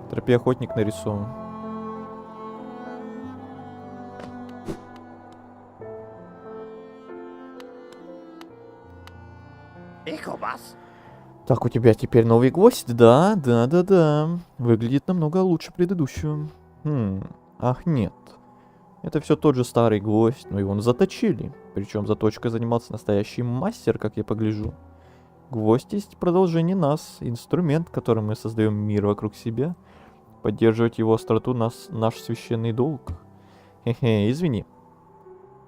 В тропе охотник нарисован. Так, у тебя теперь новый гвоздь? Да. Выглядит намного лучше предыдущего. Ах, нет. Это все тот же старый гвоздь, но его заточили. Причем заточкой занимался настоящий мастер, как я погляжу. Гвоздь есть продолжение нас, инструмент, которым мы создаем мир вокруг себя. Поддерживать его остроту наш священный долг. Хе-хе, извини.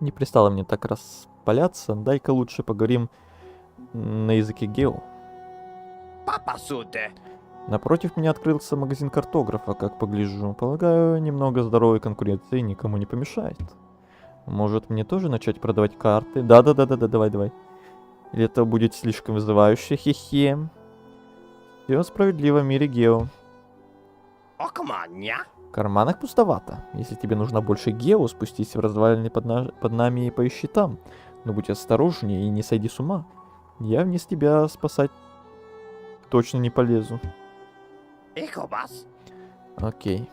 Не пристало мне так распаляться. Дай-ка лучше поговорим на языке гео. Напротив меня открылся магазин картографа, как погляжу. Полагаю, немного здоровой конкуренции никому не помешает. Может, мне тоже начать продавать карты? Да-да-да, давай. Или это будет слишком вызывающе? Хе-хе. Все справедливо в мире гео. В карманах пустовато. Если тебе нужно больше гео, спустись в развалины под нами и поищи там. Но будь осторожнее и не сойди с ума. Я вниз тебя спасать точно не полезу. Окей.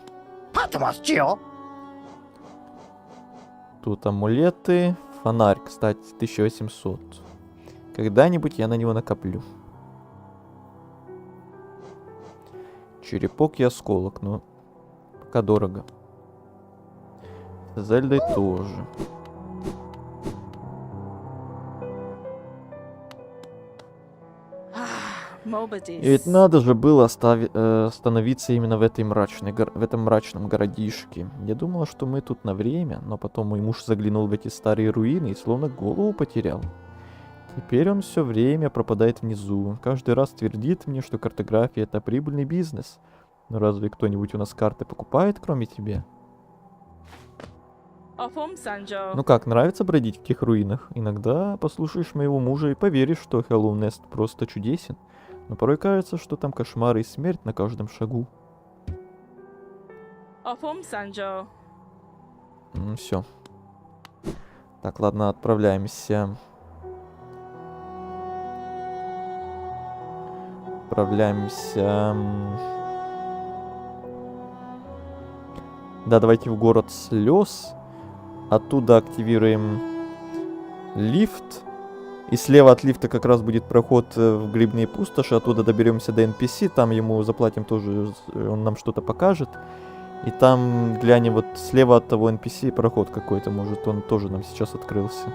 Тут амулеты. Фонарь, кстати, 1800. Когда-нибудь я на него накоплю. Черепок и осколок, но пока дорого. С Зельдой тоже. И ведь надо же было остановиться именно в этом мрачном городишке. Я думала, что мы тут на время, но потом мой муж заглянул в эти старые руины и словно голову потерял. Теперь он все время пропадает внизу. Каждый раз твердит мне, что картография — это прибыльный бизнес. Но разве кто-нибудь у нас карты покупает, кроме тебя? Ну как, нравится бродить в тех руинах? Иногда послушаешь моего мужа и поверишь, что Хэллоу Нест просто чудесен. Но порой кажется, что там кошмары и смерть на каждом шагу. Все. Так, ладно, отправляемся. Да, давайте в город слез. Оттуда активируем лифт. И слева от лифта как раз будет проход в грибные пустоши. Оттуда доберемся до NPC. Там ему заплатим тоже. Он нам что-то покажет. И там глянем вот слева от того NPC проход какой-то. Может, он тоже нам сейчас открылся.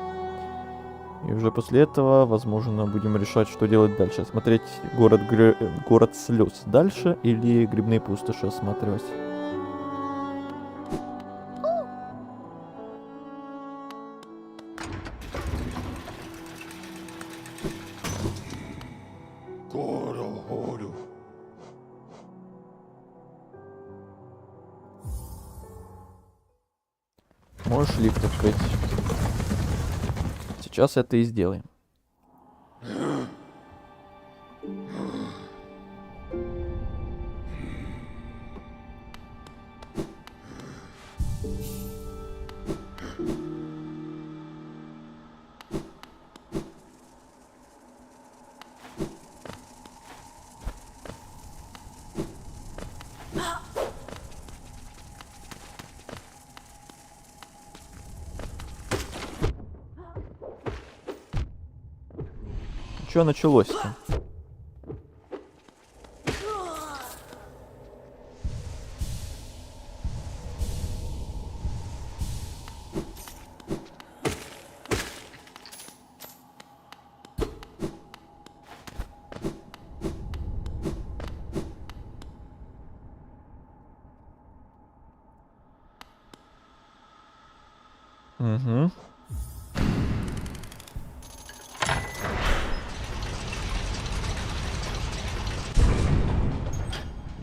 И уже после этого, возможно, будем решать, что делать дальше. Смотреть город слез дальше или грибные пустоши осматривать. Можешь лифт открыть? Сейчас это и сделаем. Чё началось-то? Угу.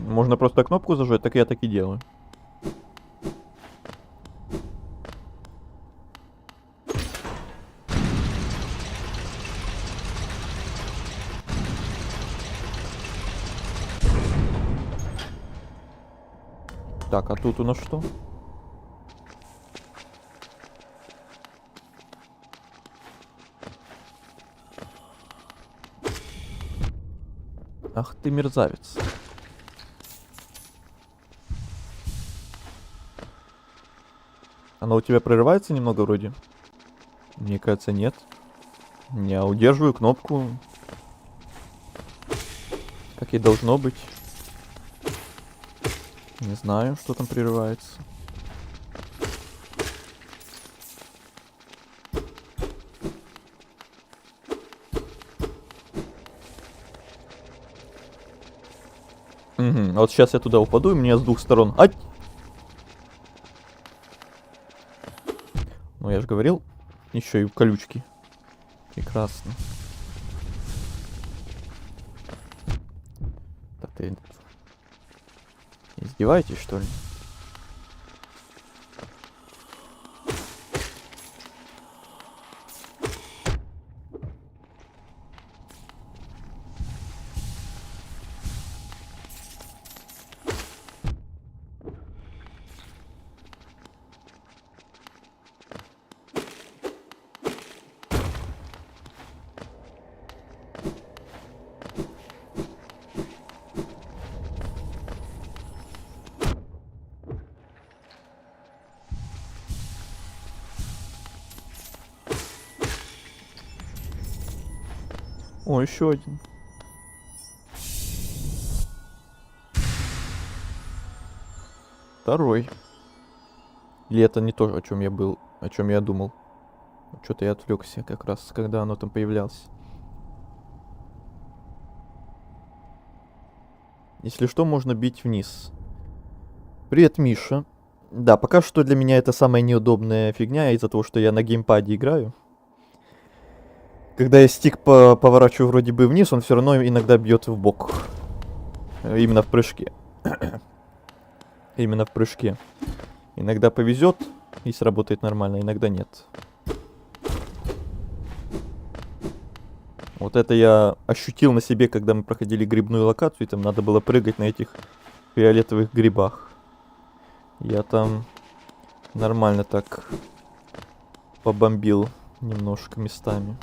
Можно просто кнопку зажать, так я так и делаю. Так, а тут у нас что? Ах ты мерзавец. Оно у тебя прерывается немного вроде? Мне кажется, нет. Я удерживаю кнопку. Как и должно быть. Не знаю, что там прерывается. Угу. А вот сейчас я туда упаду, и мне с двух сторон. Ать! Ну я же говорил, еще и колючки. Прекрасно. Да ты издеваетесь, что ли? О, еще один. Второй. Или это не то, о чем я был, о чем я думал. Что-то я отвлекся как раз, когда оно там появлялось. Если что, можно бить вниз. Привет, Миша. Да, пока что для меня это самая неудобная фигня из-за того, что я на геймпаде играю. Когда я стик поворачиваю вроде бы вниз, он все равно иногда бьет в бок. Именно в прыжке. Именно в прыжке. Иногда повезет и сработает нормально, иногда нет. Вот это я ощутил на себе, когда мы проходили грибную локацию, и там надо было прыгать на этих фиолетовых грибах. Я там нормально так побомбил немножко местами.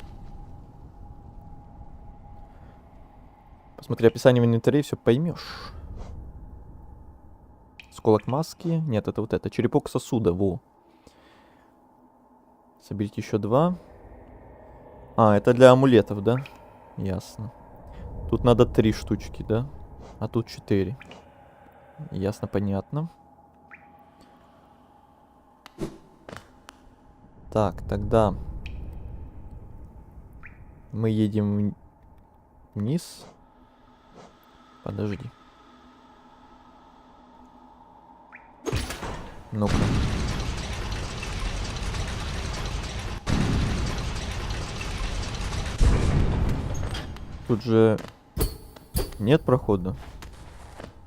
Посмотри описание в инвентаре, все поймешь. Осколок маски. Нет, это вот это. Черепок сосуда. Во. Соберите еще 2. А, это для амулетов, да? Ясно. Тут надо 3 штучки, да? А тут 4. Ясно, понятно. Так, тогда мы едем вниз. Подожди. Ну-ка. Тут же нет прохода.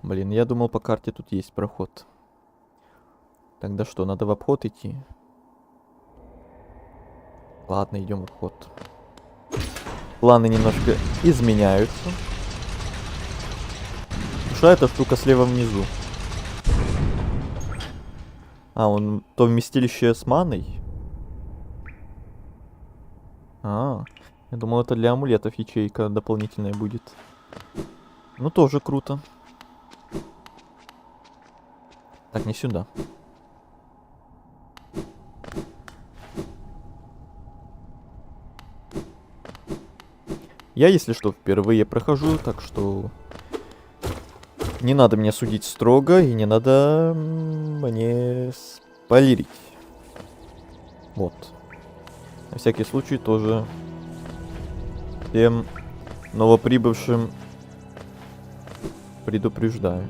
Блин, я думал, по карте тут есть проход. Тогда что, надо в обход идти? Ладно, идем в обход. Планы немножко изменяются. Душа — эта штука слева внизу. А, он то вместилище с маной? А, я думал, это для амулетов ячейка дополнительная будет. Ну, тоже круто. Так, не сюда. Я, если что, впервые прохожу, так что не надо меня судить строго и не надо мне спойлерить. Вот. На всякий случай тоже всем новоприбывшим предупреждаю.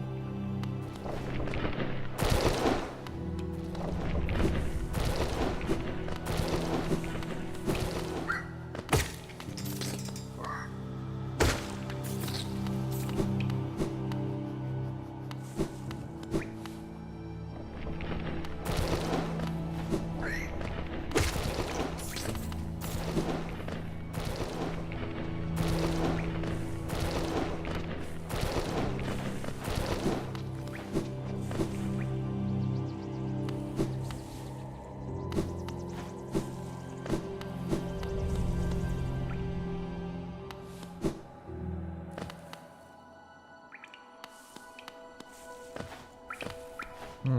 И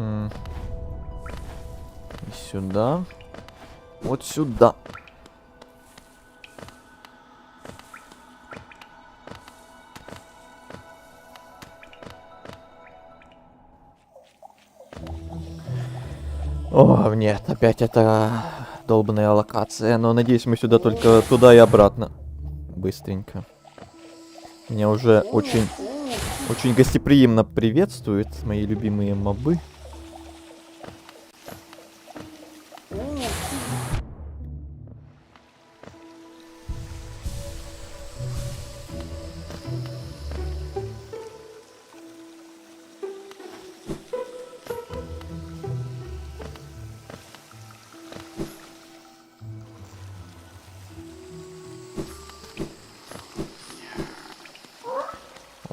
сюда. Вот сюда. О, нет, опять эта долбаная локация. Но надеюсь, мы сюда только туда и обратно. Быстренько. Меня уже очень гостеприимно приветствуют мои любимые мобы.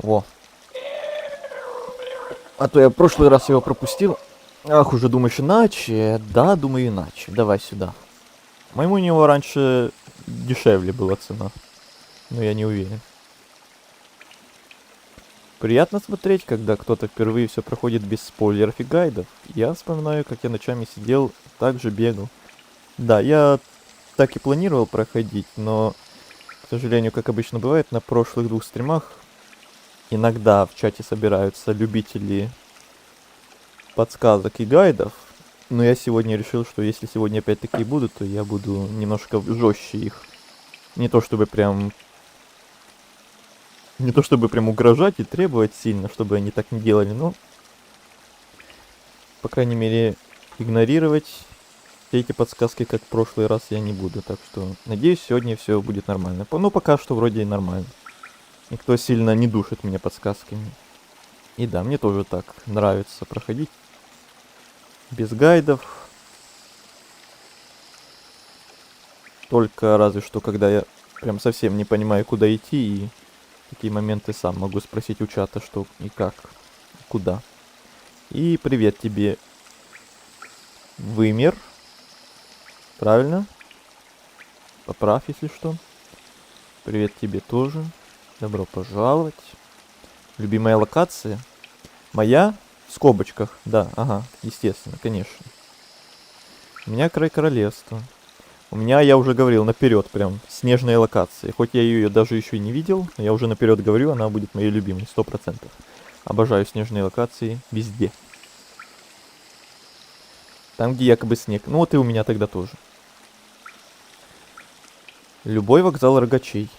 Во. А то я в прошлый раз его пропустил. Ах, уже думаешь иначе? Да, думаю иначе. Давай сюда. Моему у него раньше дешевле была цена. Но я не уверен. Приятно смотреть, когда кто-то впервые все проходит без спойлеров и гайдов. Я вспоминаю, как я ночами сидел, так же бегал. Да, я так и планировал проходить, но, к сожалению, как обычно бывает, на прошлых 2 стримах иногда в чате собираются любители подсказок и гайдов. Но я сегодня решил, что если сегодня опять такие будут, то я буду немножко жестче их. Не то чтобы прям угрожать и требовать сильно, чтобы они так не делали, но, по крайней мере, игнорировать все эти подсказки, как в прошлый раз, я не буду. Так что, надеюсь, сегодня все будет нормально. Ну, пока что вроде и нормально. Никто сильно не душит меня подсказками. И да, мне тоже так нравится проходить. Без гайдов. Только разве что, когда я прям совсем не понимаю, куда идти, и в такие моменты сам могу спросить у чата, что и как, куда. И привет тебе, Вымер. Правильно? Поправь, если что. Привет тебе тоже. Добро пожаловать. Любимая локация? Моя? В скобочках. Да, ага, естественно, конечно. У меня край королевства. У меня, я уже говорил, наперед прям снежная локация. Хоть я ее даже еще и не видел, но я уже наперед говорю, она будет моей любимой, 100%. Обожаю снежные локации везде. Там, где якобы снег. Ну вот и у меня тогда тоже. Любой вокзал рогачей.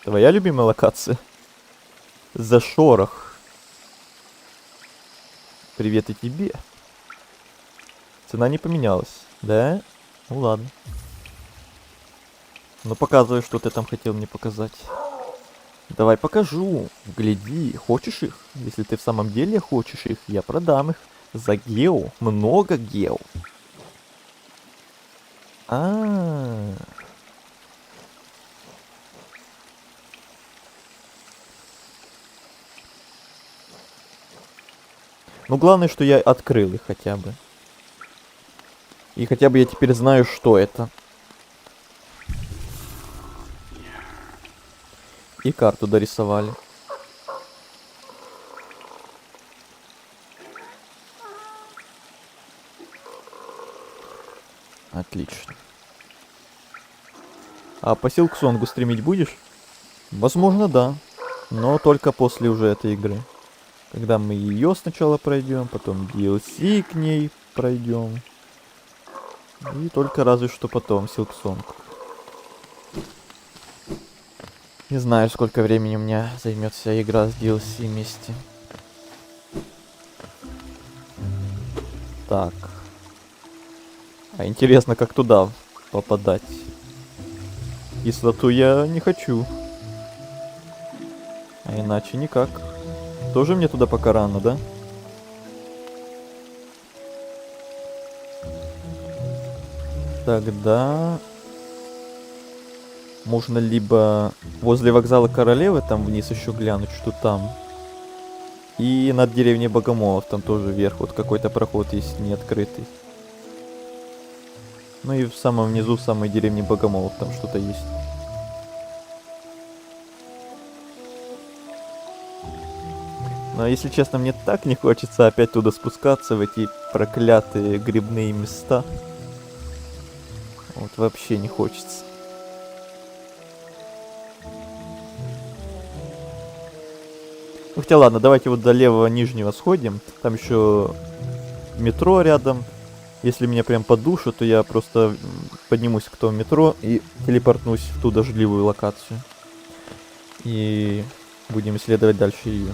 Твоя любимая локация? За шорох. Привет и тебе. Цена не поменялась, да? Ну ладно. Ну показывай, что ты там хотел мне показать. Давай покажу. Гляди, хочешь их? Если ты в самом деле хочешь их, я продам их. За гео. Много гео. А-а-а. Ну, главное, что я открыл их хотя бы. И хотя бы я теперь знаю, что это. И карту дорисовали. Отлично. А по Силксонгу стримить будешь? Возможно, да. Но только после уже этой игры. Когда мы ее сначала пройдем, потом DLC к ней пройдем. И только разве что потом Силксонг. Не знаю, сколько времени у меня займет вся игра с DLC вместе. Так. А интересно, как туда попадать? Кислоту я не хочу. А иначе никак. Тоже мне туда пока рано, да? Тогда... Можно либо возле вокзала Королевы там вниз еще глянуть, что там. И над деревней Богомолов там тоже вверх вот какой-то проход есть не открытый. Ну и в самом низу, в самой деревне Богомолов там что-то есть. Но если честно, мне так не хочется опять туда спускаться, в эти проклятые грибные места. Вот вообще не хочется. Ну хотя ладно, давайте вот до левого нижнего сходим. Там еще метро рядом. Если меня прям подушат, то я просто поднимусь к тому метро и телепортнусь в ту дождливую локацию. И будем исследовать дальше ее.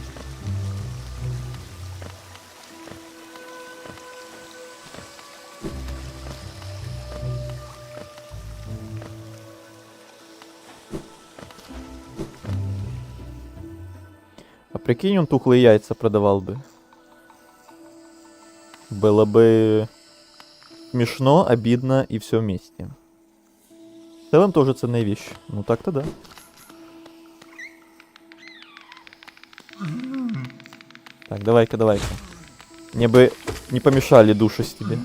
Прикинь, он тухлые яйца продавал бы. Было бы смешно, обидно и все вместе. В целом тоже ценная вещь. Ну так-то да. Так, давай-ка, давай-ка. Мне бы не помешали души с тебе.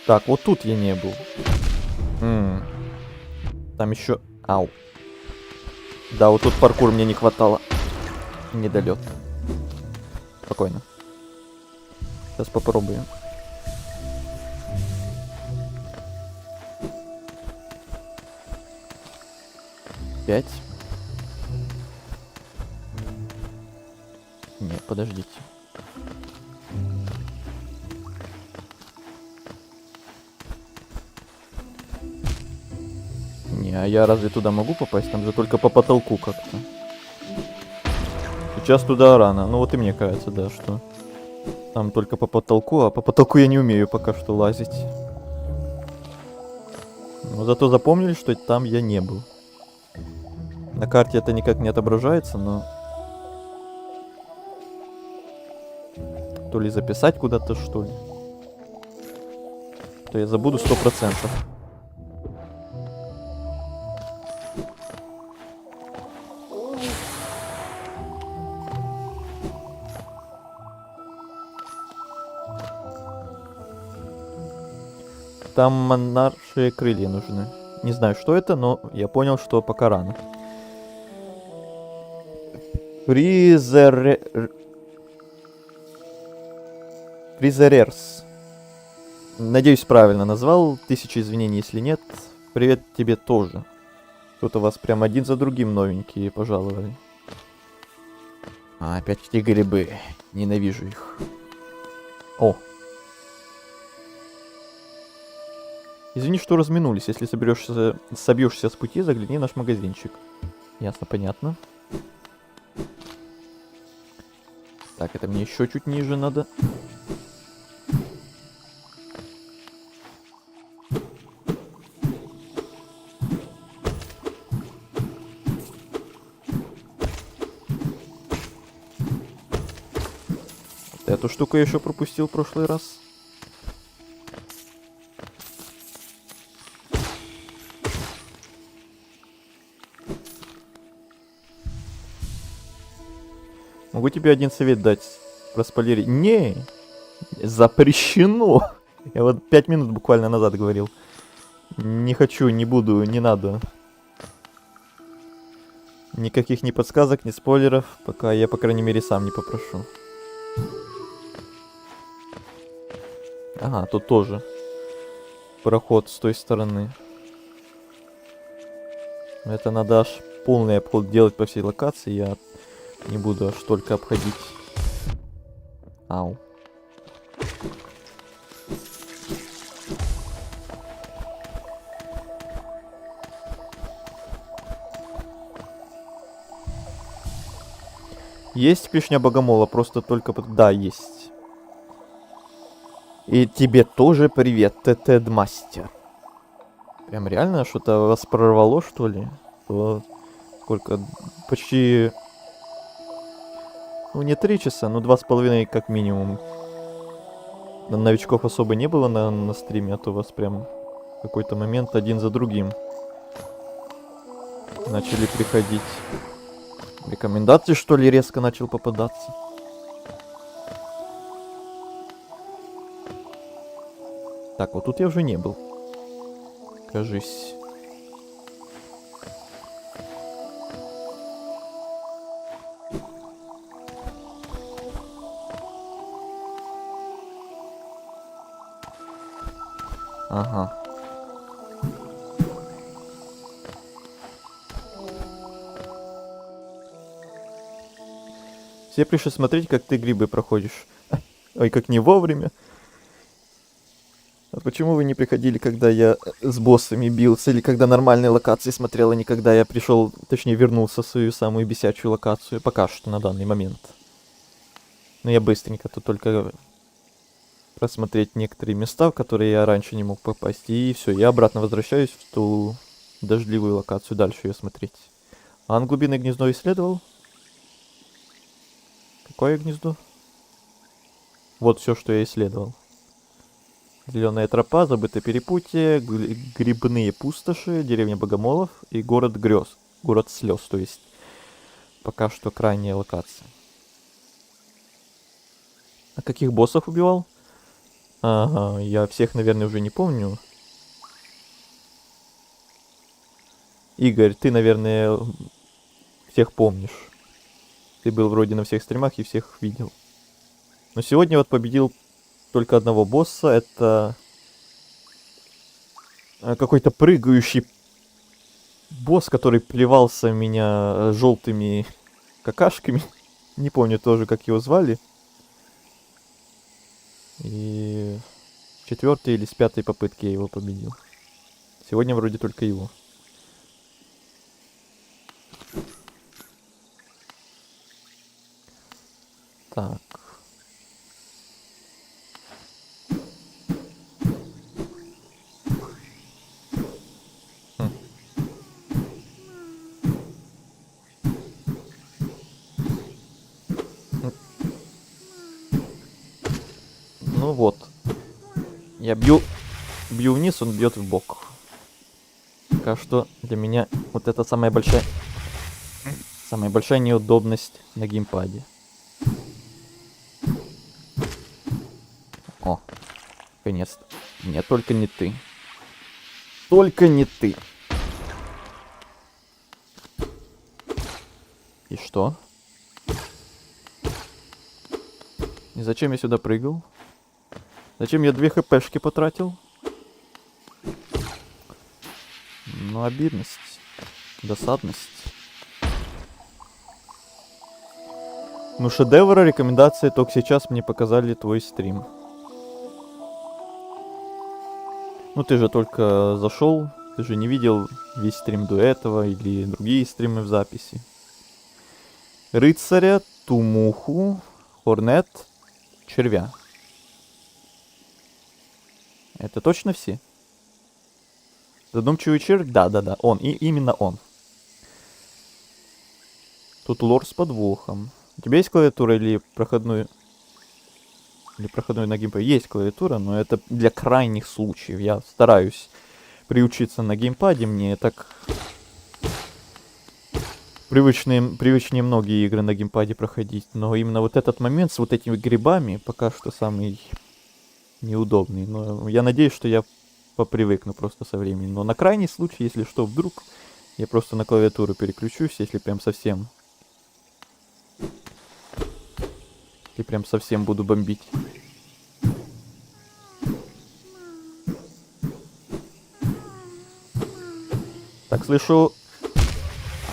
Так, вот тут я не был. Там еще... Ау. Да, вот тут паркур мне не хватало. Недолет. Спокойно. Сейчас попробуем. Пять. Нет, подождите. Не, а я разве туда могу попасть? Там же только по потолку как-то. Сейчас туда рано. Ну вот и мне кажется, да, что там только по потолку, а по потолку я не умею пока что лазить. Но зато запомнили, что там я не был. На карте это никак не отображается, но... То ли записать куда-то, что ли. То я забуду 100%. Там монаршие крылья нужны. Не знаю, что это, но я понял, что пока рано. Фризерерс. Надеюсь, правильно назвал. 1000 извинений, если нет. Привет тебе тоже. Тут у вас прям один за другим новенькие пожаловали. А, опять эти грибы. Ненавижу их. О. Извини, что разминулись. Если собьешься с пути, загляни в наш магазинчик. Ясно, понятно. Так, это мне еще чуть ниже надо. Вот эту штуку я еще пропустил в прошлый раз. Могу тебе один совет дать. Проспойлерить. Не, запрещено. Я вот 5 минут буквально назад говорил. Не хочу, не буду, не надо. Никаких ни подсказок, ни спойлеров, пока я, по крайней мере, сам не попрошу. Ага, тут тоже проход с той стороны. Это надо аж полный обход делать по всей локации. Я не буду аж только обходить. Ау. Есть клешня богомола, просто только... Да, есть. И тебе тоже привет, Тед-мастер. Прям реально что-то вас прорвало, что ли? Сколько? Почти... Ну, не 3 часа, но 2,5 как минимум. Новичков особо не было на стриме, а то вас прям в какой-то момент один за другим начали приходить. Рекомендации, что ли, резко начал попадаться? Так, вот тут я уже не был. Кажись. Ага. Все пришли смотреть, как ты грибы проходишь. Ой, как не вовремя. А почему вы не приходили, когда я с боссами бился, или когда нормальные локации смотрел, а не когда я пришел, точнее вернулся в свою самую бесячую локацию, пока что на данный момент. Но я быстренько тут только просмотреть некоторые места, в которые я раньше не мог попасть, и все, я обратно возвращаюсь в ту дождливую локацию, дальше ее смотреть. Ан глубинное гнездо исследовал? Какое гнездо? Вот все, что я исследовал. Зеленая тропа, забытое перепутье, грибные пустоши, деревня богомолов и город грез. Город слез, то есть пока что крайняя локация. А каких боссов убивал? Ага, я всех, наверное, уже не помню. Игорь, ты, наверное, всех помнишь. Ты был вроде на всех стримах и всех видел. Но сегодня вот победил только одного босса. Это какой-то прыгающий босс, который плевался в меня желтыми какашками. Не помню тоже, как его звали. И с 4-й или с 5-й попытки я его победил. Сегодня вроде только его. Так. Ну вот. Я бью вниз, он бьет в бок. Пока что для меня вот это самая большая неудобность на геймпаде. О, наконец-то. Нет, только не ты. Только не ты. И что? И зачем я сюда прыгал? Зачем я 2 хпшки потратил? Ну, обидность. Досадность. Ну, шедевра, рекомендации только сейчас мне показали твой стрим. Ну, ты же только зашел, ты же не видел весь стрим до этого или другие стримы в записи. Рыцаря, Тумуху, Хорнет, Червя. Это точно все? Задумчивый червь? Да, он, и именно он. Тут лор с подвохом. У тебя есть клавиатура или проходной... Или проходной на геймпаде? Есть клавиатура, но это для крайних случаев. Я стараюсь приучиться на геймпаде. Мне так... В привычнее многие игры на геймпаде проходить, но именно вот этот момент с вот этими грибами пока что самый неудобный. Но я надеюсь, что я попривыкну просто со временем. Но на крайний случай, если что, вдруг, я просто на клавиатуру переключусь, если прям совсем... Если прям совсем буду бомбить. Так, слышу...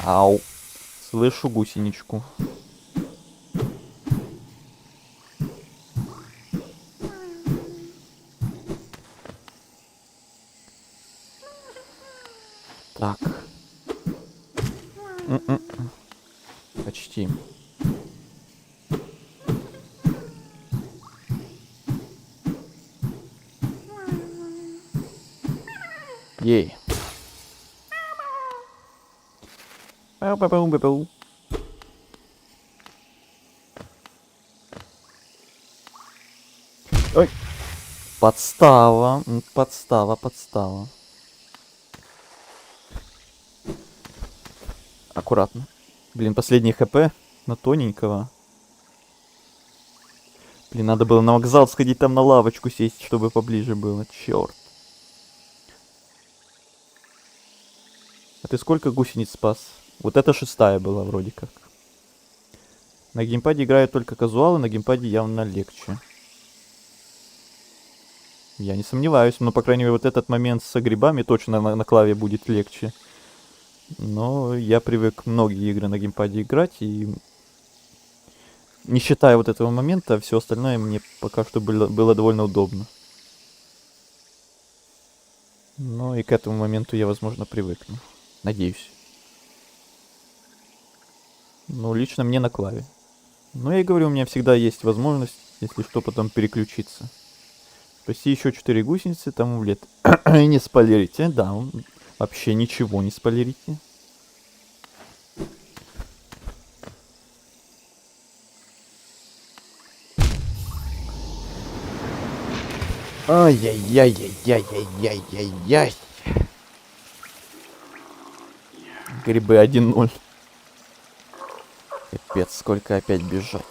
Ау. Слышу гусеничку. Так. Почти. Ей. Пау-пау-пау-пау. Ой. Подстава. Подстава. Аккуратно. Блин, последний хп на тоненького. Блин, надо было на вокзал сходить, там на лавочку сесть, чтобы поближе было. Черт. А ты сколько гусениц спас? Вот это 6-я была вроде как. На геймпаде играют только казуалы, на геймпаде явно легче. Я не сомневаюсь, но, по крайней мере, вот этот момент с грибами точно на клаве будет легче. Но я привык многие игры на геймпаде играть, и не считая вот этого момента, все остальное мне пока что было довольно удобно. Но и к этому моменту я, возможно, привыкну. Надеюсь. Ну, лично мне на клаве. Но я и говорю, у меня всегда есть возможность, если что, потом переключиться. Спасти еще 4 гусеницы, там в лет. И не спойлерите, да, вообще ничего не спойлерите. Ай-яй-яй-яй-яй-яй-яй-яй. Грибы 1-0. Капец, сколько опять бежать.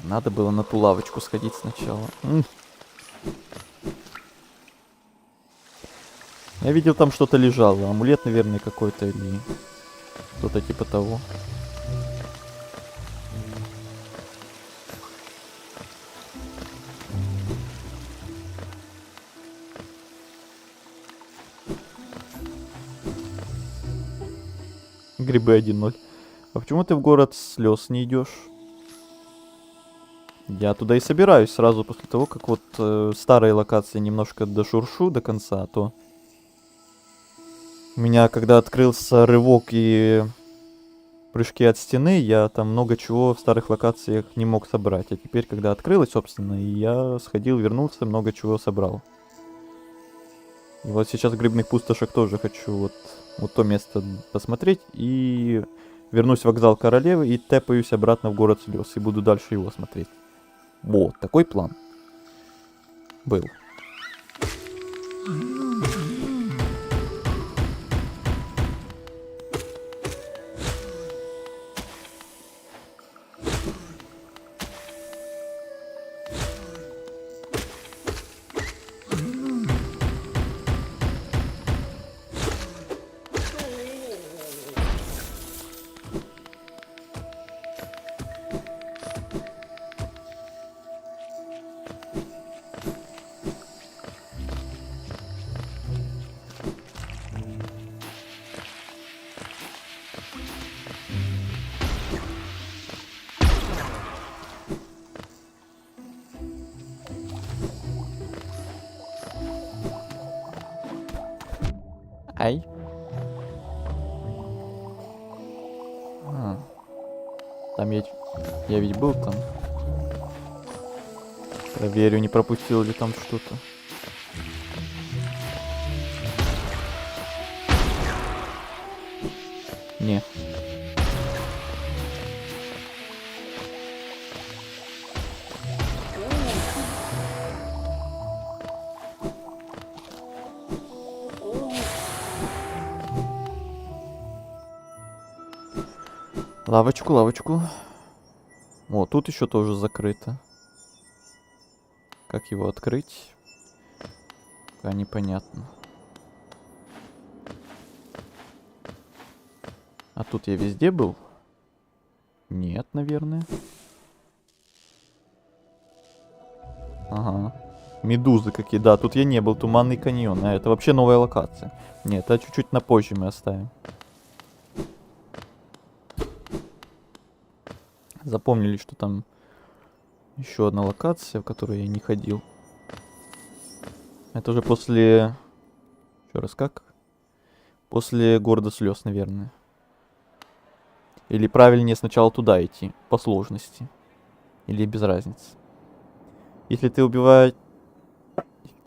Надо было на ту лавочку сходить сначала. Я видел, там что-то лежало. Амулет, наверное, какой-то или что-то типа того. Грибы 1-0. А почему ты в город слез не идешь? Я туда и собираюсь сразу после того, как вот старые локации немножко дошуршу до конца, а то... У меня, когда открылся рывок и прыжки от стены, я там много чего в старых локациях не мог собрать. А теперь, когда открылось, собственно, я сходил, вернулся, много чего собрал. И вот сейчас в грибных пустошах тоже хочу вот то место посмотреть. И вернусь в вокзал королевы и тэпаюсь обратно в город слез. И буду дальше его смотреть. Вот, такой план был. Ай. Там я ведь был там. Проверю, не пропустил ли там что-то. Не. Лавочку, лавочку. О, тут еще тоже закрыто. Как его открыть? Пока непонятно. А тут я везде был? Нет, наверное. Ага. Медузы какие. Да, тут я не был. Туманный каньон. А это вообще новая локация. Нет, это чуть-чуть на позже мы оставим. Запомнили, что там еще одна локация, в которую я не ходил. Это уже после... Еще раз, как? После города слез, наверное. Или правильнее сначала туда идти, по сложности. Или без разницы. Если ты убиваешь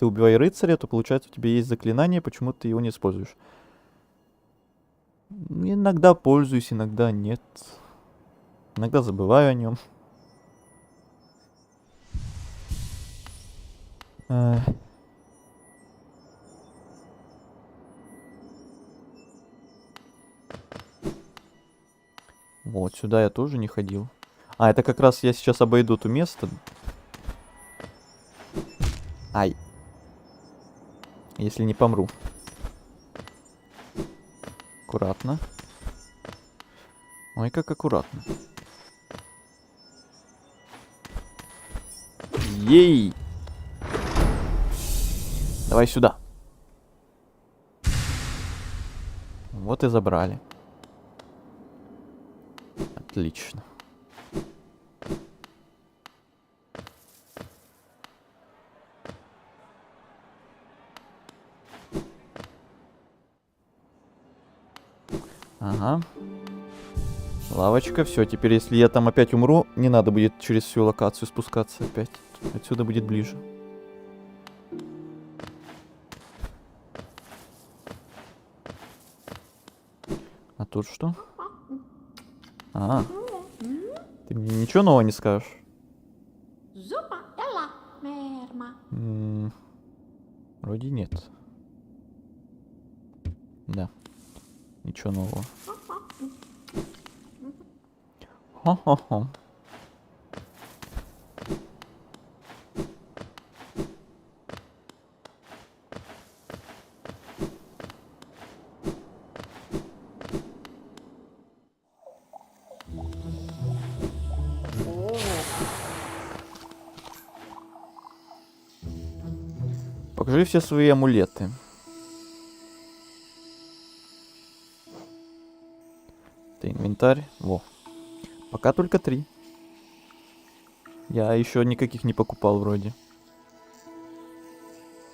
рыцаря, то получается у тебя есть заклинание, почему ты его не используешь. Иногда пользуюсь, иногда нет. Иногда забываю о нем. Вот, сюда я тоже не ходил. А, это как раз я сейчас обойду то место. Ай. Если не помру. Аккуратно. Ой, как аккуратно. Ей! Давай сюда. Вот и забрали. Отлично. Ага. Лавочка, все. Теперь, если я там опять умру, не надо будет через всю локацию спускаться опять. Отсюда будет ближе. А тут что? А, ты мне ничего нового не скажешь? Зупа della merma. Вроде нет. Да. Ничего нового. Хо-хо-хо. Покажи все свои амулеты. Это инвентарь. Во. Пока только 3. Я еще никаких не покупал вроде.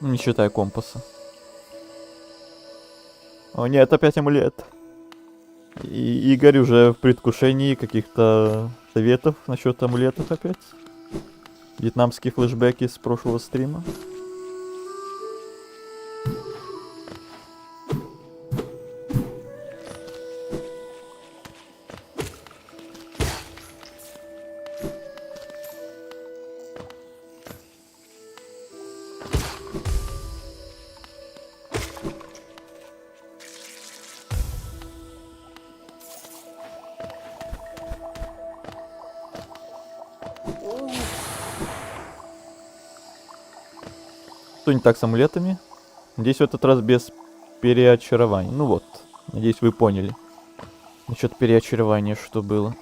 Ну, не считая компаса. О нет, опять амулет. И Игорь уже в предвкушении каких-то советов насчет амулетов опять. Вьетнамские флешбеки с прошлого стрима. Что не так с амулетами? Надеюсь, в этот раз без переочарования. Ну вот, надеюсь, вы поняли. Насчет переочарования, что было.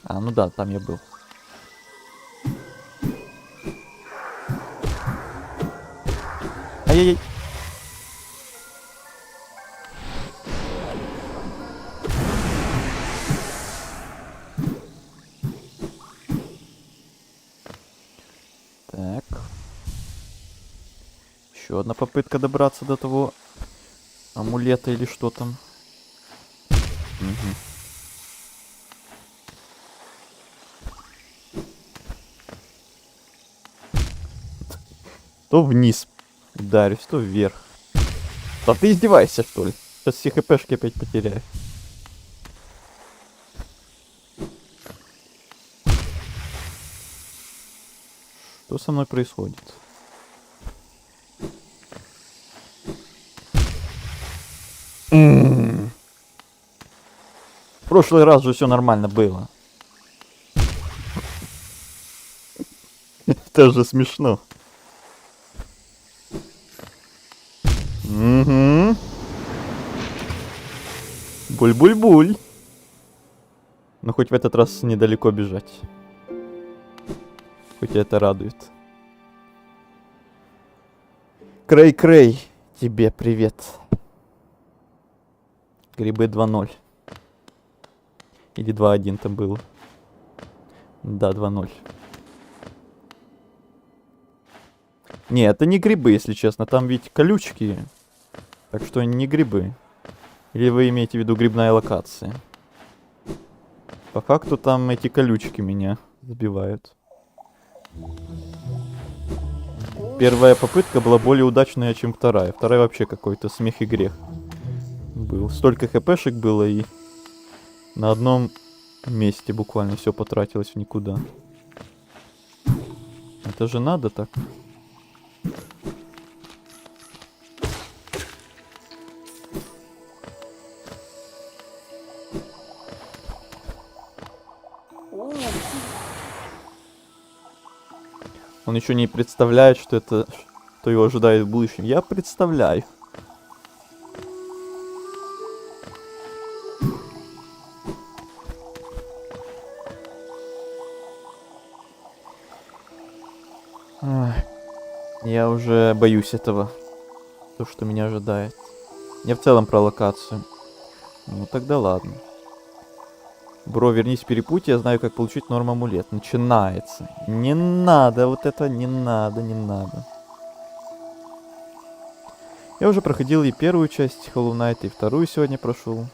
А, ну да, там я был. Ай-яй-яй. Так. Еще одна попытка добраться до того амулета или что там. Угу. То вниз ударюсь, то вверх. Да ты издевайся, что ли? Сейчас все хпшки опять потеряю. Что со мной происходит? В прошлый раз же все нормально было. Это же смешно. Угу. Буль-буль-буль. Но хоть в этот раз недалеко бежать. Хоть это радует. Крей-крей, тебе привет. Грибы 2.0. Или 2.1 там было. Да, 2.0. Не, это не грибы, если честно. Там ведь колючки. Так что не грибы. Или вы имеете в виду грибная локация? По факту там эти колючки меня забивают. Первая попытка была более удачная, чем вторая. Вторая вообще какой-то смех и грех был. Столько хпшек было, и на одном месте буквально все потратилось в никуда. Это же надо так. Он еще не представляет, что его ожидает в будущем. Я представляю. Я уже боюсь этого. То, что меня ожидает. Я в целом про локацию. Ну тогда ладно. Бро, вернись в перепутье, я знаю, как получить норм амулет. Начинается. Не надо, вот это не надо, не надо. Я уже проходил и первую часть Hollow Knight, и вторую сегодня прошел.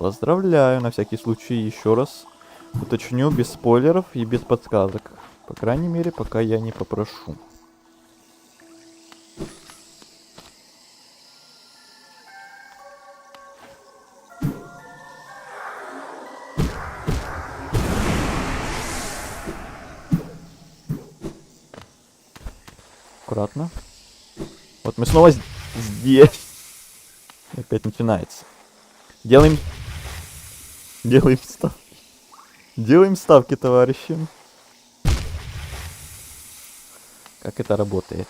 Поздравляю, на всякий случай еще раз уточню, без спойлеров и без подсказок. По крайней мере, пока я не попрошу. Аккуратно. Вот мы снова здесь. Опять начинается. Делаем ставки. Делаем ставки, товарищи. Как это работает?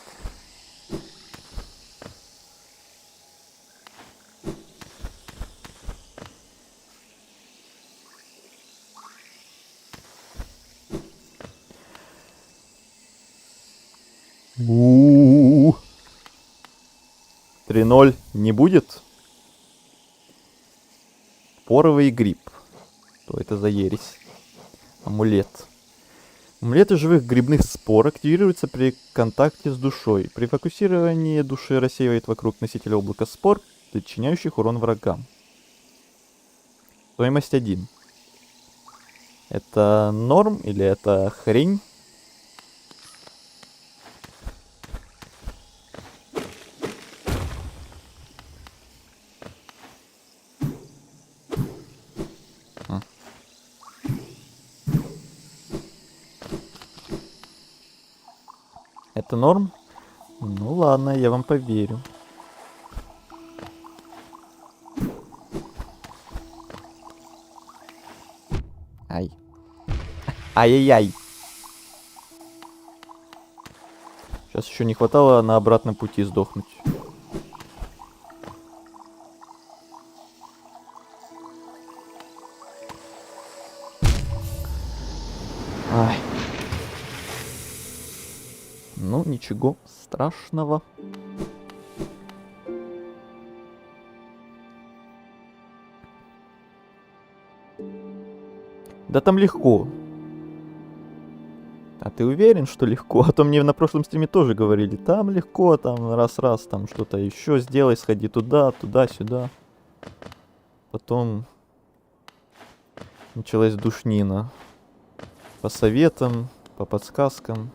У-у-у. 3-0 не будет? Поровый гриб. Что это за ересь? Амулет. Амулеты живых грибных спор активируются при контакте с душой. При фокусировании души рассеивает вокруг носителя облака спор, причиняющих урон врагам. Стоимость 1. Это норм или это хрень? Это норм? Ну ладно, я вам поверю. Ай. Ай-яй-яй. Сейчас еще не хватало на обратном пути сдохнуть. Ай. Ну, ничего страшного. Да там легко. А ты уверен, что легко? А то мне на прошлом стриме тоже говорили, там легко, там раз-раз, там что-то еще сделай, сходи туда, туда-сюда. Потом началась душнина. По советам, по подсказкам.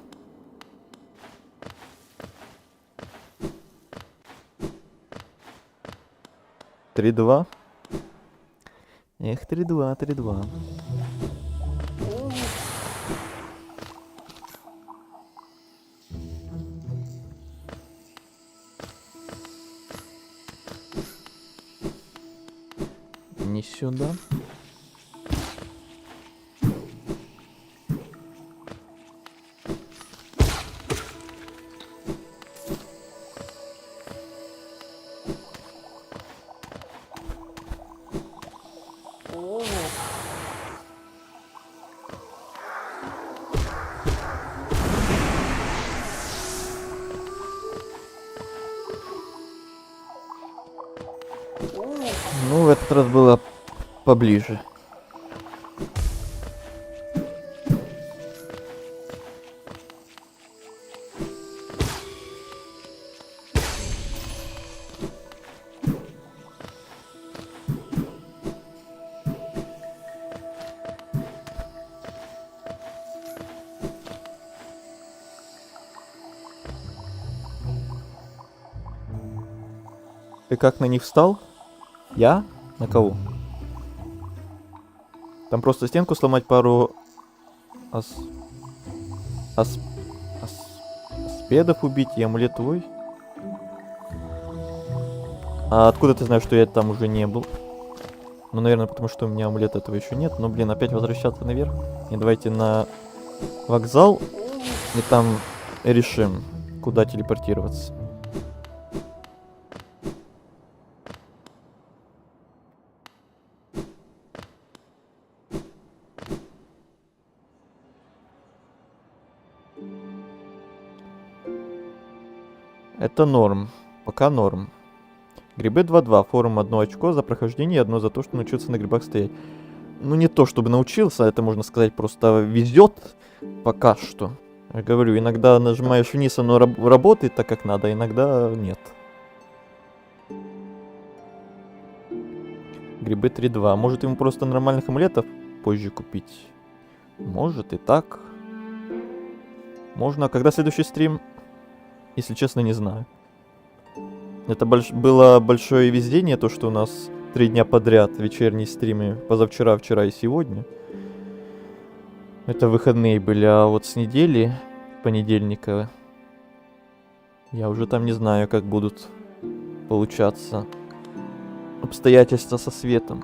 3-2. Эх, 3-2, 3-2. Не сюда. Ну, в этот раз было поближе. Ты как на них встал? Я? На кого? Там просто стенку сломать, пару аспедов убить и амулет твой. А откуда ты знаешь, что я там уже не был? Ну, наверное, потому что у меня амулета этого еще нет. Но, блин, опять возвращаться наверх. И давайте на вокзал. И там решим, куда телепортироваться. Это норм. Пока норм. Грибы 2-2. Форум 1 очко за прохождение и 1 за то, что научился на грибах стоять. Ну, не то, чтобы научился, это, можно сказать, просто везет пока что. Я говорю, иногда нажимаешь вниз, оно работает так, как надо, а иногда нет. Грибы 3-2. Может, ему просто нормальных амулетов позже купить? Может и так. Можно. А когда следующий стрим? Если честно, не знаю. Это было большое везение, то, что у нас 3 дня подряд вечерние стримы. Позавчера, вчера и сегодня. Это выходные были, а вот с недели, понедельника, я уже там не знаю, как будут получаться обстоятельства со светом.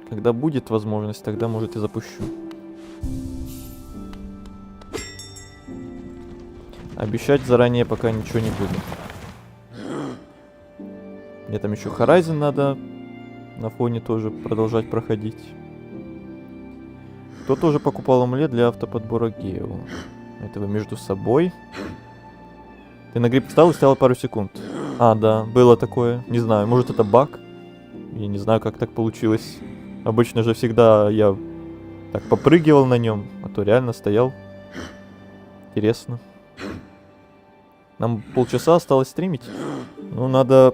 Когда будет возможность, тогда, может, и запущу. Обещать заранее пока ничего не буду. Мне там еще Horizon надо на фоне тоже продолжать проходить. Кто тоже покупал амулет для автоподбора Гео? Это вы между собой. Ты на гриб встал и стоял пару секунд. А, да, было такое. Не знаю, может это баг? Я не знаю, как так получилось. Обычно же всегда я так попрыгивал на нем, а то реально стоял. Интересно. Нам полчаса осталось стримить. Ну, надо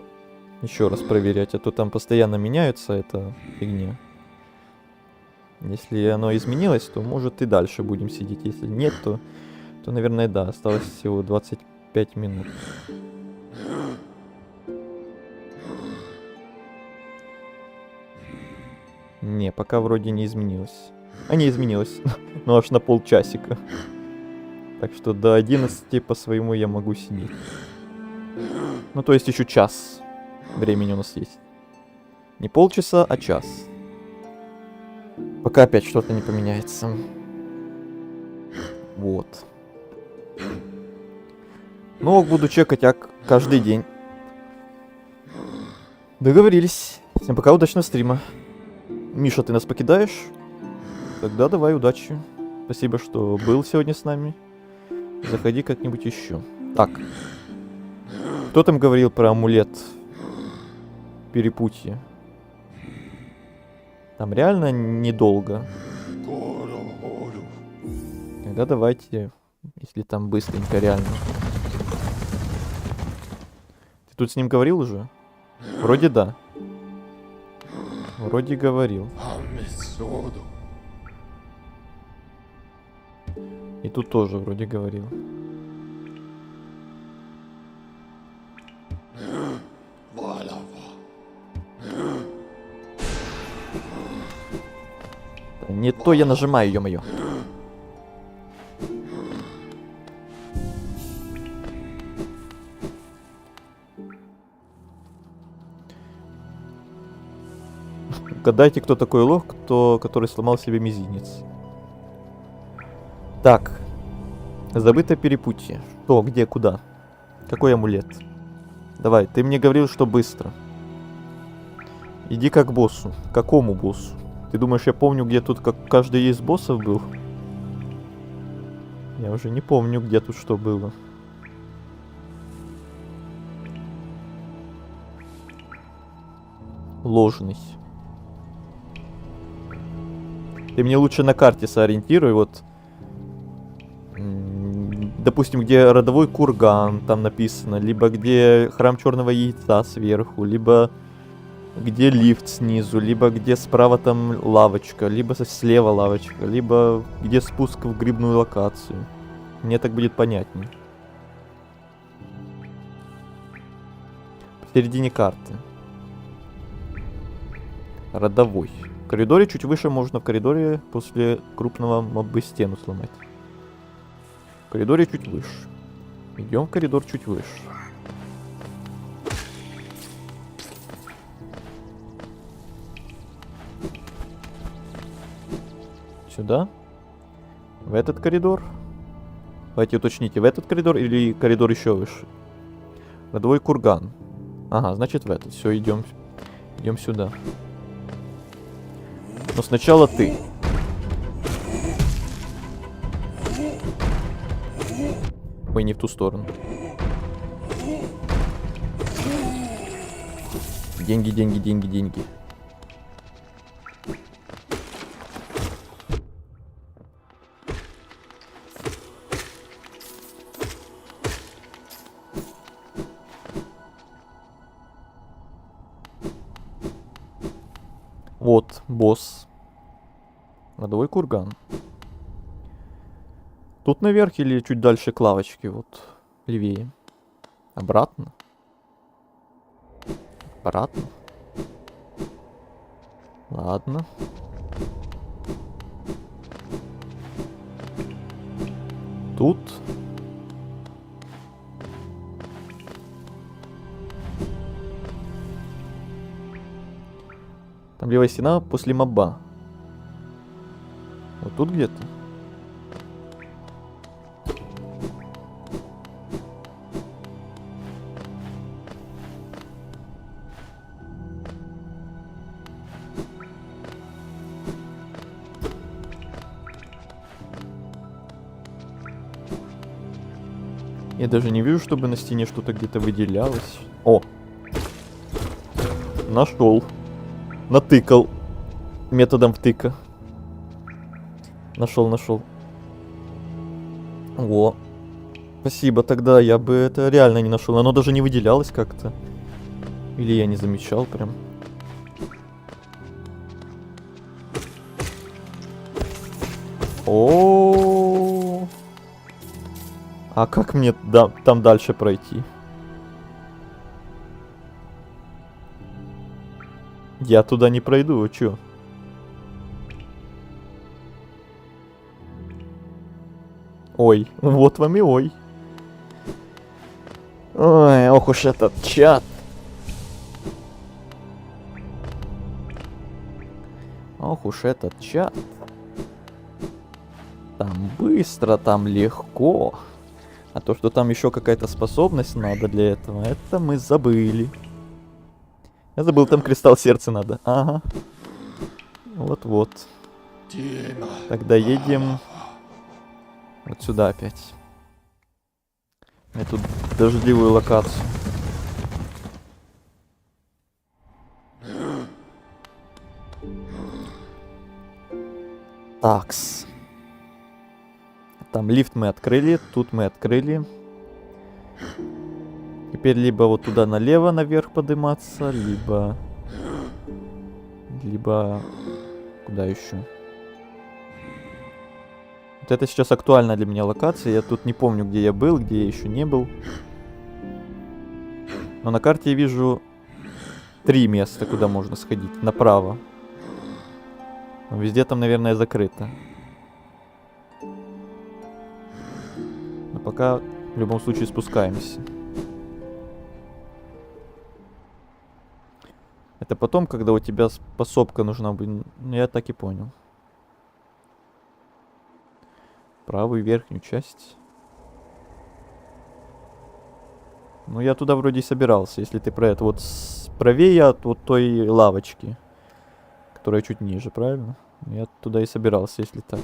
еще раз проверять, а то там постоянно меняются, это фигня. Если оно изменилось, то может и дальше будем сидеть. Если нет, то наверное, да, осталось всего 25 минут. Не, пока вроде не изменилось. А не изменилось, но аж на полчасика. Так что до 11 по своему я могу сидеть. Ну, то есть еще час времени у нас есть. Не полчаса, а час. Пока опять что-то не поменяется. Вот. Ну, буду чекать каждый день. Договорились. Всем пока, удачного стрима. Миша, ты нас покидаешь? Тогда давай, удачи. Спасибо, что был сегодня с нами. Заходи как-нибудь еще. Так. Кто там говорил про амулет перепутья? Там реально недолго. Тогда давайте, если там быстренько реально. Ты тут с ним говорил уже? Вроде да. Вроде говорил. И тут тоже вроде говорил. Не то я нажимаю, ё-моё. Угадайте, кто такой лох, который сломал себе мизинец. Так. Забытое перепутье. Что, где, куда? Какой амулет? Давай, ты мне говорил, что быстро. Иди как к боссу. Какому боссу? Ты думаешь, я помню, где тут как каждый из боссов был? Я уже не помню, где тут что было. Ложный. Ты мне лучше на карте сориентируй, вот. Допустим, где родовой курган, там написано, либо где храм черного яйца сверху, либо где лифт снизу, либо где справа там лавочка, либо слева лавочка, либо где спуск в грибную локацию. Мне так будет понятнее. Посередине карты. Родовой. В коридоре чуть выше можно в коридоре после крупного моба стену сломать. В коридоре чуть выше. Идем в коридор чуть выше. Сюда. В этот коридор. Давайте уточните, в этот коридор или коридор еще выше. Родовой курган. Ага, значит в этот. Все, идем. Идем сюда. Но сначала ты. Ой, не в ту сторону. Деньги, деньги, деньги, деньги. Вот, босс. Родовой курган. Тут наверх или чуть дальше к лавочке, вот, левее. Обратно. Обратно. Ладно. Тут. Там левая стена после моба. Вот тут где-то. Я даже не вижу, чтобы на стене что-то где-то выделялось. О! Нашел. Натыкал. Методом втыка. Нашел, нашел. О. Спасибо, тогда я бы это реально не нашел. Оно даже не выделялось как-то. Или я не замечал прям. О. А как мне там дальше пройти? Я туда не пройду, а чё? Ой, вот вам и ой. Ой, ох уж этот чат. Ох уж этот чат. Там быстро, там легко. А то, что там еще какая-то способность надо для этого, это мы забыли. Я забыл, там кристалл сердца надо. Ага. Вот-вот. Тогда едем вот сюда опять. Эту дождливую локацию. Такс. Там лифт мы открыли, тут мы открыли. Теперь либо вот туда налево наверх подниматься, либо куда еще? Вот это сейчас актуальная для меня локация. Я тут не помню, где я был, где я еще не был. Но на карте я вижу 3 места, куда можно сходить. Направо. Но везде там, наверное, закрыто. Но пока в любом случае спускаемся. Это потом, когда у тебя способка нужна будет. Ну, я так и понял. Правую верхнюю часть. Ну, я туда вроде и собирался, если ты про это. Вот правее от вот той лавочки, которая чуть ниже, правильно? Я туда и собирался, если так.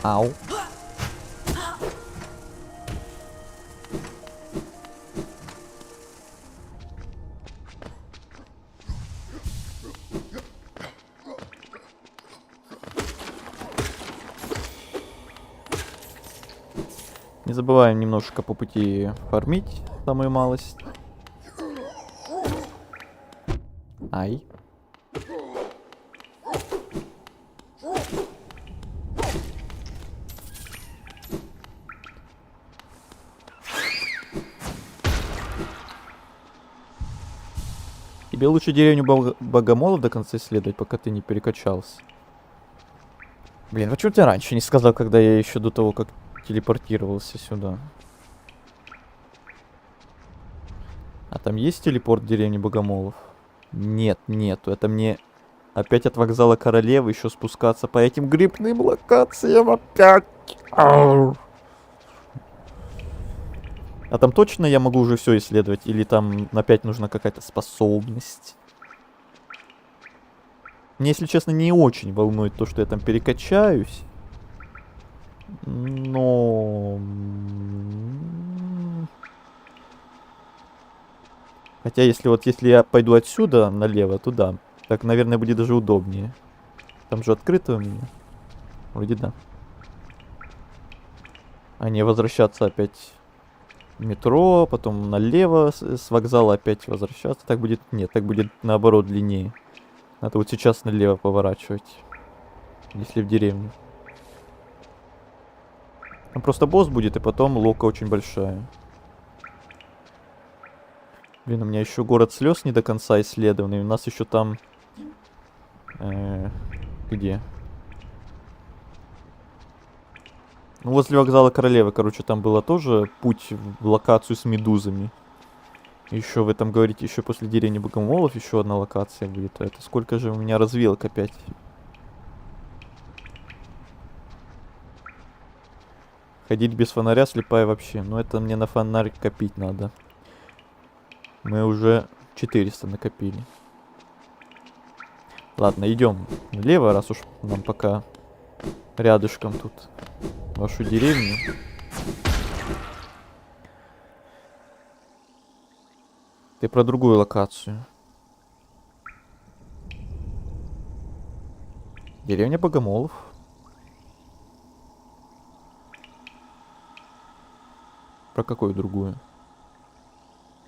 Ау. Не забываем немножко по пути фармить, самую малость. Ай. Тебе лучше деревню Богомолов до конца исследовать, пока ты не перекачался. Блин, почему ты раньше не сказал, когда я еще до того, как телепортировался сюда? А там есть телепорт в деревне Богомолов? Нет, нету. Это мне опять от вокзала Королевы еще спускаться по этим грибным локациям опять. Ау. А там точно я могу уже все исследовать? Или там опять нужна какая-то способность? Мне, если честно, не очень волнует то, что я там перекачаюсь. Но... Хотя, если я пойду отсюда налево, туда, так, наверное, будет даже удобнее. Там же открыто у меня. Вроде да. А не возвращаться опять в метро, потом налево с вокзала опять возвращаться. Так будет... Нет, так будет наоборот длиннее. Надо вот сейчас налево поворачивать. Если в деревню. Там просто босс будет, и потом лока очень большая. Блин, у меня еще город слез не до конца исследованный. У нас еще там... где? Ну, возле вокзала Королевы, короче, там было тоже путь в локацию с медузами. Еще в этом, говорите, еще после деревни Богомолов еще одна локация будет. Это сколько же у меня развилок опять? Ходить без фонаря слепая вообще. Ну, это мне на фонарь копить надо. Мы уже 400 накопили. Ладно, идем налево, раз уж нам пока рядышком тут вашу деревню. Ты про другую локацию. Деревня Богомолов. Про какую другую?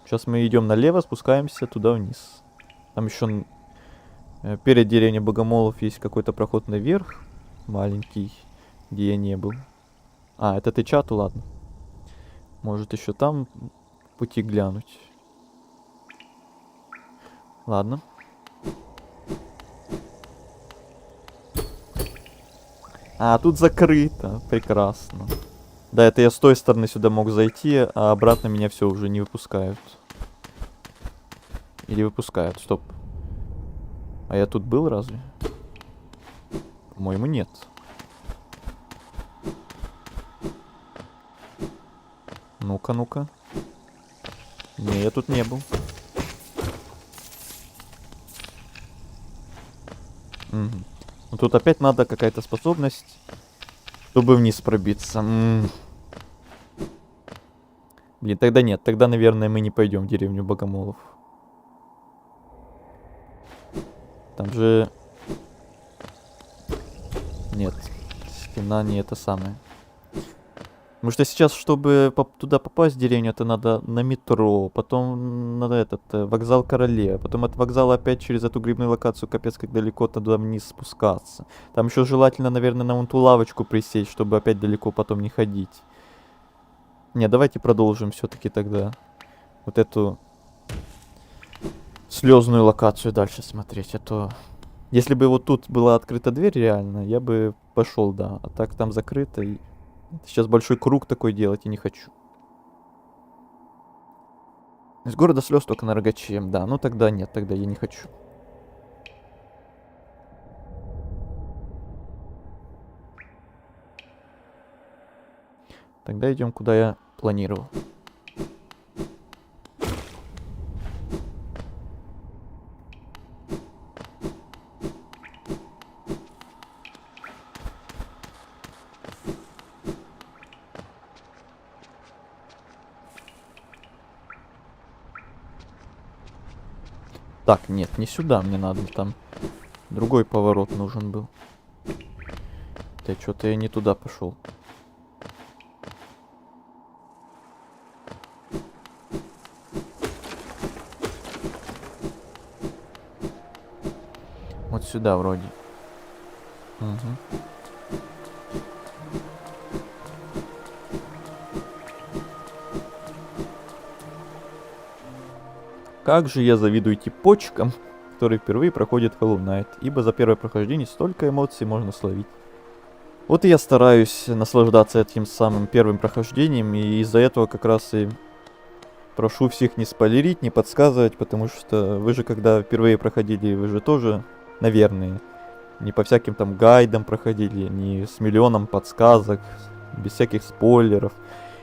Сейчас мы идем налево, спускаемся туда вниз. Там еще перед деревней Богомолов есть какой-то проход наверх. Маленький, где я не был. А, это ты чату, ладно. Может еще там пути глянуть. Ладно. А, тут закрыто. Прекрасно. Да, это я с той стороны сюда мог зайти, а обратно меня все уже не выпускают. Или выпускают, стоп. А я тут был разве? По-моему, нет. Ну-ка, ну-ка. Не, я тут не был. Угу. Ну, тут опять надо какая-то способность, чтобы вниз пробиться. Блин, тогда нет. Тогда, наверное, мы не пойдем в деревню Богомолов. Там же... Нет. Стена не это самое. Потому что сейчас, чтобы туда попасть, в деревню, это надо на метро, потом надо вокзал Короле, потом от вокзала опять через эту грибную локацию, капец, как далеко туда вниз спускаться. Там еще желательно, наверное, на вон ту лавочку присесть, чтобы опять далеко потом не ходить. Не, давайте продолжим все-таки тогда вот эту слезную локацию дальше смотреть, а то... Если бы вот тут была открыта дверь реально, я бы пошел, да. А так там закрыто. И сейчас большой круг такой делать и не хочу. Из города слез только на Рогачем, да. Ну тогда нет, тогда я не хочу. Тогда идем, куда я планировал. Так, нет, не сюда мне надо, там другой поворот нужен был. Да что-то я не туда пошел. Вот сюда вроде. Угу. Как же я завидую типочкам, которые впервые проходят Hollow Knight, ибо за первое прохождение столько эмоций можно словить. Вот и я стараюсь наслаждаться этим самым первым прохождением, и из-за этого как раз и прошу всех не спойлерить, не подсказывать, потому что вы же, когда впервые проходили, вы же тоже, наверное, не по всяким там гайдам проходили, не с миллионом подсказок, без всяких спойлеров.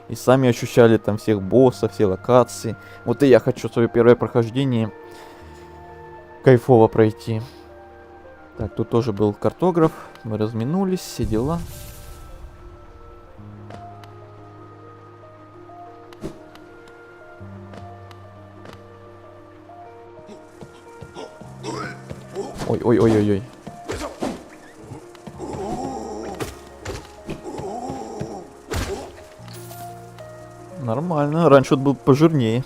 И сами ощущали там всех боссов, все локации. Вот и я хочу свое первое прохождение кайфово пройти. Так, тут тоже был картограф. Мы разминулись, все дела. Ой-ой-ой-ой-ой. Нормально. Раньше он был пожирнее.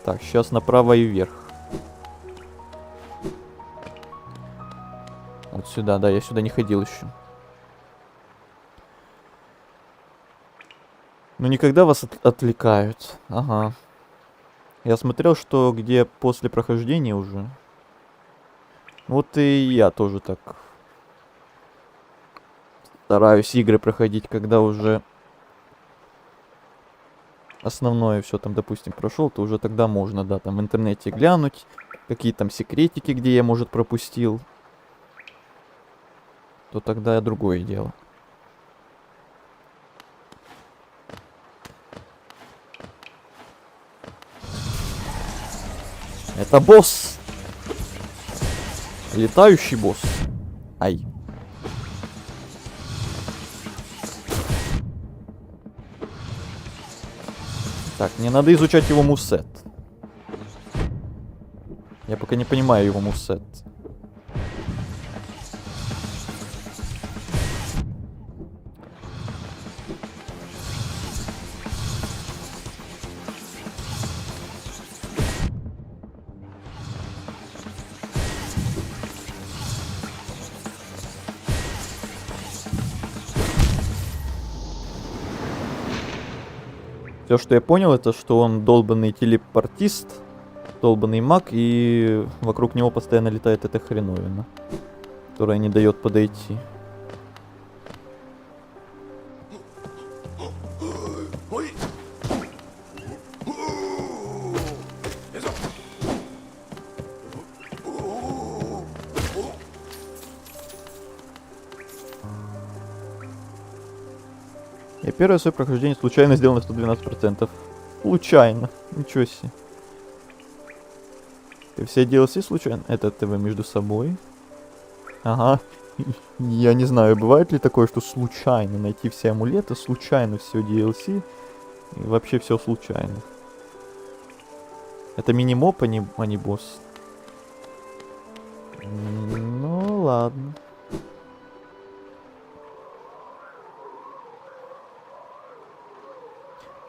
Так, сейчас направо и вверх. Вот сюда, да, я сюда не ходил еще. Ну никогда вас отвлекают. Ага. Я смотрел, что где после прохождения уже. Вот и я тоже так стараюсь игры проходить, когда уже основное все там, допустим, прошел, то уже тогда можно, да, там в интернете глянуть, какие там секретики, где я, может, пропустил. То тогда другое дело. Это босс. Летающий босс. Ай. Так, мне надо изучать его мувсет. Я пока не понимаю его мувсет. Все, что я понял, это что он долбанный телепортист, долбанный маг, и вокруг него постоянно летает эта хреновина, которая не дает подойти. Я первое свое прохождение случайно сделал на 112%. Случайно. Ничего себе. Ты все DLC случайно? Это вы между собой? Ага. Я не знаю, бывает ли такое, что случайно найти все амулеты, случайно все DLC. И вообще все случайно. Это мини-моп, а не босс. Ну ладно.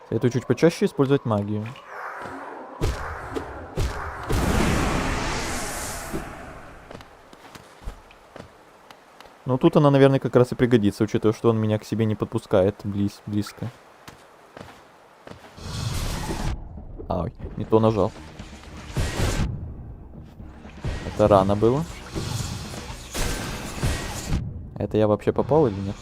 Советую чуть почаще использовать магию. Ну тут она, наверное, как раз и пригодится, учитывая, что он меня к себе не подпускает близко. Ай, не то нажал. Это рано было. Это я вообще попал или нет?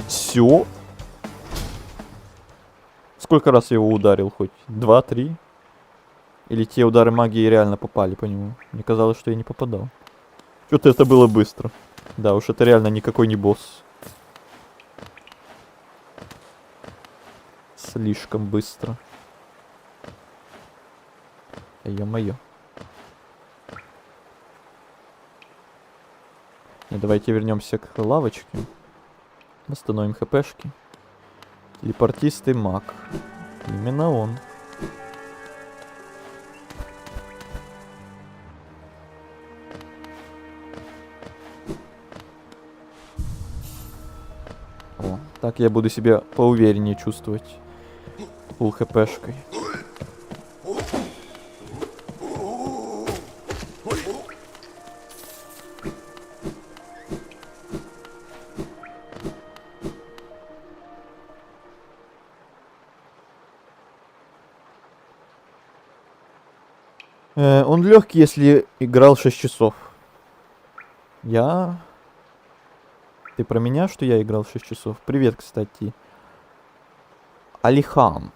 Все? Сколько раз я его ударил хоть? 2-3? Или те удары магии реально попали по нему? Мне казалось, что я не попадал. Что-то это было быстро. Да уж, это реально никакой не босс. Слишком быстро. Ё-моё. И давайте вернемся к лавочке. Восстановим хпшки. Телепортист и маг. Именно он. О, так я буду себя поувереннее чувствовать. Фулл хпшкой. Он легкий, если играл 6 часов. Я... Ты про меня, что я играл 6 часов? Привет, кстати. Алихан.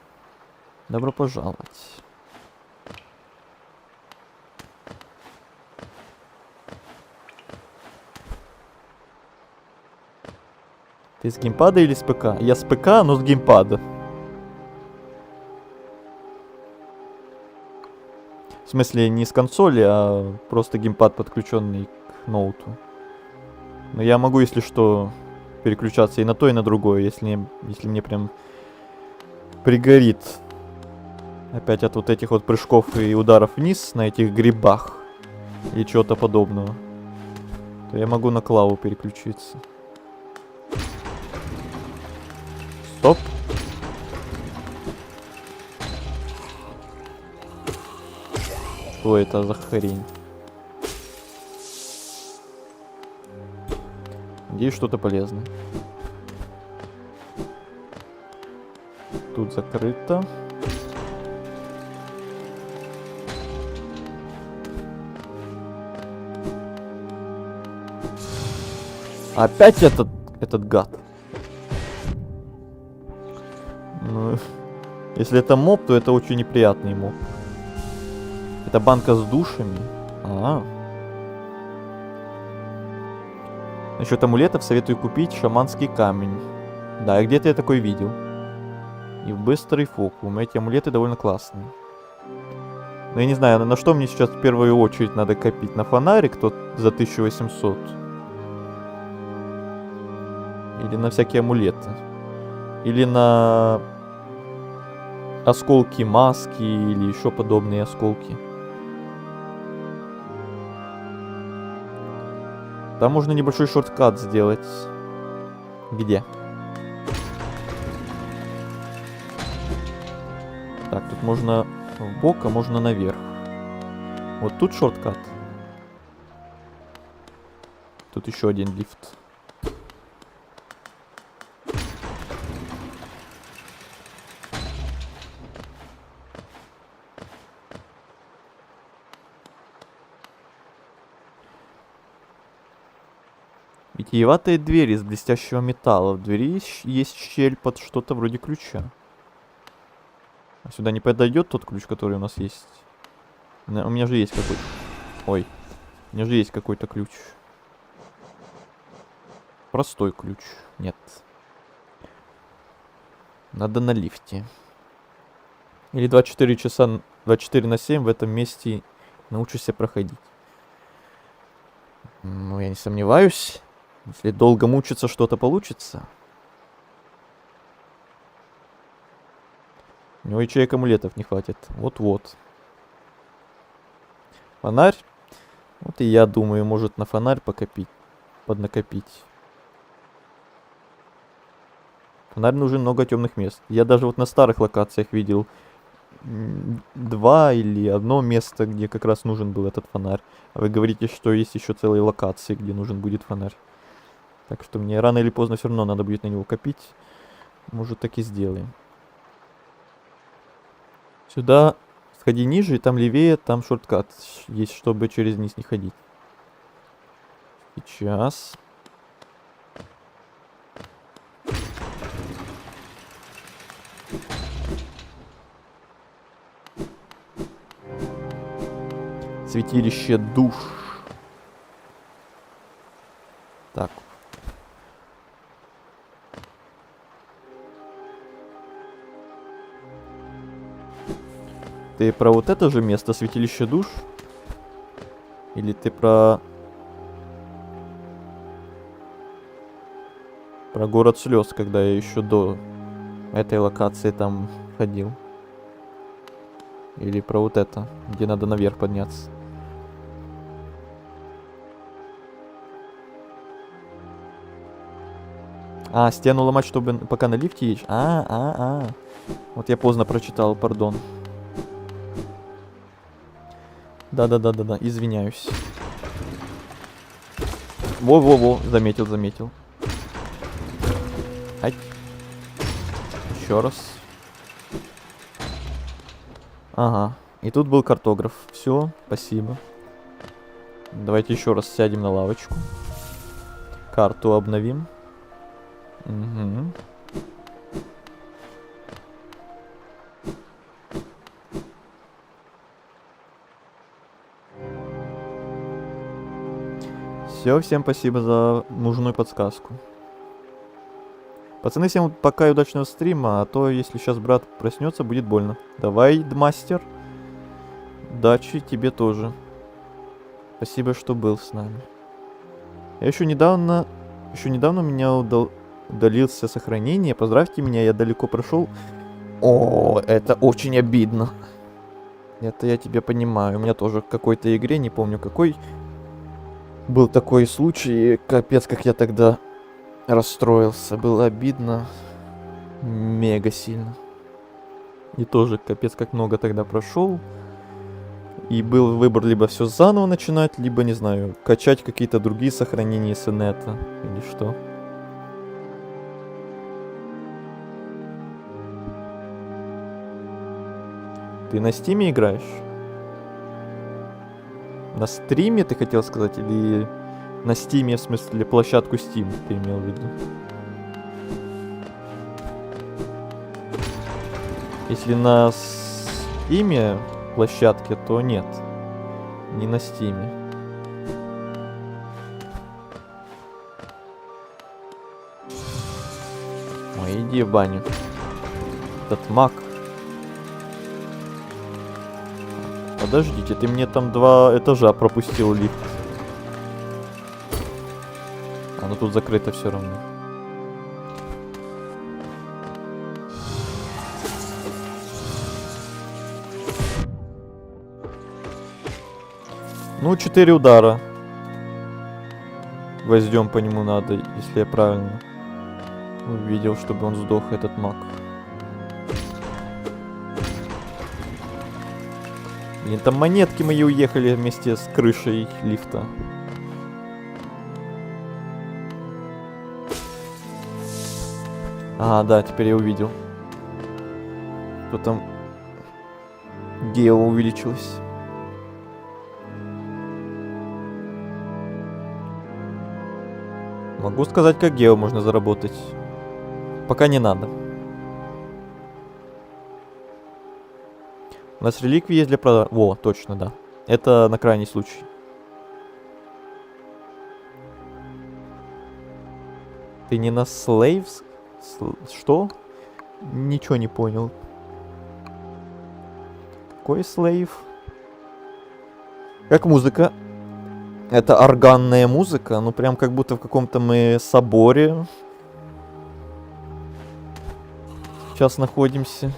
Добро пожаловать. Ты с геймпада или с ПК? Я с ПК, но с геймпада. В смысле, не с консоли, а просто геймпад, подключенный к ноуту. Но я могу, если что, переключаться и на то, и на другое, если мне прям пригорит. Опять от вот этих вот прыжков и ударов вниз на этих грибах или чего-то подобного, то я могу на клаву переключиться. Стоп. Что это за хрень? Надеюсь, что-то полезное. Тут закрыто. Опять этот гад. Ну, если это моб, то это очень неприятный моб. Это банка с душами. Насчет амулетов советую купить шаманский камень. Да, где-то я такой видел. И быстрый фокус. Эти амулеты довольно классные. Но я не знаю, на что мне сейчас в первую очередь надо копить. На фонарик тот за 1800. Или на всякие амулеты. Или на осколки маски. Или еще подобные осколки. Там можно небольшой шорткат сделать. Где? Так, тут можно в бок, а можно наверх. Вот тут шорткат. Тут еще один лифт. Витиеватые двери из блестящего металла. В двери есть щель под что-то вроде ключа. А сюда не подойдет тот ключ, который у нас есть? У меня же есть какой-то... Ой. У меня же есть какой-то ключ. Простой ключ. Нет. Надо на лифте. Или 24 часа... 24/7 в этом месте научусь проходить. Ну, я не сомневаюсь. Если долго мучиться, что-то получится. У него ячеек амулетов не хватит. Вот-вот. фонарь. Вот и я думаю, может на фонарь поднакопить. Фонарь нужен много темных мест. Я даже вот на старых локациях видел 2 или одно место, где как раз нужен был этот фонарь. А вы говорите, что есть еще целые локации, где нужен будет фонарь. Так что мне рано или поздно все равно надо будет на него копить. Может, так и сделаем. Сюда сходи ниже, и там левее, там шорткат есть, чтобы через низ не ходить. Сейчас. Святилище душ. Так. Ты про вот это же место, святилище душ? Или ты про город слез, когда я еще до этой локации там ходил? Или про вот это, где надо наверх подняться? А, стену ломать, чтобы пока на лифте едешь? Вот я поздно прочитал, пардон. Да, извиняюсь. Во, заметил. Ай. Еще раз. Ага. И тут был картограф. Все, спасибо. Давайте еще раз сядем на лавочку. Карту обновим. Угу. Все, всем спасибо за нужную подсказку. Пацаны, всем пока и удачного стрима, а то если сейчас брат проснется, будет больно. Давай, мастер. Удачи тебе тоже. Спасибо, что был с нами. Я еще недавно у меня удалился сохранение. Поздравьте меня, я далеко прошел. О, это очень обидно. Это я тебя понимаю. У меня тоже в какой-то игре, не помню какой, был такой случай. Капец, как я тогда расстроился. Было обидно. Мега сильно. И тоже капец, как много тогда прошел. И был выбор либо все заново начинать, либо, не знаю, качать какие-то другие сохранения с инета. Или что. Ты на стиме играешь? На стриме ты хотел сказать? Или на стиме, в смысле, площадку Steam ты имел в виду? Если на стиме площадке, то нет. Не на стиме. Ой, иди в баню. Этот маг. Подождите, ты мне там 2 этажа пропустил лифт. А, ну тут закрыто все равно. Ну, 4 удара. Гвоздем по нему надо, если я правильно увидел, чтобы он сдох, этот маг. Блин, там монетки мои уехали вместе с крышей лифта. А, да, теперь я увидел. Потом гео увеличилось. Могу сказать, как гео можно заработать. Пока не надо. У нас реликвии есть для продажи. Во, точно, да. Это на крайний случай. Ты не на Slaves? Что? Ничего не понял. Какой Slave? Как музыка? Это органная музыка, ну прям как будто в каком-то мы соборе сейчас находимся.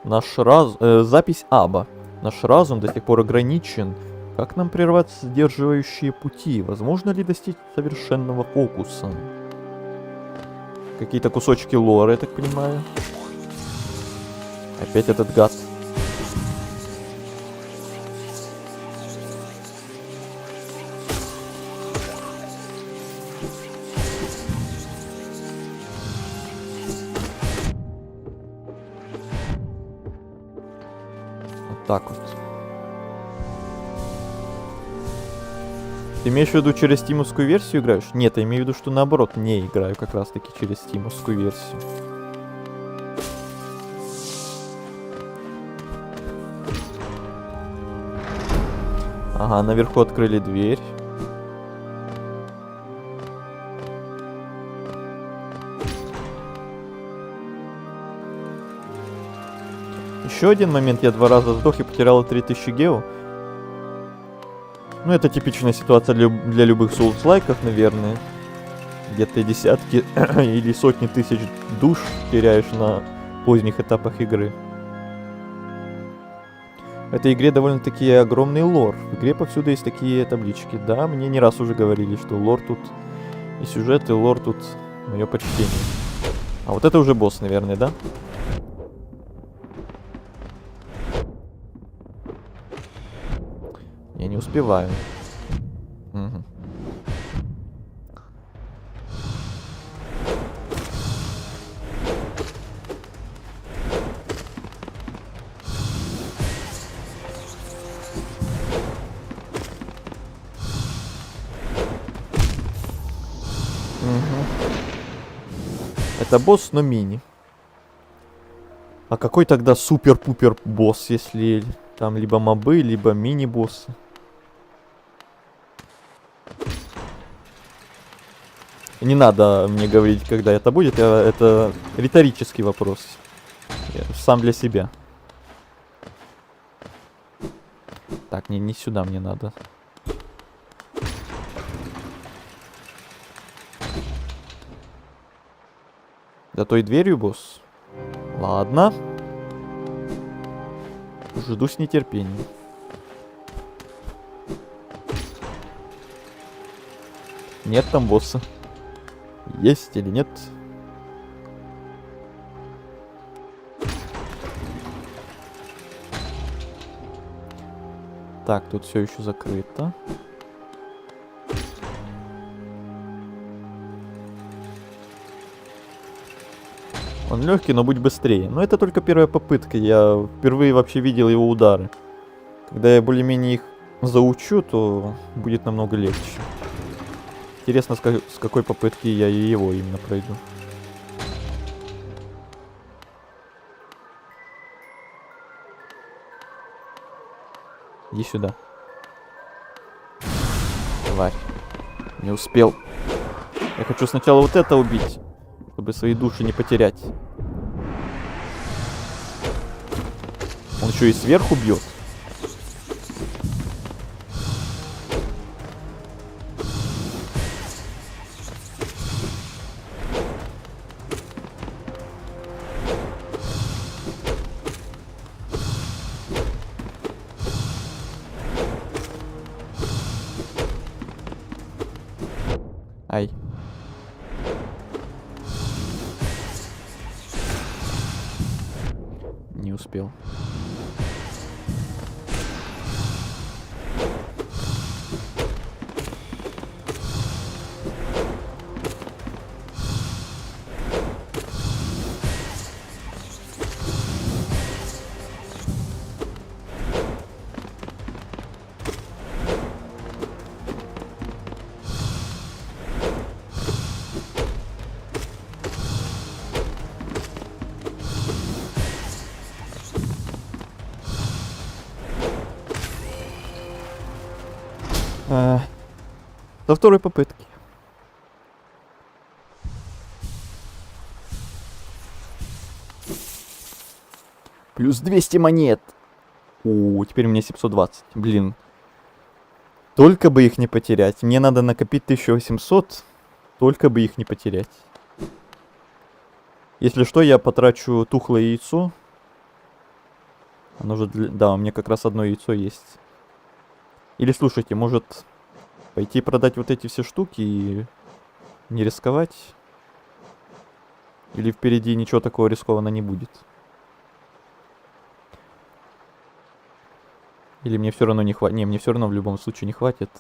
Запись Аба. Наш разум до сих пор ограничен. Как нам прервать сдерживающие пути? Возможно ли достичь совершенного фокуса? Какие-то кусочки лора, я так понимаю. Опять этот гад. Вот так вот. Ты имеешь в виду через стимовскую версию играешь? Нет, я имею в виду, что наоборот, не играю как раз таки через стимовскую версию. Ага, наверху открыли дверь. Еще один момент, я 2 раза сдох и потерял 3000 гео. Ну, это типичная ситуация для любых соулс-лайков, наверное. Где ты десятки или сотни тысяч душ теряешь на поздних этапах игры. В этой игре довольно-таки огромный лор. В игре повсюду есть такие таблички. Да, мне не раз уже говорили, что лор тут и сюжет, и лор тут мое почтение. А вот это уже босс, наверное, да? Я не успеваю. Угу. Это босс, но мини. А какой тогда супер-пупер босс, если там либо мобы, либо мини-боссы? Не надо мне говорить, когда это будет, это риторический вопрос. Я сам для себя. Так, не сюда мне надо. За той дверью, босс? Ладно. Жду с нетерпением. Нет там босса. Есть или нет? Так, тут все еще закрыто. Он легкий, но будь быстрее. Но это только первая попытка. Я впервые вообще видел его удары. Когда я более-менее их заучу, то будет намного легче. Интересно, с какой попытки я и его именно пройду. Иди сюда. Тварь. Не успел. Я хочу сначала вот это убить, чтобы свои души не потерять. Он еще и сверху бьет. Ай. Не успел. Со второй попытки. Плюс 200 монет. О, теперь у меня 720. Блин. Только бы их не потерять. Мне надо накопить 1800. Только бы их не потерять. Если что, я потрачу тухлое яйцо. Оно же да, у меня как раз одно яйцо есть. Или слушайте, может пойти продать вот эти все штуки и не рисковать? Или впереди ничего такого рискованного не будет? Или мне все равно не хватит? Не, мне все равно в любом случае не хватит.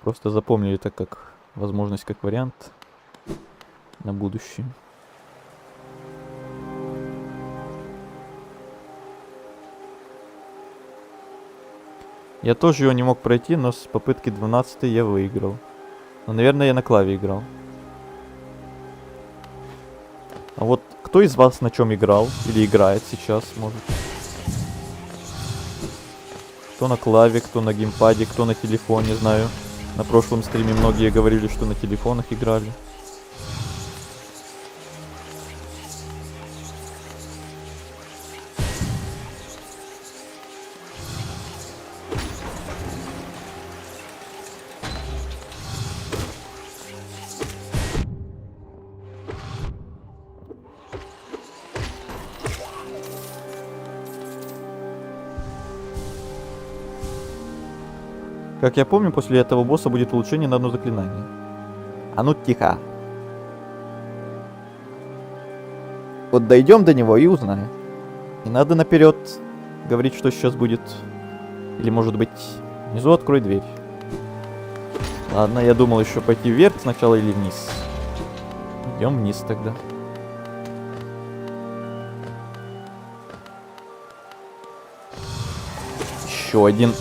Просто запомнили это как возможность, как вариант на будущее. Я тоже его не мог пройти, но с попытки 12 я выиграл. Но, наверное, я на клаве играл. А вот кто из вас на чем играл? Или играет сейчас, может? Кто на клаве, кто на геймпаде, кто на телефоне, знаю. На прошлом стриме многие говорили, что на телефонах играли. Как я помню, после этого босса будет улучшение на одно заклинание. А ну тихо. Вот дойдем до него и узнаем. Не надо наперед говорить, что сейчас будет. Или может быть, внизу открой дверь. Ладно, я думал еще пойти вверх сначала или вниз. Идем вниз тогда. Еще один.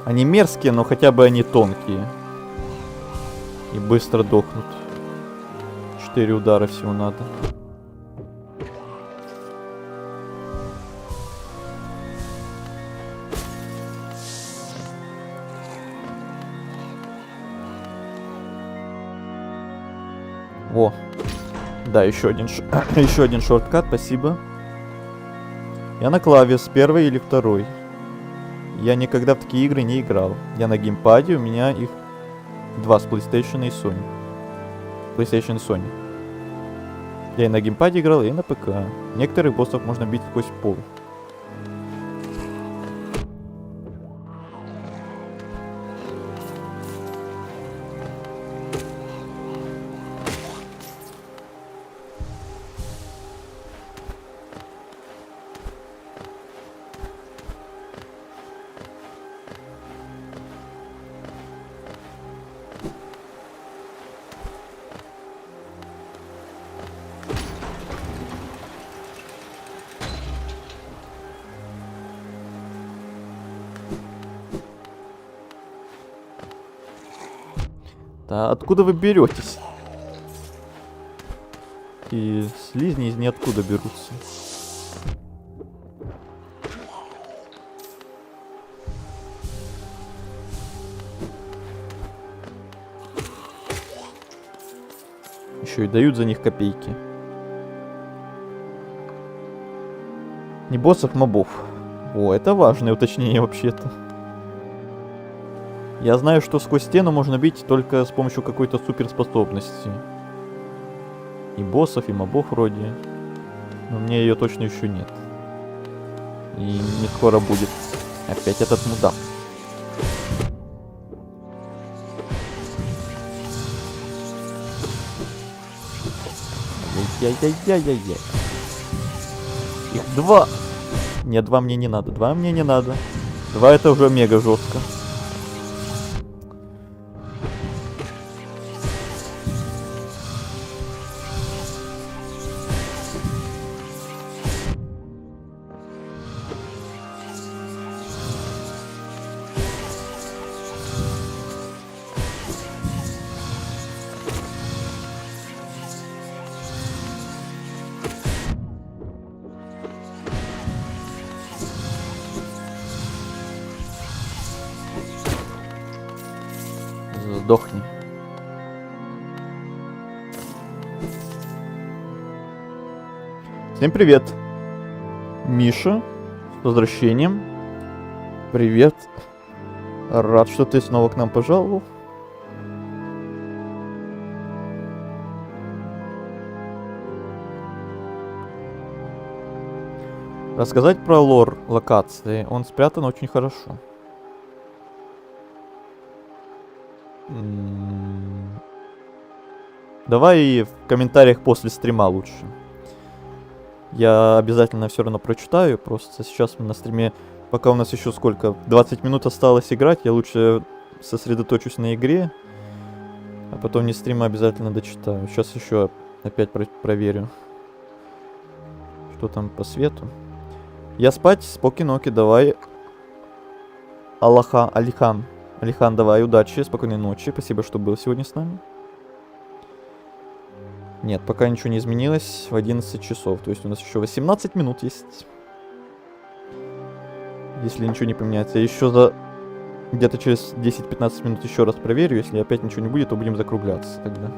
Они мерзкие, но хотя бы они тонкие. И быстро дохнут. 4 удара всего надо. Во. Да, еще один, еще один шорткат, спасибо. Я на клаве с первой или второй. Я никогда в такие игры не играл. Я на геймпаде, у меня их 2 с PlayStation и Sony. PlayStation и Sony. Я и на геймпаде играл, и на ПК. Некоторых боссов можно бить сквозь пол. Да откуда вы беретесь? И слизни из ниоткуда берутся. Еще и дают за них копейки. Не боссов, мобов. О, это важное уточнение вообще-то. Я знаю, что сквозь стену можно бить только с помощью какой-то суперспособности. И боссов, и мобов вроде. Но у меня ее точно еще нет. И не скоро будет. Опять этот мудак. Яй-яй-яй-яй-яй. Их 2. Нет, 2 мне не надо. 2 мне не надо. 2 это уже мега жестко. Сдохни. Всем привет. Миша, с возвращением. Привет. Рад, что ты снова к нам пожаловал. Рассказать про лор локации. Он спрятан очень хорошо. Давай в комментариях после стрима лучше. Я обязательно все равно прочитаю. Просто сейчас на стриме, пока у нас еще сколько, 20 минут осталось играть, я лучше сосредоточусь на игре. А потом не стрима обязательно дочитаю. Сейчас еще опять проверю, что там по свету. Я спать, споки-ноки, давай. Алихан, давай, удачи, спокойной ночи. Спасибо, что был сегодня с нами. Нет, пока ничего не изменилось. В 11 часов. То есть у нас еще 18 минут есть. Если ничего не поменяется. Я еще за где-то через 10-15 минут еще раз проверю. Если опять ничего не будет, то будем закругляться тогда.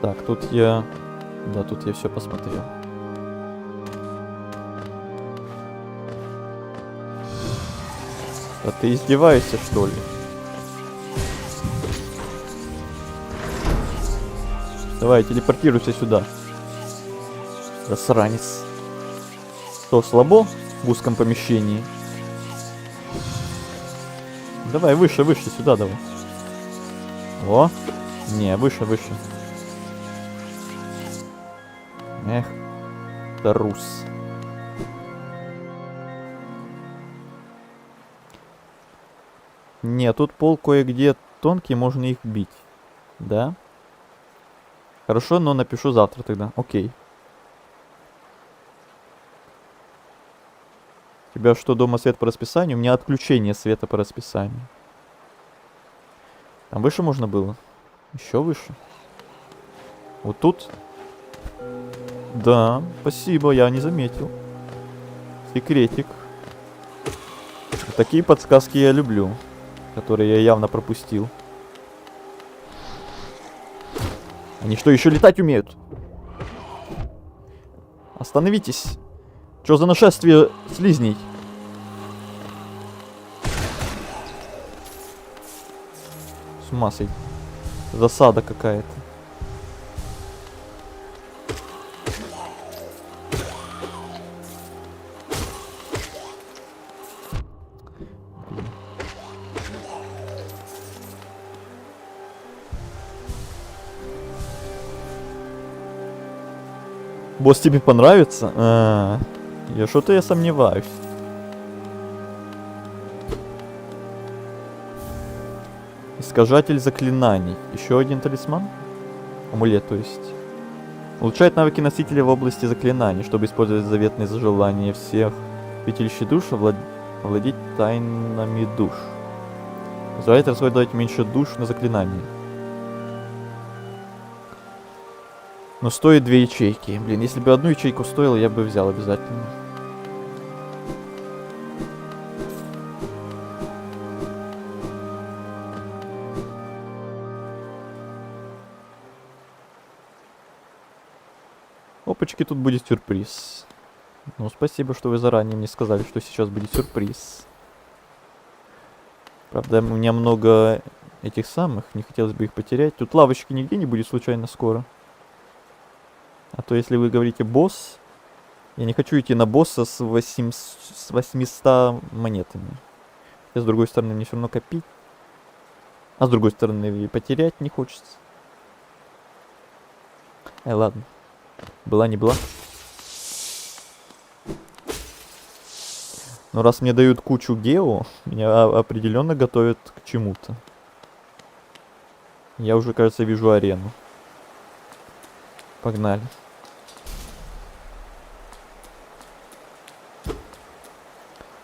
Так, тут я... Да, тут я все посмотрел. А ты издеваешься, что ли? Давай, телепортируйся сюда. Засранец. Что, слабо в узком помещении? Давай, выше, сюда давай. О! Не, выше. Эх, трус. Не, тут пол кое-где тонкий, можно их бить. Да? Хорошо, но напишу завтра тогда. Окей. У тебя что, дома свет по расписанию? У меня отключение света по расписанию. Там выше можно было? Еще выше? Вот тут? Да, спасибо, я не заметил. Секретик. Такие подсказки я люблю, которые я явно пропустил. Они что, еще летать умеют? Остановитесь. Что за нашествие слизней? С ума сойти. Засада какая-то. Босс тебе понравится? Я что-то я сомневаюсь. Искажатель заклинаний. Еще один талисман? Амулет, то есть. Улучшает навыки носителя в области заклинаний, чтобы использовать заветные желания всех. Пятилище душ, овладеть тайнами душ. Позволяет расходовать меньше душ на заклинания. Но стоит 2 ячейки. Блин, если бы одну ячейку стоило, я бы взял обязательно. Опачки, тут будет сюрприз. Ну, спасибо, что вы заранее мне сказали, что сейчас будет сюрприз. Правда, у меня много этих самых, не хотелось бы их потерять. Тут лавочки нигде не будет случайно скоро. А то, если вы говорите босс, я не хочу идти на босса с 800 монетами. И с другой стороны, мне все равно копить. А с другой стороны, и потерять не хочется. Ладно. Была не была. Но раз мне дают кучу гео, меня определенно готовят к чему-то. Я уже, кажется, вижу арену. Погнали.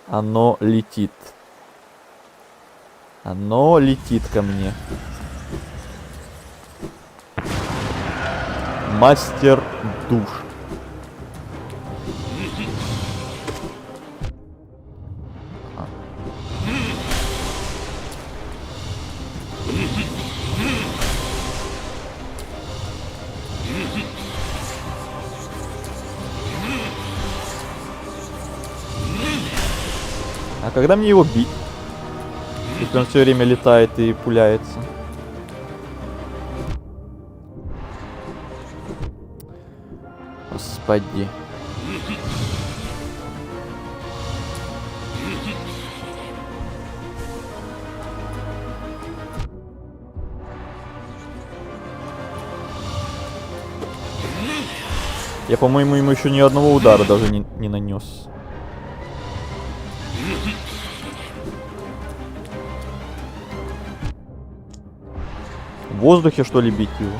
Оно летит. Оно летит ко мне. Мастер душ. А когда мне его бить? Если он все время летает и пуляется. Господи. Я, по-моему, ему еще ни одного удара даже не нанес. В воздухе, что ли, бить его?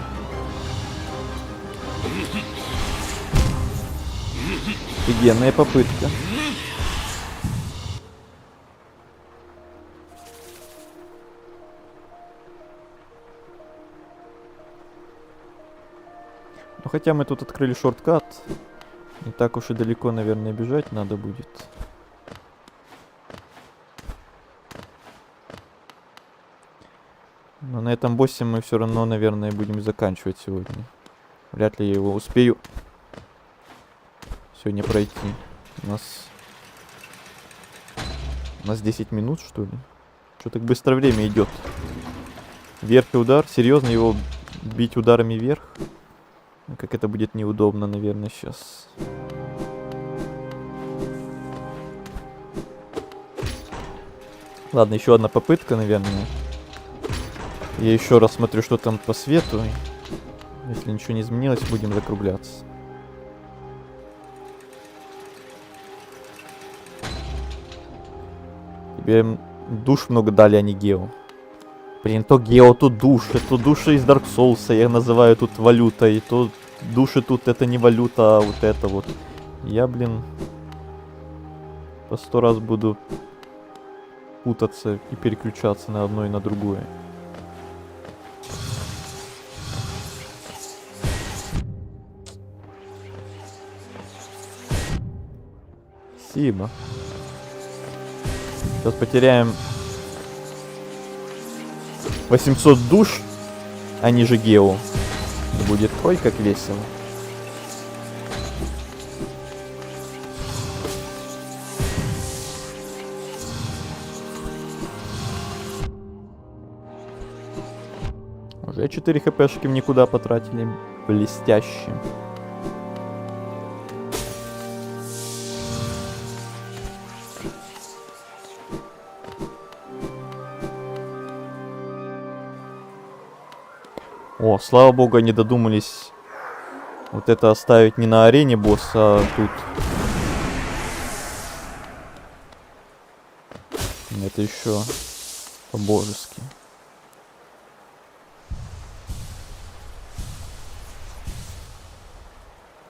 Офигенная попытка. Ну, хотя мы тут открыли шорткат. Не так уж и далеко, наверное, бежать надо будет. Но на этом боссе мы все равно, наверное, будем заканчивать сегодня. Вряд ли я его успею сегодня пройти. У нас 10 минут, что ли? Что так быстро время идет? Вверх и удар. Серьезно, его бить ударами вверх? Как это будет неудобно, наверное, сейчас. Ладно, еще одна попытка, наверное. Я еще раз смотрю, что там по свету. Если ничего не изменилось, будем закругляться. Тебе душ много дали, а не гео. Блин, то гео, то души. То души из Dark Souls я называю тут валютой. То души тут это не валюта, а вот это вот. Я, блин, по 100 раз буду путаться и переключаться на одно и на другое. Спасибо. Сейчас потеряем 800 душ, а не же гео. Будет, ой, как весело. Уже 4 хпшки в никуда потратили. Блестяще. О, слава богу, они додумались вот это оставить не на арене босса, а тут. Это еще по-божески.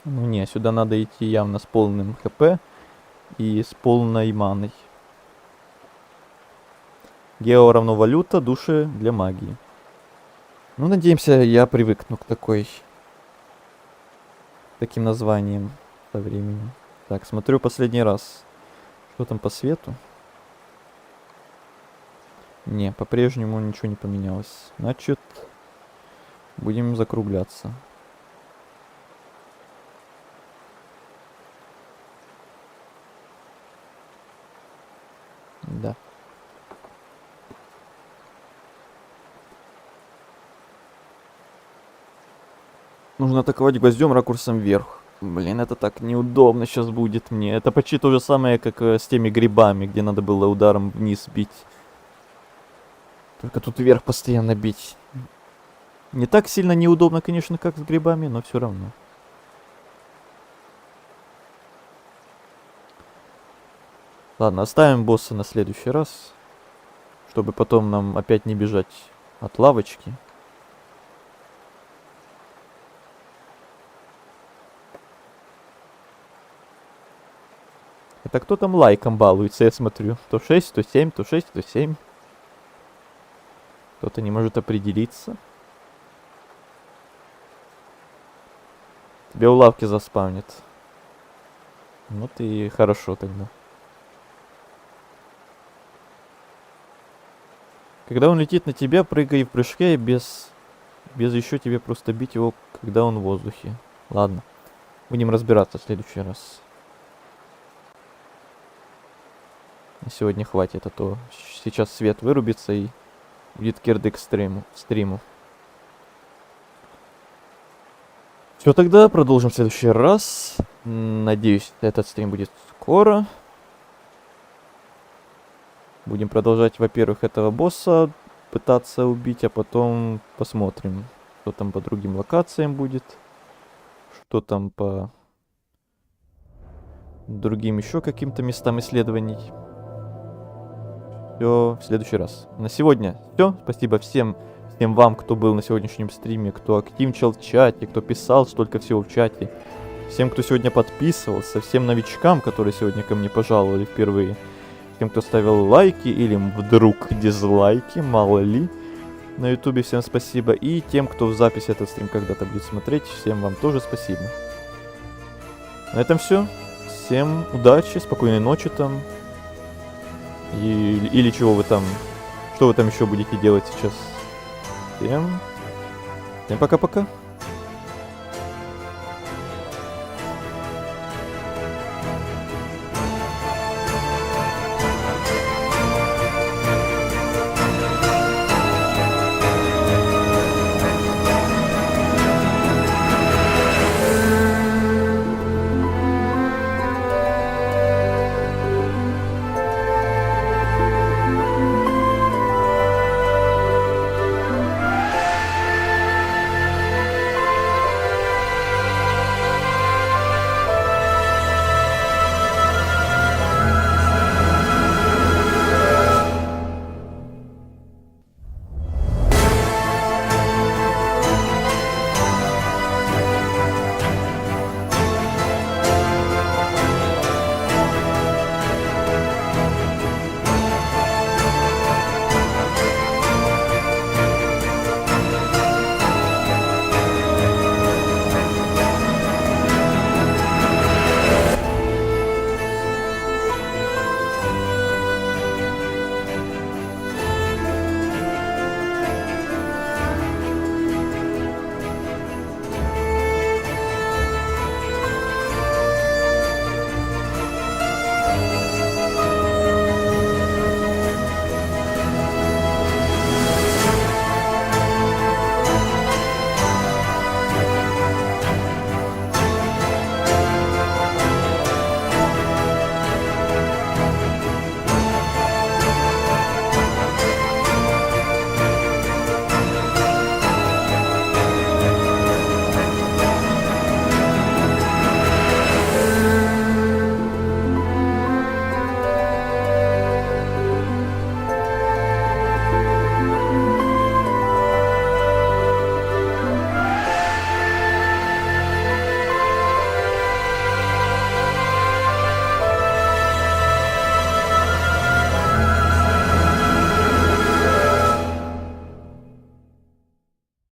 Ну не, сюда надо идти явно с полным хп и с полной маной. Гео равно валюта, души для магии. Ну, надеемся, я привыкну к таким названиям со временем. Так, смотрю последний раз. Что там по свету? Не, по-прежнему ничего не поменялось. Значит, будем закругляться. Да. Нужно атаковать гвоздем ракурсом вверх. Блин, это так неудобно сейчас будет мне. Это почти то же самое, как с теми грибами, где надо было ударом вниз бить. Только тут вверх постоянно бить. Не так сильно неудобно, конечно, как с грибами, но все равно. Ладно, оставим босса на следующий раз. Чтобы потом нам опять не бежать от лавочки. Это кто там лайком балуется, я смотрю. То 6, то 7, то 6, то 7. Кто-то не может определиться. Тебя у лавки заспавнит. Вот и хорошо тогда. Когда он летит на тебя, прыгай в прыжке, без еще тебе просто бить его, когда он в воздухе. Ладно. Будем разбираться в следующий раз. На сегодня хватит, а то сейчас свет вырубится и будет кирдык стриму. Все, тогда продолжим в следующий раз. Надеюсь, этот стрим будет скоро. Будем продолжать, во-первых, этого босса пытаться убить, а потом посмотрим, что там по другим локациям будет. Что там по другим еще каким-то местам исследований. Все в следующий раз. На сегодня все. Спасибо всем вам, кто был на сегодняшнем стриме, кто активничал в чате, кто писал столько всего в чате. Всем, кто сегодня подписывался, всем новичкам, которые сегодня ко мне пожаловали впервые. Тем, кто ставил лайки или вдруг дизлайки, мало ли. На ютубе всем спасибо. И тем, кто в записи этот стрим когда-то будет смотреть, всем вам тоже спасибо. На этом все. Всем удачи, спокойной ночи там. Или чего вы там... Что вы там еще будете делать сейчас? Всем пока-пока.